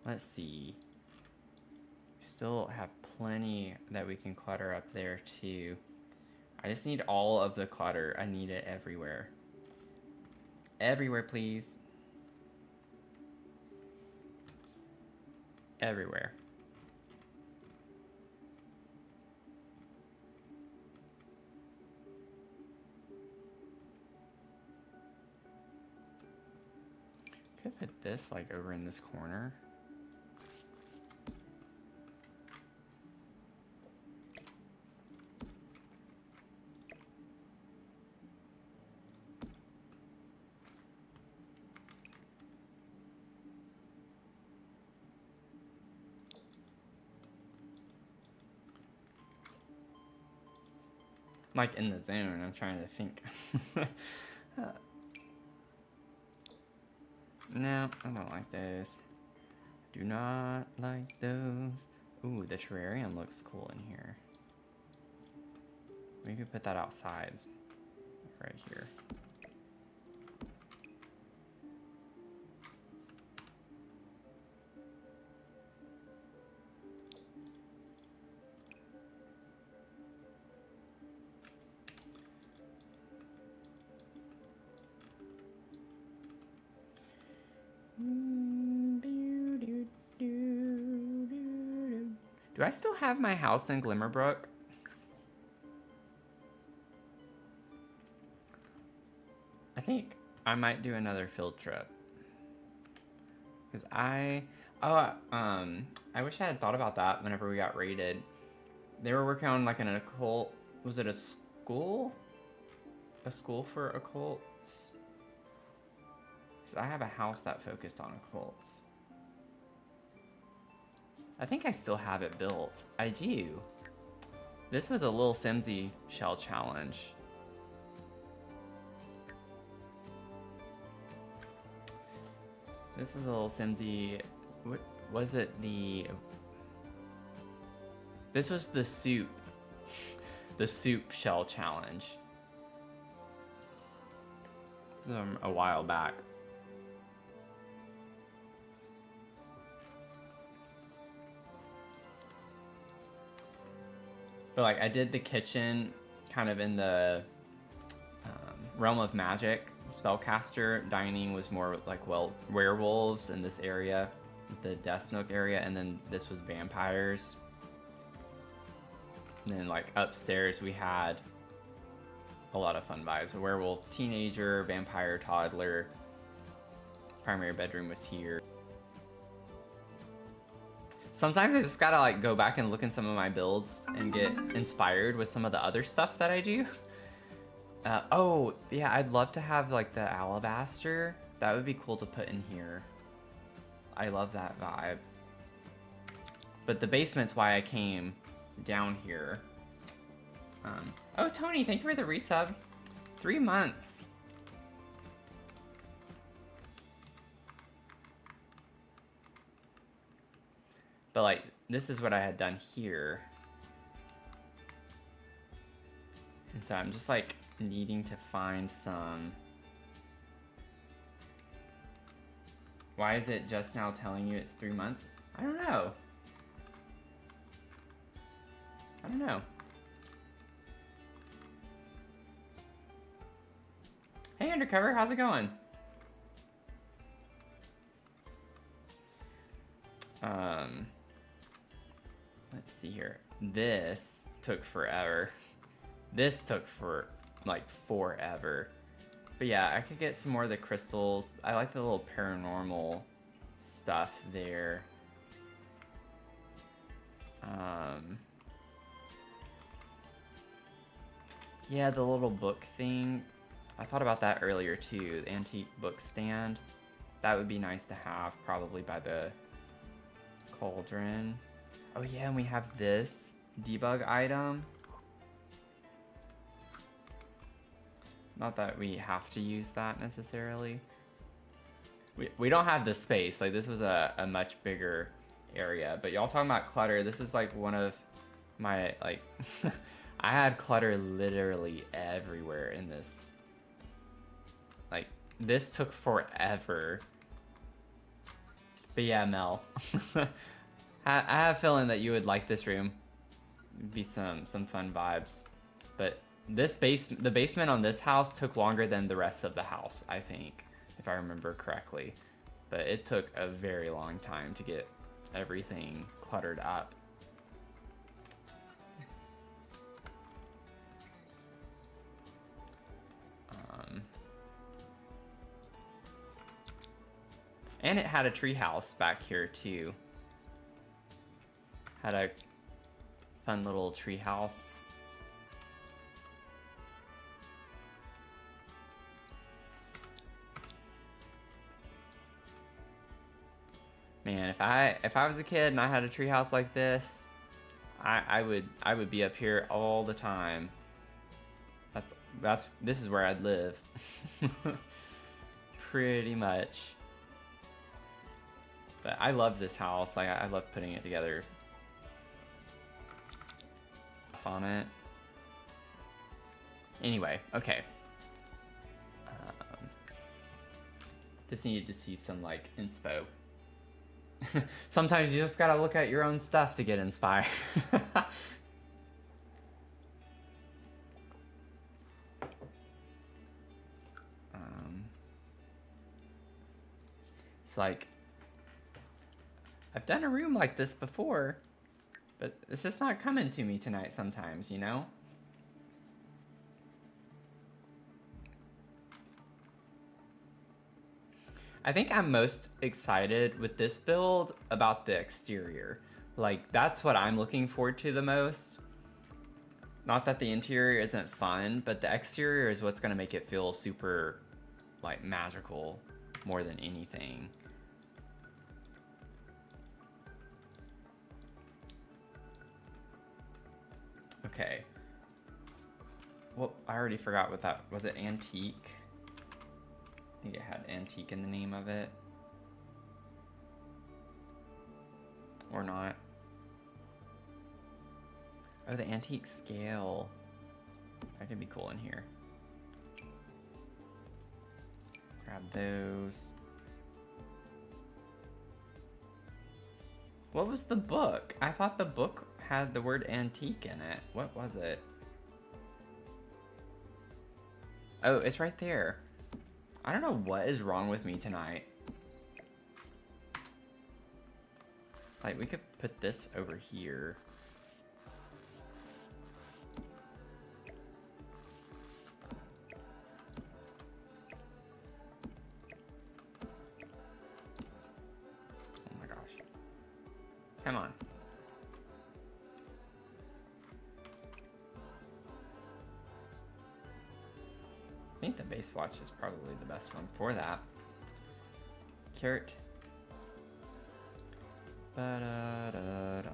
Let's see. We still have plenty that we can clutter up there too. I just need all of the clutter. I need it everywhere. Everywhere, please. Everywhere. Could put this like over in this corner. Like in the zone, I'm trying to think. No, I don't like those. Do not like those. Ooh, the terrarium looks cool in here. We could put that outside, right here. Do I still have my house in Glimmerbrook? I think I might do another field trip. Because I wish I had thought about that whenever we got raided. They were working on like an occult, was it a school? A school for occults? Because I have a house that focused on occults. I think I still have it built. I do. This was a little Simsy shell challenge. This was a little Simsy. What was it? This was the soup. The soup shell challenge. A while back. But like I did the kitchen kind of in the realm of magic. Spellcaster dining was more like, well, werewolves in this area, the Death Nook area, and then this was vampires. And then like upstairs we had a lot of fun vibes. A werewolf, teenager, vampire, toddler. Primary bedroom was here. Sometimes I just gotta like go back and look in some of my builds and get inspired with some of the other stuff that I do. Oh, yeah, I'd love to have like the alabaster. That would be cool to put in here. I love that vibe. But the basement's why I came down here. Oh, Tony, thank you for the resub. 3 months. But like, this is what I had done here. And so I'm just like needing to find some. Why is it just now telling you it's 3 months? I don't know. I don't know. Hey, Undercover, how's it going? Let's see here. This took forever. This took for like forever. But yeah, I could get some more of the crystals. I like the little paranormal stuff there. Yeah, the little book thing. I thought about that earlier too. The antique book stand. That would be nice to have probably by the cauldron. Oh yeah, and we have this debug item. Not that we have to use that necessarily. We don't have the space. Like, this was a much bigger area. But y'all talking about clutter, this is like one of my, like, I had clutter literally everywhere in this. Like, this took forever. But yeah, Mel. I have a feeling that you would like this room. It'd be some fun vibes. But the basement on this house took longer than the rest of the house, I think, if I remember correctly. But it took a very long time to get everything cluttered up. And it had a treehouse back here too. Had a fun little treehouse. Man, if I was a kid and I had a treehouse like this, I would be up here all the time. This is where I'd live. Pretty much. But I love this house. Like, I love putting it together. On it. Anyway, okay. Just needed to see some like inspo. Sometimes you just gotta look at your own stuff to get inspired. It's like, I've done a room like this before, but it's just not coming to me tonight sometimes, you know? I think I'm most excited with this build about the exterior. Like, that's what I'm looking forward to the most. Not that the interior isn't fun, but the exterior is what's gonna make it feel super, like, magical more than anything. Okay. Well, I already forgot what that was. It antique? I think it had antique in the name of it. Or not. Oh, the antique scale. That could be cool in here. Grab those. What was the book? I thought the book had the word antique in it. What was it? Oh, it's right there. I don't know what is wrong with me tonight. Like, we could put this over here. Come on. I think the base watch is probably the best one for that. Carrot. Ba-da-da-dum.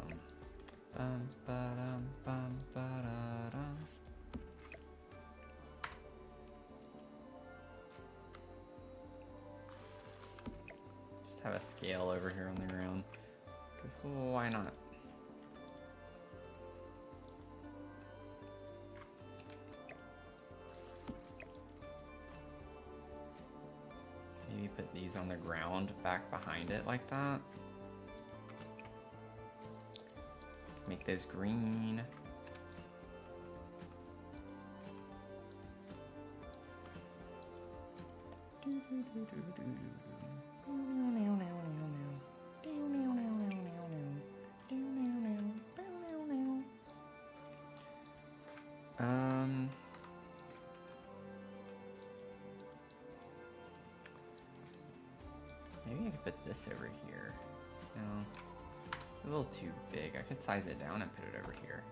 Bum, ba-dum, bum, ba-da-dum. Just have a scale over here on the ground. Because why not? Maybe put these on the ground back behind it like that. Make those green. Maybe I could put this over here. No, it's a little too big. I could size it down and put it over here.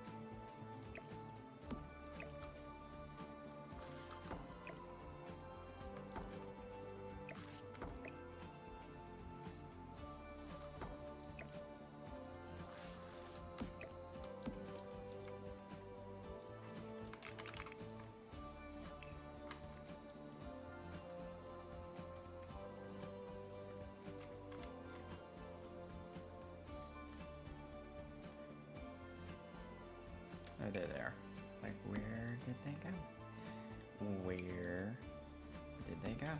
Oh, there they are. Like, where did they go? Where did they go?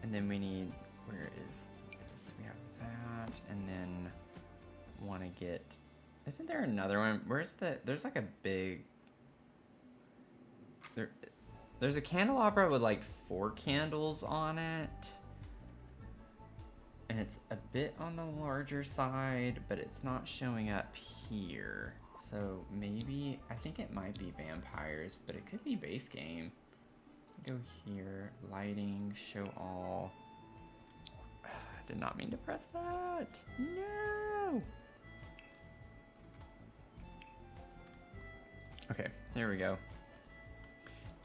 And then we need, where is this? We have that, and then want to get, isn't there another one? Where's the, there's like a big, there's a candelabra with like 4 candles on it. And it's a bit on the larger side, but it's not showing up here. So maybe, I think it might be vampires, but it could be base game. Go here, lighting, show all. I did not mean to press that. No. Okay, there we go.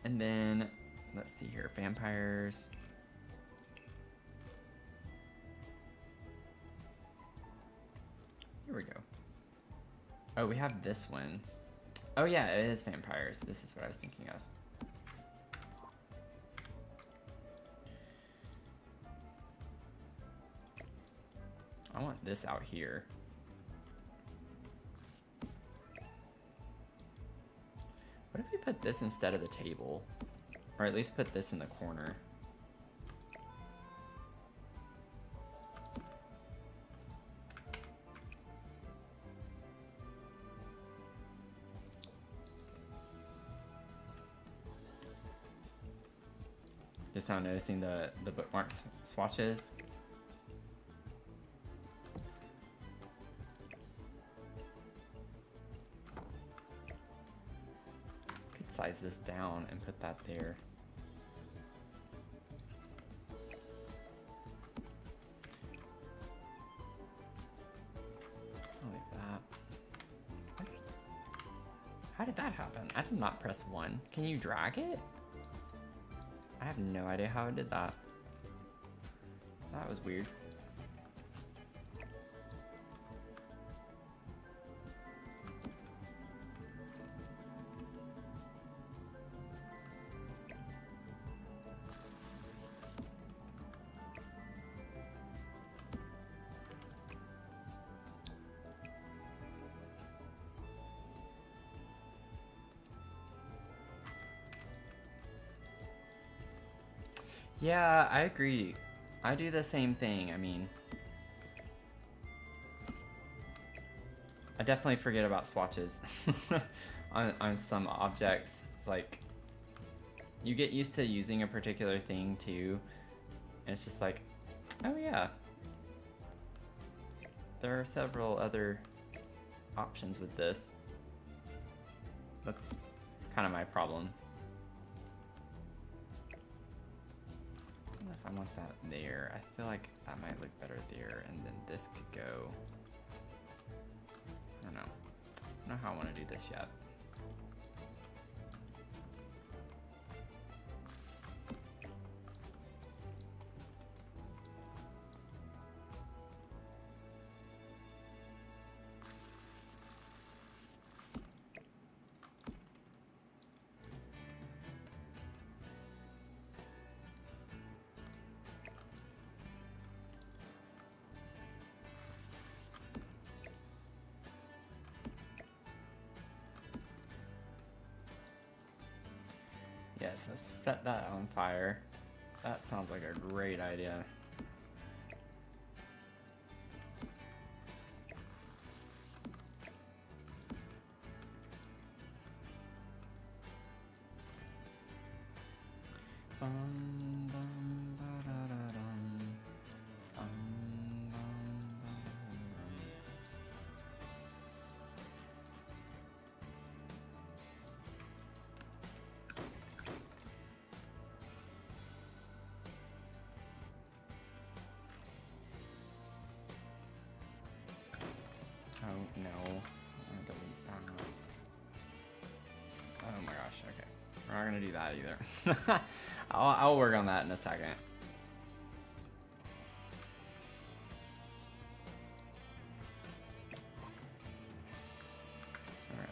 And then, let's see here, vampires. Here we go. Oh, we have this one. Oh yeah, it is vampires. This is what I was thinking of. I want this out here. What if we put this instead of the table? Or at least put this in the corner. Just now noticing the bookmark swatches. Could size this down and put that there. Like that. How did that happen? I did not press 1. Can you drag it? I have no idea how I did that. That was weird. Yeah, I agree. I do the same thing. I mean, I definitely forget about swatches on some objects. It's like, you get used to using a particular thing too, and it's just like, oh yeah, there are several other options with this. That's kind of my problem. don't know if I want that there. I feel like that might look better there, and then this could go. I don't know. I don't know how I want to do this yet. Yes, let's set that on fire. That sounds like a great idea. Oh no. I'm gonna delete that. Oh my gosh, okay. We're not gonna do that either. I'll work on that in a second. Alright.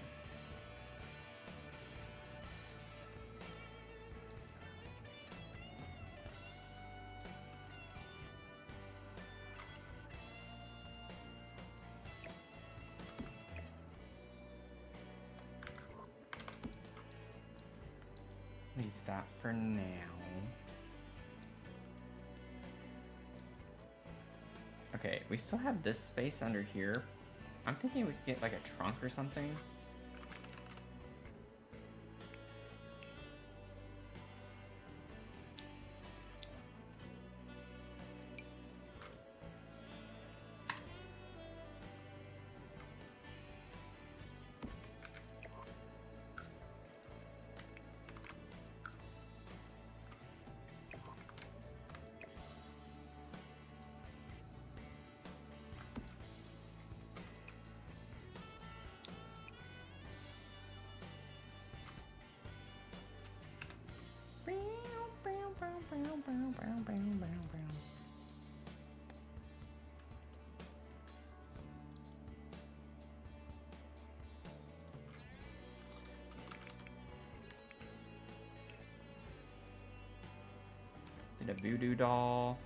Leave that for now. Okay, we still have this space under here. I'm thinking we could get like a trunk or something. Did a voodoo doll.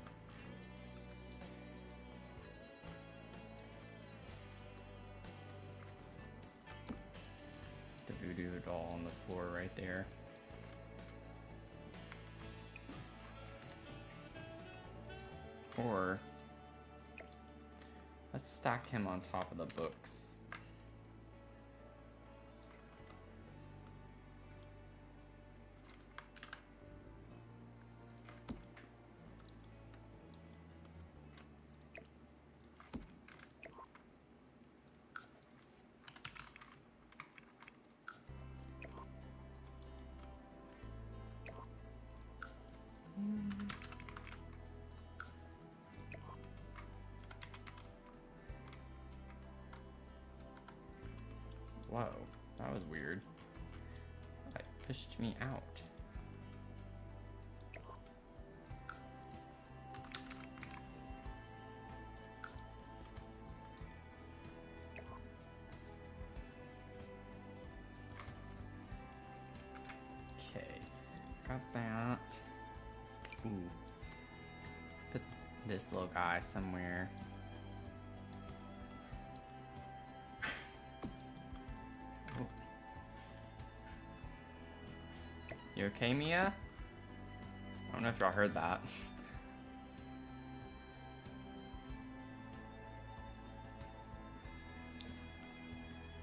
The voodoo doll on the floor right there. Or let's stack him on top of the books. Whoa, that was weird. That pushed me out. Okay, got that. Ooh. Let's put this little guy somewhere. You okay, Mia? I don't know if y'all heard that.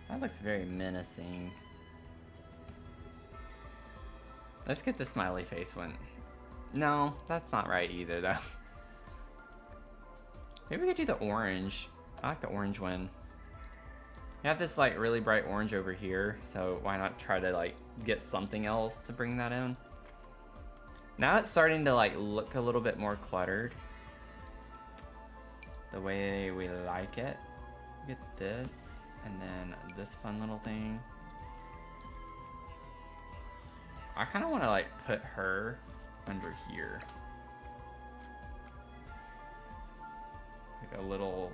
That looks very menacing. Let's get the smiley face one. No, that's not right either, though. Maybe we could do the orange. I like the orange one. We have this like really bright orange over here, so why not try to like get something else to bring that in? Now it's starting to like look a little bit more cluttered. The way we like it. Get this, and then this fun little thing. I kind of want to like put her under here. Like a little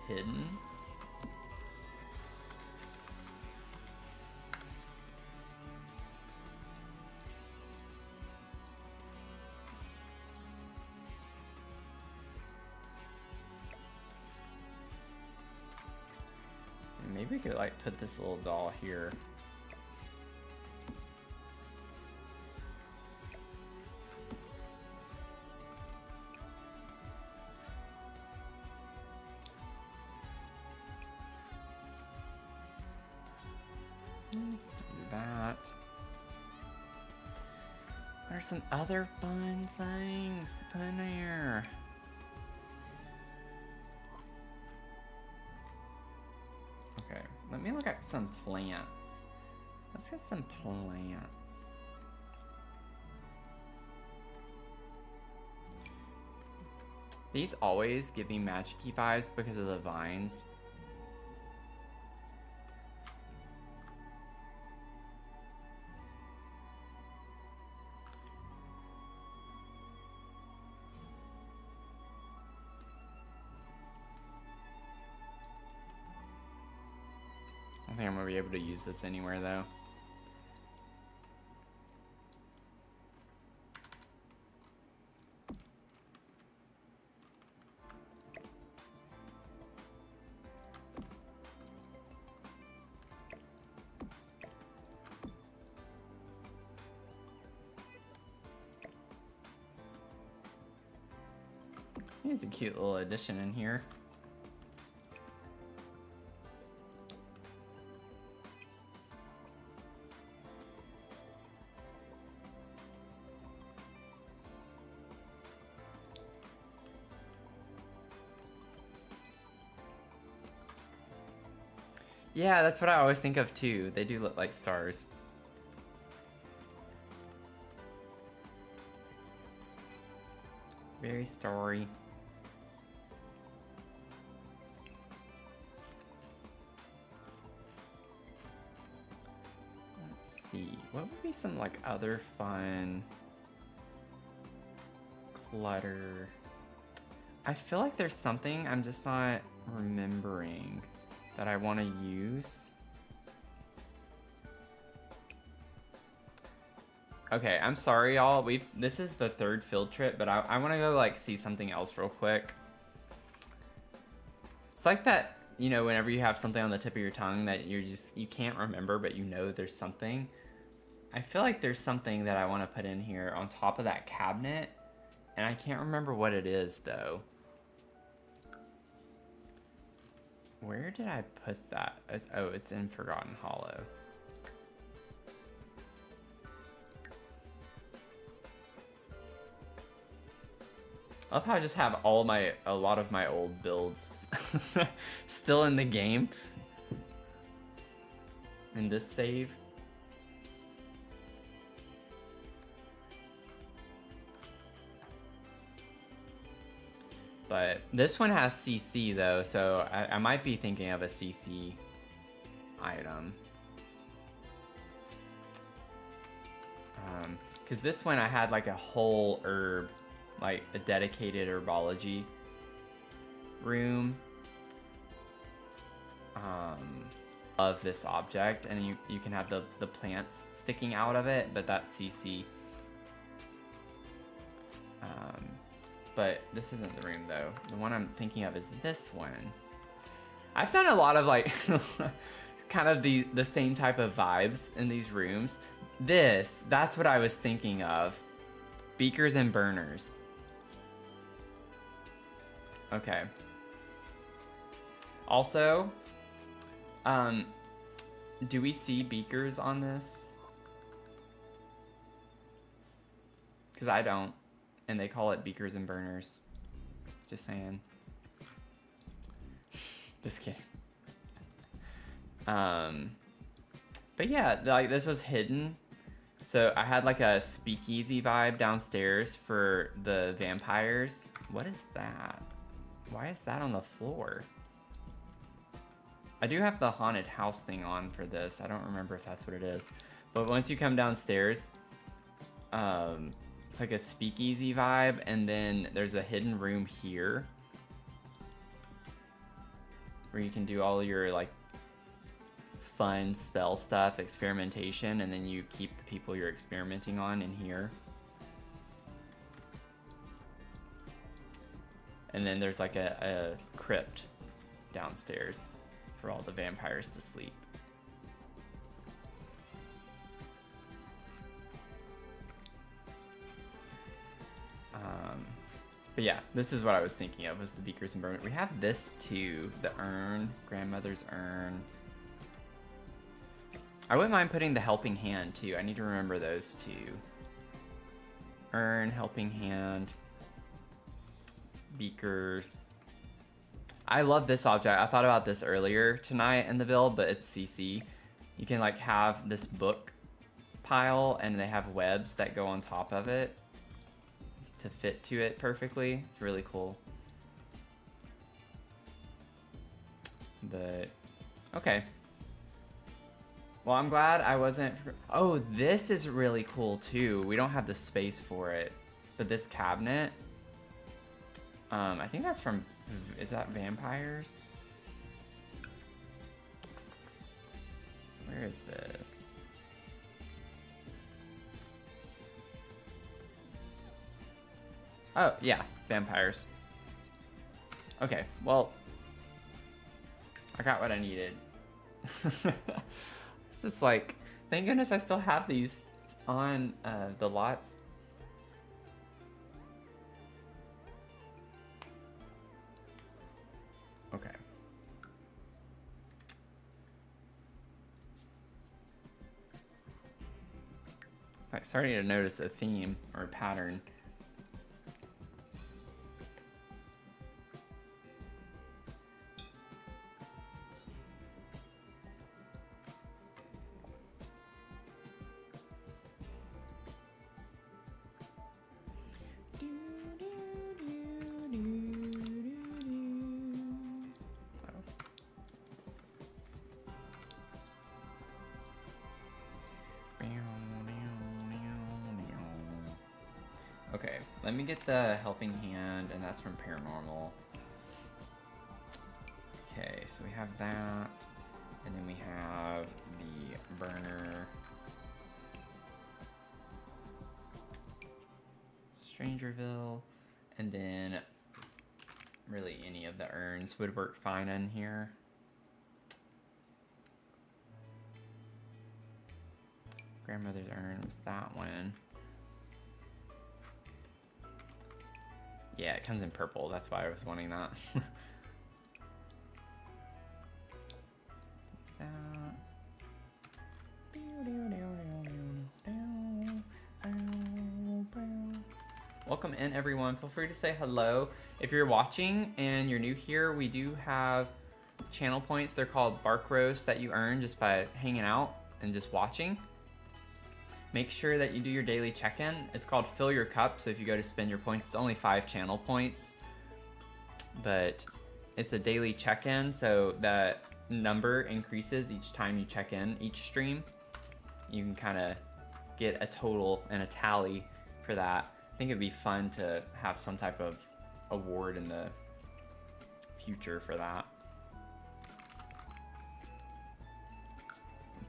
hidden. Maybe we could like put this little doll here. Do that. There's some other fun things to put in here. Okay, let me look at some plants. Let's get some plants. These always give me magic-y vibes because of the vines. I don't think I'm gonna be able to use this anywhere though. It's a cute little addition in here. Yeah, that's what I always think of too. They do look like stars. Very starry. Let's see. What would be some like other fun clutter? I feel like there's something I'm just not remembering that I want to use. Okay, I'm sorry y'all. This is the third field trip, but I want to go like see something else real quick. It's like that, you know, whenever you have something on the tip of your tongue that you can't remember, but you know there's something. I feel like there's something that I want to put in here on top of that cabinet, and I can't remember what it is though. Where did I put that? Oh, it's in Forgotten Hollow. I love how I just have a lot of my old builds still in the game. In this save. But this one has CC though, so I might be thinking of a CC item. Because this one I had like a whole herb, like a dedicated herbology room of this object, and you can have the plants sticking out of it, but that's CC. But this isn't the room though. The one I'm thinking of is this one. I've done a lot of like kind of the same type of vibes in these rooms. That's what I was thinking of. Beakers and burners. Okay. Also, do we see beakers on this? Because I don't. And they call it beakers and burners. Just saying. Just kidding. But yeah, like this was hidden. So I had like a speakeasy vibe downstairs for the vampires. What is that? Why is that on the floor? I do have the haunted house thing on for this. I don't remember if that's what it is. But once you come downstairs, it's like a speakeasy vibe, and then there's a hidden room here where you can do all your like fun spell stuff, experimentation, and then you keep the people you're experimenting on in here. And then there's like a crypt downstairs for all the vampires to sleep. But yeah, this is what I was thinking of, was the beakers and bourbon. We have this too, the urn, grandmother's urn. I wouldn't mind putting the helping hand too. I need to remember those two. Urn, helping hand, beakers. I love this object. I thought about this earlier tonight in the build, but it's CC. You can like have this book pile and they have webs that go on top of it to fit to it perfectly. It's really cool. But okay. Well, I'm glad I wasn't... Oh, this is really cool too. We don't have the space for it, but this cabinet, I think that's from... Is that Vampires? Where is this? Oh, yeah, Vampires. Okay, well, I got what I needed. This is like, thank goodness I still have these on the lots. Okay. I'm starting to notice a theme or a pattern. Okay, let me get the helping hand, and that's from Paranormal. Okay, so we have that, and then we have the burner. Strangerville, and then really any of the urns would work fine in here. Grandmother's urn was that one. Yeah, it comes in purple. That's why I was wanting that. Welcome in, everyone. Feel free to say hello. If you're watching and you're new here, we do have channel points. They're called Bark Roast that you earn just by hanging out and just watching. Make sure that you do your daily check-in. It's called Fill Your Cup, so if you go to spend your points, it's only 5 channel points. But it's a daily check-in, so that number increases each time you check in each stream. You can kind of get a total and a tally for that. I think it'd be fun to have some type of award in the future for that.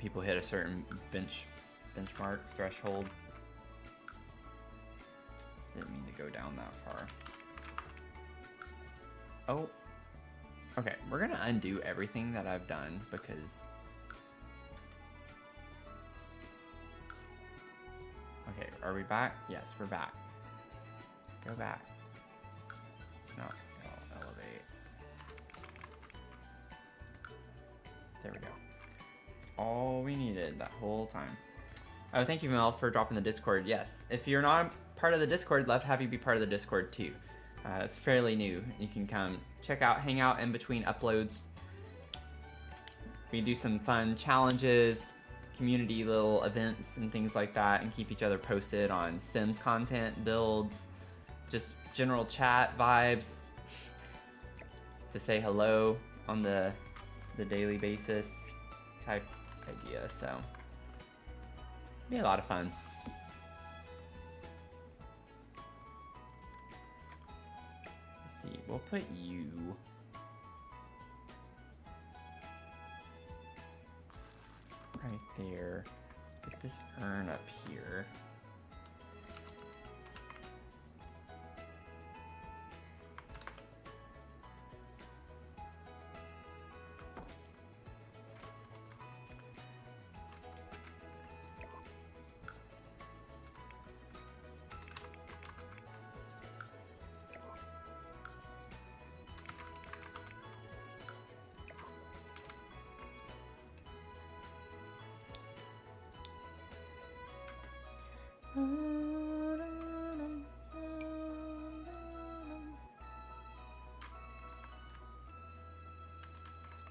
People hit a certain benchmark threshold. Didn't mean to go down that far. Oh, okay. We're gonna undo everything that I've done because. Okay, are we back? Yes, we're back. Go back. No, I'll elevate. There we go. All we needed that whole time. Oh, thank you, Mel, for dropping the Discord. Yes, if you're not part of the Discord, I'd love to have you be part of the Discord too. It's fairly new. You can come check out, hang out in between uploads. We do some fun challenges, community little events and things like that, and keep each other posted on Sims content, builds, just general chat vibes, to say hello on the daily basis type idea. So be a lot of fun. Let's see, we'll put you right there. Get this urn up here.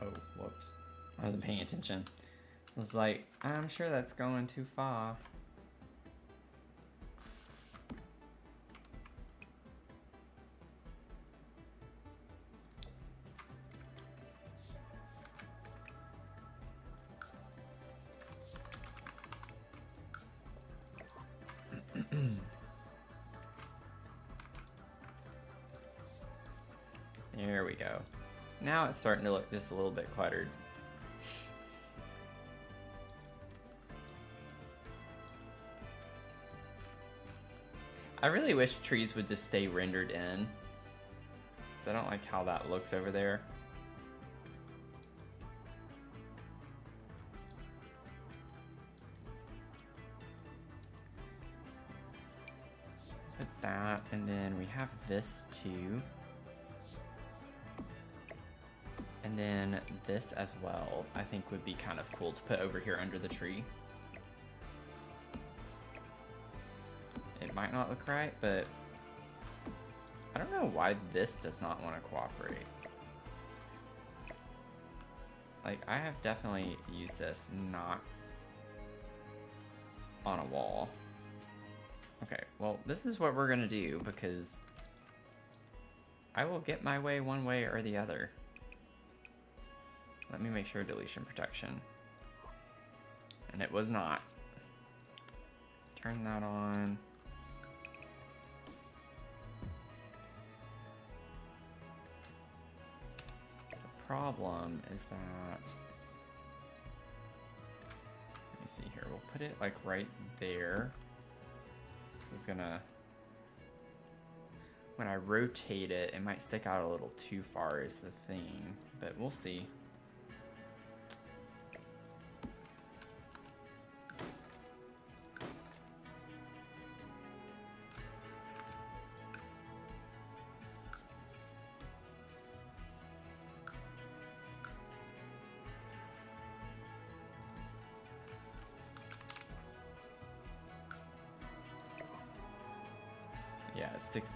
Oh, whoops. I wasn't paying attention. I was like, I'm sure that's going too far. There we go. Now it's starting to look just a little bit cluttered. I really wish trees would just stay rendered in, because I don't like how that looks over there. Put that, and then we have this too. And then this as well, I think would be kind of cool to put over here under the tree. It might not look right, but I don't know why this does not want to cooperate. Like, I have definitely used this not on a wall. Okay, well, this is what we're gonna do, because I will get my way one way or the other. Let me make sure deletion protection. And it was not. Turn that on. The problem is that, let me see here, we'll put it like right there. This is gonna, when I rotate it, it might stick out a little too far is the thing, but we'll see. Yeah, it sticks.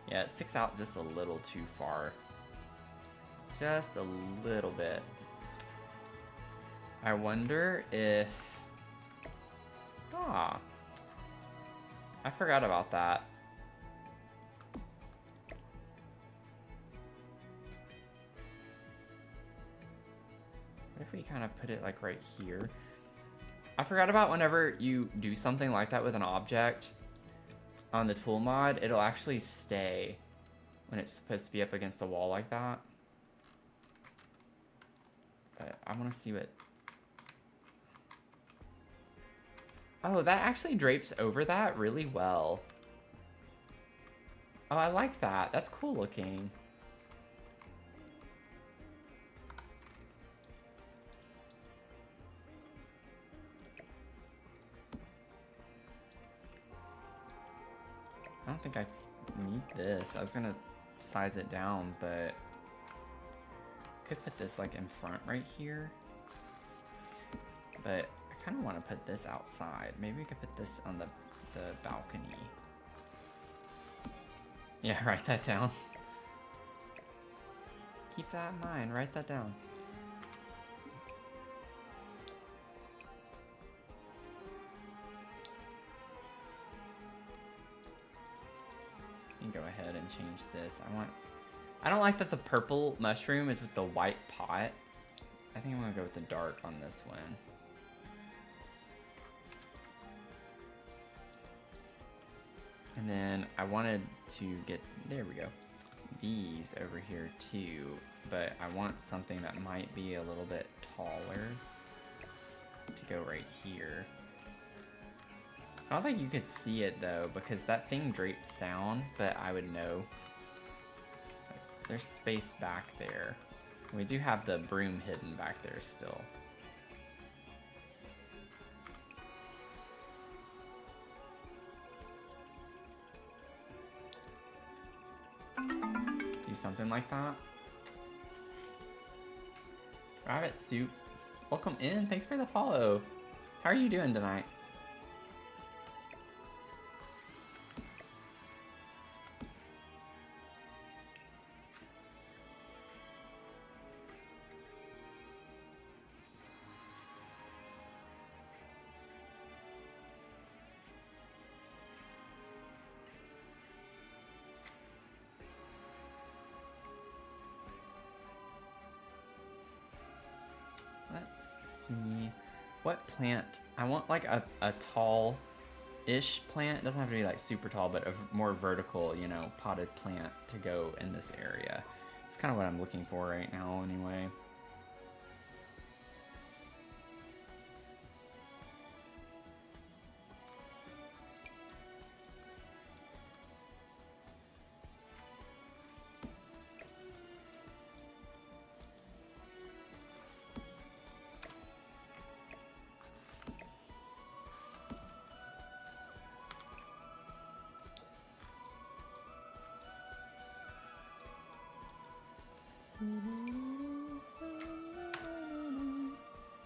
Yeah, it sticks out just a little too far. Just a little bit. I wonder if. Ah, I forgot about that. What if we kind of put it like right here? I forgot about whenever you do something like that with an object. On the tool mod, it'll actually stay when it's supposed to be up against a wall like that. But I want to see what... Oh, that actually drapes over that really well. Oh, I like that. That's cool looking. I don't think I need this. I was gonna size it down, but could put this like in front right here. But I kind of want to put this outside. Maybe we could put this on the balcony. Yeah, write that down. Keep that in mind. Write that down. go ahead and change this. I don't like that the purple mushroom is with the white pot. I think I'm gonna go with the dark on this one. And then I wanted to get, there we go, these over here too, but I want something that might be a little bit taller to go right here. I don't think you could see it though, because that thing drapes down, but I would know. There's space back there. We do have the broom hidden back there still. Do something like that. Rabbit Soup, welcome in. Thanks for the follow. How are you doing tonight? Let's see. What plant? I want like a tall-ish plant. It doesn't have to be like super tall, but a more vertical, you know, potted plant to go in this area. It's kind of what I'm looking for right now anyway.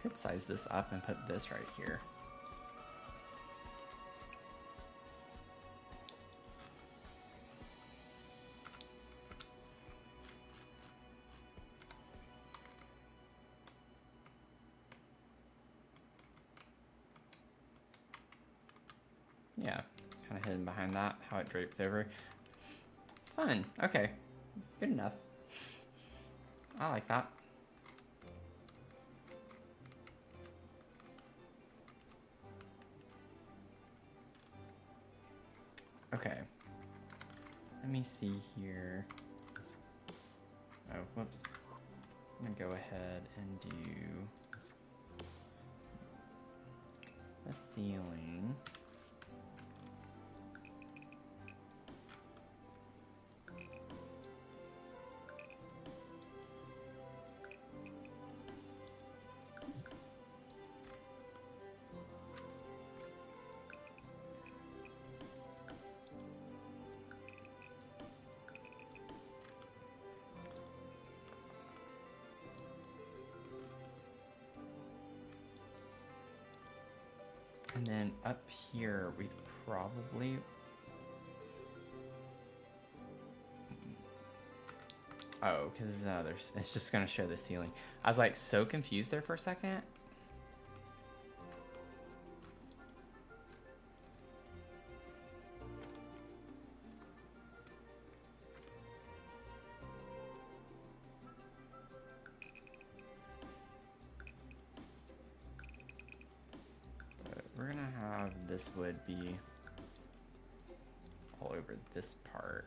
Could size this up and put this right here. Yeah, kind of hidden behind that, how it drapes over. Fun, okay, good enough. I like that. Okay, let me see here. Oh, whoops. I'm gonna go ahead and do the ceiling. And then up here, we probably... Oh, because it's just going to show the ceiling. I was like so confused there for a second. We're gonna have this wood be all over this part.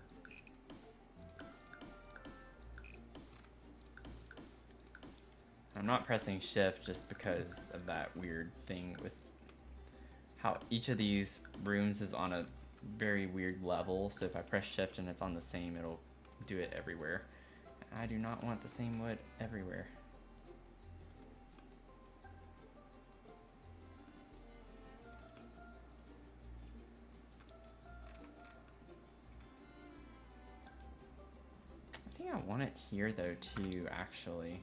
I'm not pressing shift just because of that weird thing with how each of these rooms is on a very weird level. So if I press shift and it's on the same, it'll do it everywhere. I do not want the same wood everywhere. I want it here though too, actually.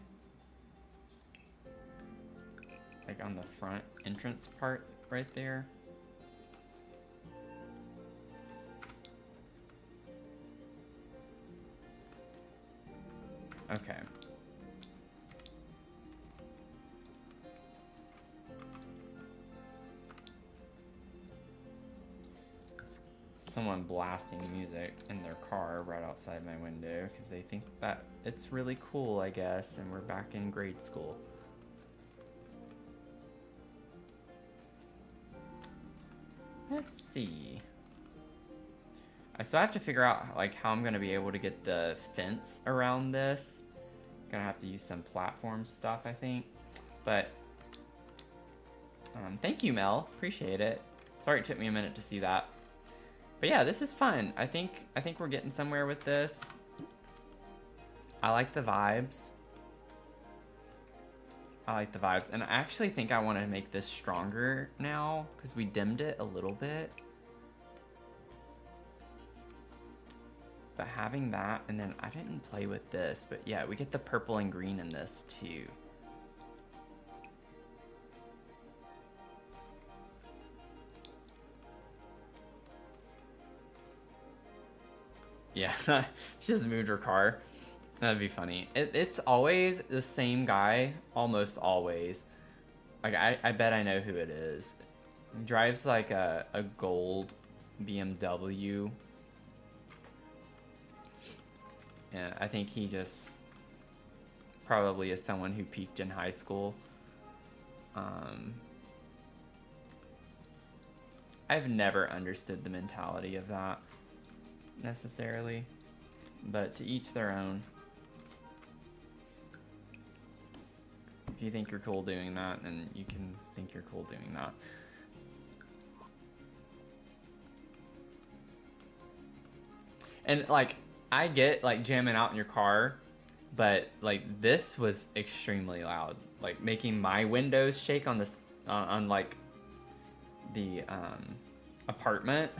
Like on the front entrance part right there. Okay. someone blasting music in their car right outside my window because they think that it's really cool, I guess, and we're back in grade school. Let's see. I still have to figure out like how I'm gonna be able to get the fence around this. Gonna have to use some platform stuff, I think. But thank you, Mel. Appreciate it. Sorry it took me a minute to see that. But yeah, this is fun. I think we're getting somewhere with this. I like the vibes. And I actually think I want to make this stronger now because we dimmed it a little bit. But having that, and then I didn't play with this, but yeah, we get the purple and green in this too. Yeah, she just moved her car. That'd be funny. It's always the same guy, almost always. Like, I bet I know who it is. He drives like a gold BMW. And I think he just probably is someone who peaked in high school. I've never understood the mentality of that necessarily, but to each their own. If you think you're cool doing that, then you can think you're cool doing that. And like, I get like jamming out in your car, but like this was extremely loud, like making my windows shake on this on like the apartment.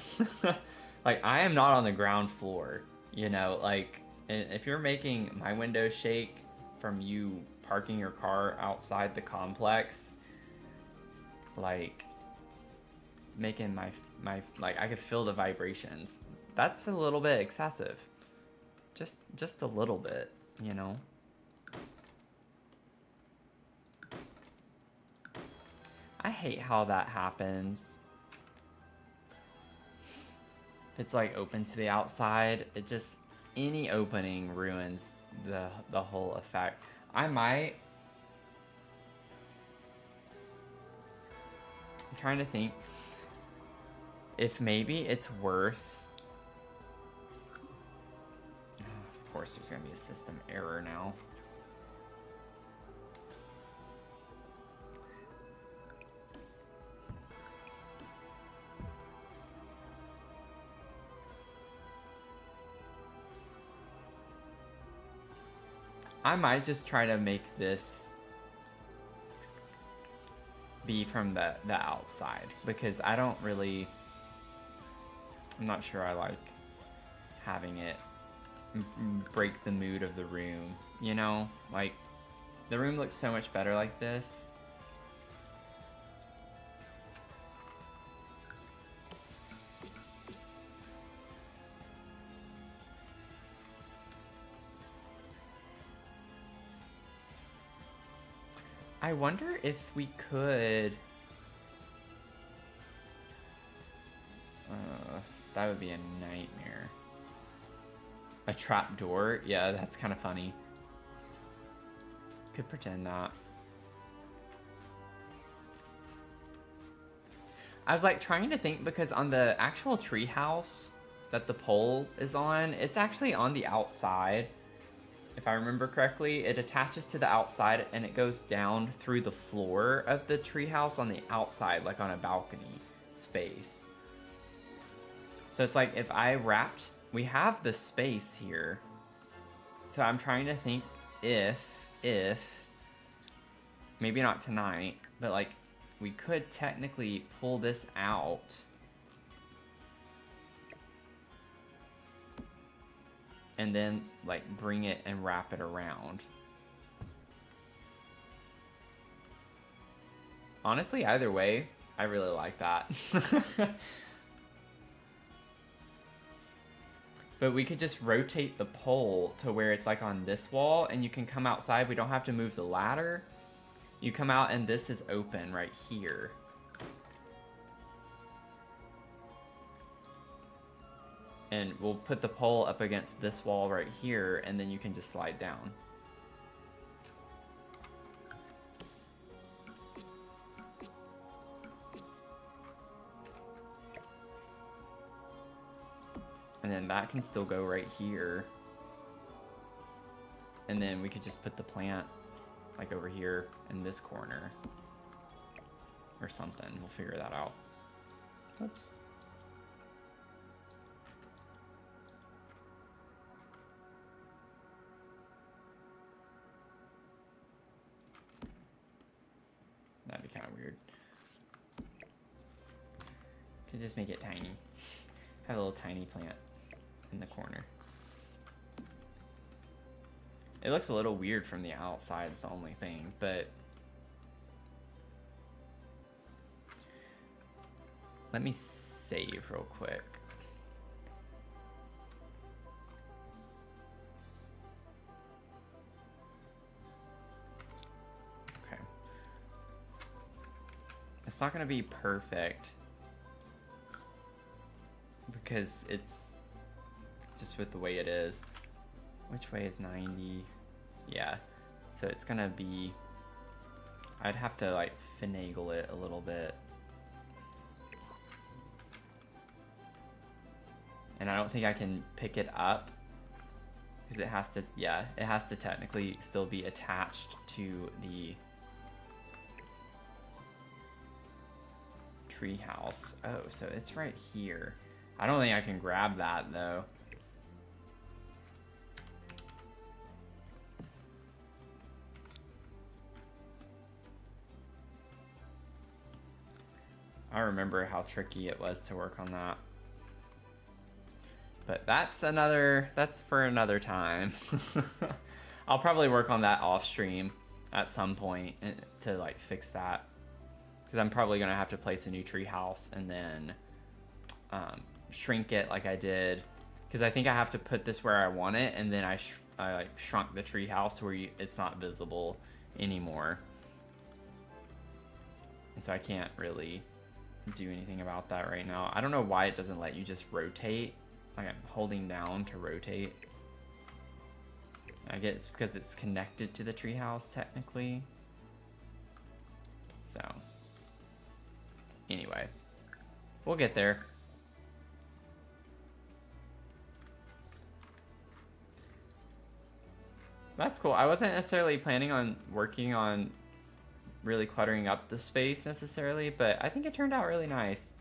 Like, I am not on the ground floor, you know, like if you're making my windows shake from you parking your car outside the complex, like making my like I could feel the vibrations. That's a little bit excessive. Just a little bit, you know. I hate how that happens. If it's like open to the outside, it just, any opening ruins the whole effect. I'm trying to think if maybe it's worth. Of course, there's gonna be a system error now. I might just try to make this be from the outside, because I don't really, I'm not sure I like having it break the mood of the room, you know? Like, the room looks so much better like this. I wonder if we could... that would be a nightmare. A trap door? Yeah, that's kind of funny. Could pretend that. I was like trying to think, because on the actual treehouse that the pole is on, it's actually on the outside. If I remember correctly, it attaches to the outside and it goes down through the floor of the treehouse on the outside, like on a balcony space. So it's like if I wrapped, we have the space here. So I'm trying to think if, maybe not tonight, but like we could technically pull this out. And then like bring it and wrap it around. Honestly, either way, I really like that. But we could just rotate the pole to where it's like on this wall, and you can come outside. We don't have to move the ladder. You come out and this is open right here. And we'll put the pole up against this wall right here, and then you can just slide down. And then that can still go right here. And then we could just put the plant like over here in this corner or something. We'll figure that out. Oops. That'd be kind of weird. Could just make it tiny. Have a little tiny plant in the corner. It looks a little weird from the outside, it's the only thing, but let me save real quick. Okay. It's not gonna be perfect because it's just with the way it is. Which way is 90? Yeah, so it's gonna be, I'd have to like finagle it a little bit. And I don't think I can pick it up because it has to, yeah, it has to technically still be attached to the treehouse. Oh, so it's right here. I don't think I can grab that though. I remember how tricky it was to work on that. But that's for another time. I'll probably work on that off stream at some point to like fix that. Because I'm probably gonna have to place a new tree house and then shrink it like I did. Because I think I have to put this where I want it, and then I like shrunk the tree house to where it's not visible anymore. And so I can't really do anything about that right now. I don't know why it doesn't let you just rotate. Like I'm holding down to rotate. I guess it's because it's connected to the treehouse technically. So anyway, we'll get there. That's cool. I wasn't necessarily planning on working on really cluttering up the space necessarily, but I think it turned out really nice.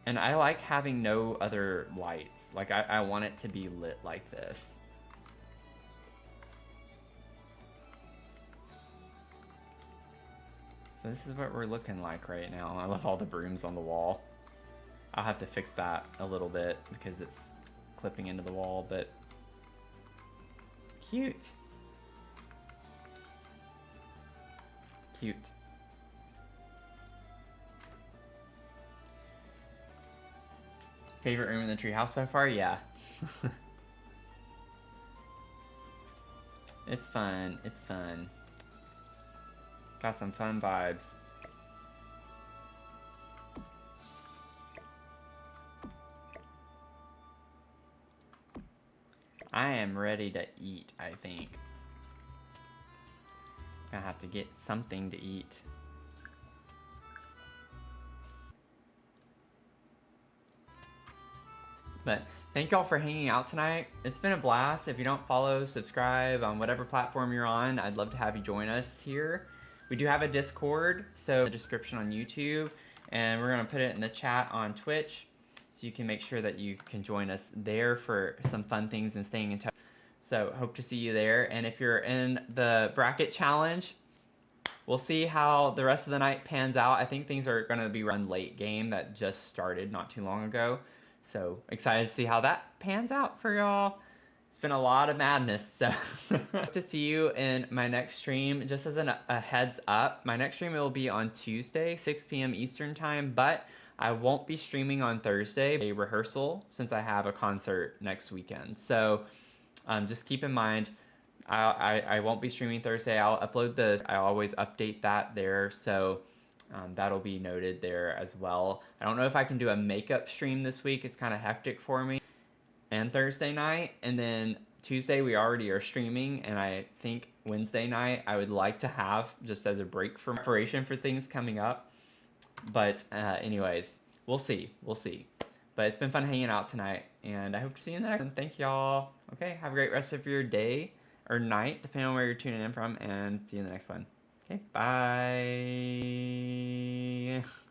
And I like having no other lights. Like I want it to be lit like this. So this is what we're looking like right now. I love all the brooms on the wall. I'll have to fix that a little bit because it's clipping into the wall, but cute. Cute. Favorite room in the treehouse so far? Yeah. It's fun. It's fun. Got some fun vibes. I am ready to eat, I think. Gonna have to get something to eat. But thank y'all for hanging out tonight. It's been a blast. If you don't follow, subscribe on whatever platform you're on, I'd love to have you join us here. We do have a Discord, so the description on YouTube, and we're gonna put it in the chat on Twitch, so you can make sure that you can join us there for some fun things and staying in touch. So hope to see you there. And if you're in the bracket challenge, we'll see how the rest of the night pans out. I think things are gonna be run late game that just started not too long ago. So excited to see how that pans out for y'all. It's been a lot of madness, so hope to see you in my next stream. Just as a heads up, my next stream will be on Tuesday, 6 p.m. Eastern time, but I won't be streaming on Thursday, a rehearsal, since I have a concert next weekend. So just keep in mind, I won't be streaming Thursday. I'll upload I always update that there, so that'll be noted there as well. I don't know if I can do a makeup stream this week. It's kind of hectic for me. And Thursday night, and then Tuesday we already are streaming, and I think Wednesday night I would like to have just as a break for preparation for things coming up. But anyways, we'll see. We'll see. But it's been fun hanging out tonight, and I hope to see you in the next one. Thank y'all. Okay, have a great rest of your day or night, depending on where you're tuning in from, and see you in the next one. Okay, bye.